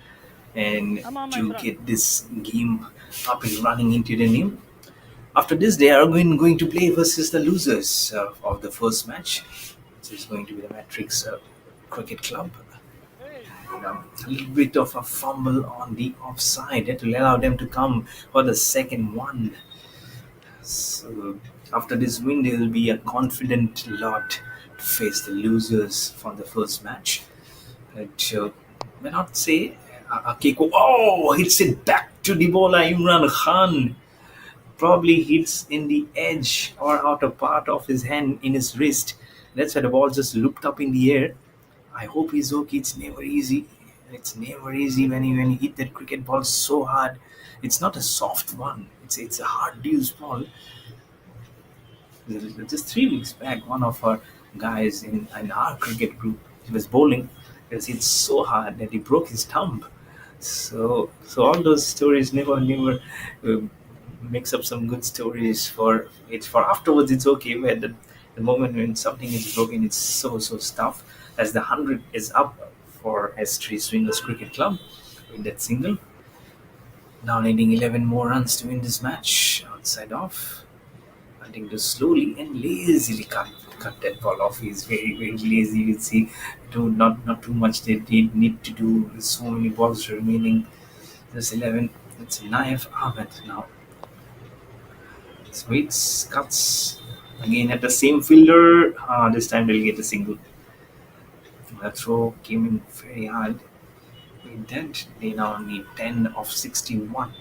and to get this game up and running into the name. After this, they are going to play versus the losers of the first match, which is going to be the Matrix Cricket Club. A little bit of a fumble on the offside that will allow them to come for the second one. So after this win, there will be a confident lot to face the losers from the first match. May not say Keiko. Oh, hits it back to the bowler Imran Khan. Probably hits in the edge or outer part of his hand in his wrist. That's why the ball just looked up in the air. I hope he's okay. It's never easy. It's never easy when you hit that cricket ball so hard. It's not a soft one. It's a hard deuce ball. Just 3 weeks back, one of our guys in our cricket group, he was bowling. He was hit so hard that he broke his thumb. So all those stories never makes up some good stories for it. For afterwards, it's okay. But the moment when something is broken, it's so tough. As the 100 is up for S3 Swingers Cricket Club in that single. Now needing 11 more runs to win this match. Outside off. Hunting to slowly and lazily cut that ball off. He's very lazy. You see, not too much they need to do. With so many balls remaining. There's 11. It's Naif Ahmed now. Waits, cuts again at the same fielder. This time they'll get a single. The throw came in very hard. With that, they now need 10 of 61.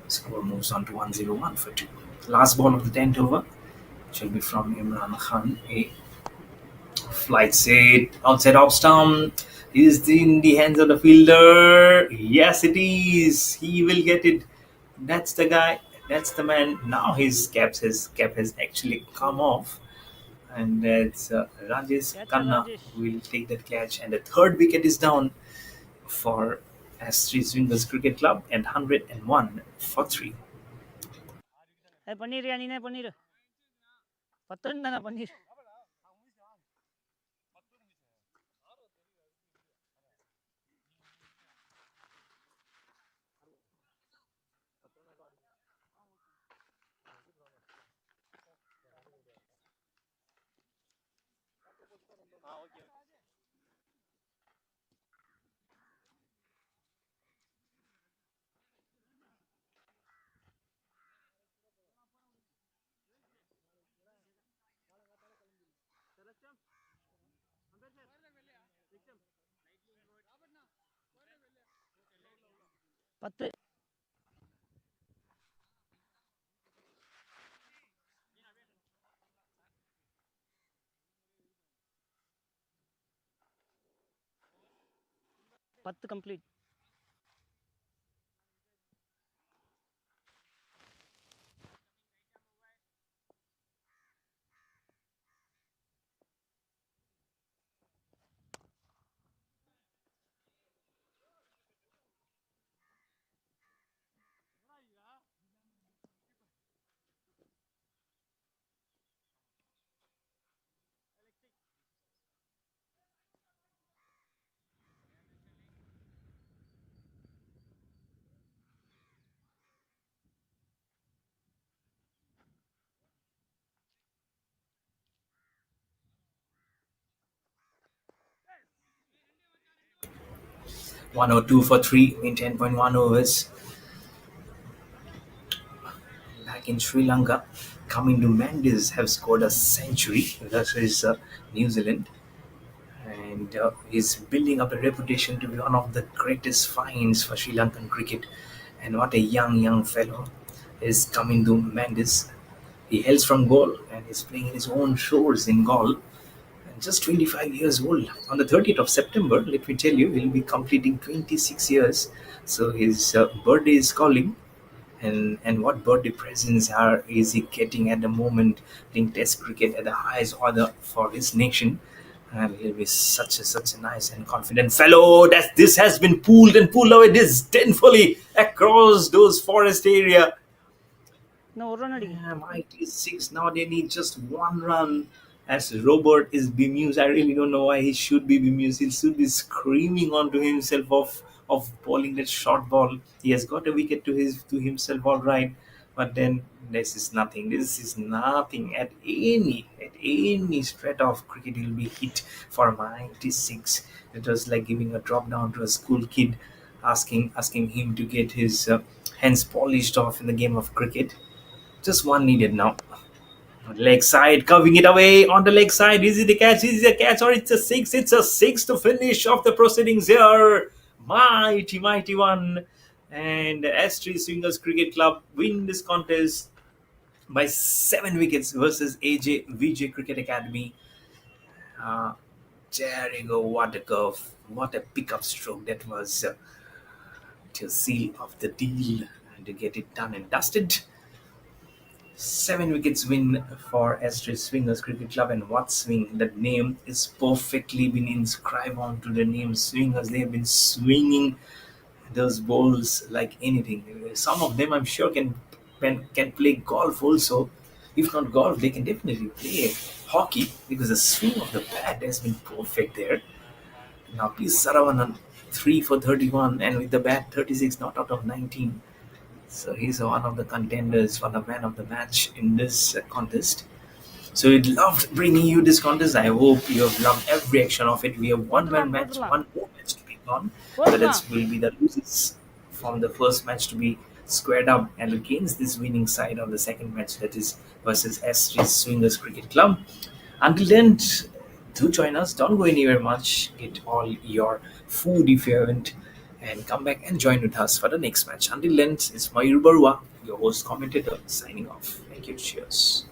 Score moves on to 101 for 2. Last ball of the 10th over. which will be from Imran Khan. A flight set outside off stump. Is in the hands of the fielder. Yes, it is. He will get it. That's the guy. That's the man. Now his cap has actually come off, and it's Rajesh Khanna who will take that catch. And the third wicket is down for S3 Swingers Cricket Club and 101 for 3. Paneer ನೀನೇ ಪನ್ನೀರ್ 10 ಪನ್ನೀರ್ பத்து complete (102 for 3 in 10.1 overs). Back in Sri Lanka, Kamindu Mandis have scored a century versus New Zealand, and is building up a reputation to be one of the greatest finds for Sri Lankan cricket. And what a young fellow is Kamindu Mandis. He hails from Gaul and is playing in his own shores in Gaul. Just 25 years old. On the 30th of September, let me tell you, he'll be completing 26 years. So his birthday is calling. And what birthday presents is he getting at the moment, playing Test cricket at the highest order for his nation. And he'll be such a nice and confident fellow. That this has been pulled away disdainfully across those forest area. Mighty six. Now they need just one run. As Robert is bemused, I really don't know why he should be bemused. He should be screaming onto himself of bowling that short ball. He has got a wicket to himself, all right, but then this is nothing. This is nothing at any stretch of cricket. He'll be hit for a mighty six. It was like giving a drop down to a school kid, asking him to get his hands polished off in the game of cricket. Just one needed now. Leg side, curving it away on the leg side. Is it a catch? Is it a catch or it's a six? It's a six to finish off the proceedings here. Mighty one. And S3 Swingers Cricket Club win this contest by 7 wickets versus AJVJ Cricket Academy. There you go. What a curve. What a pickup stroke that was to seal off the deal and to get it done and dusted. 7 wickets win for S3 Swingers Cricket Club. And what swing? That name is perfectly been inscribed onto the name Swingers. They have been swinging those balls like anything. Some of them I'm sure can play golf also. If not golf, they can definitely play hockey, because the swing of the bat has been perfect there. Now please Saravanan 3 for 31, and with the bat 36 not out of 19. So he's one of the contenders for the man of the match in this contest. So we loved bringing you this contest. I hope you have loved every action of it. We have one more match to be gone. So that will be the losers from the first match to be squared up and against this winning side of the second match, that is versus S3 Swingers Cricket Club. Until then, do join us. Don't go anywhere much. Get all your food if you haven't, and come back and join with us for the next match. Until then, it's Mayur Barua, your host commentator, signing off. Thank you. Cheers.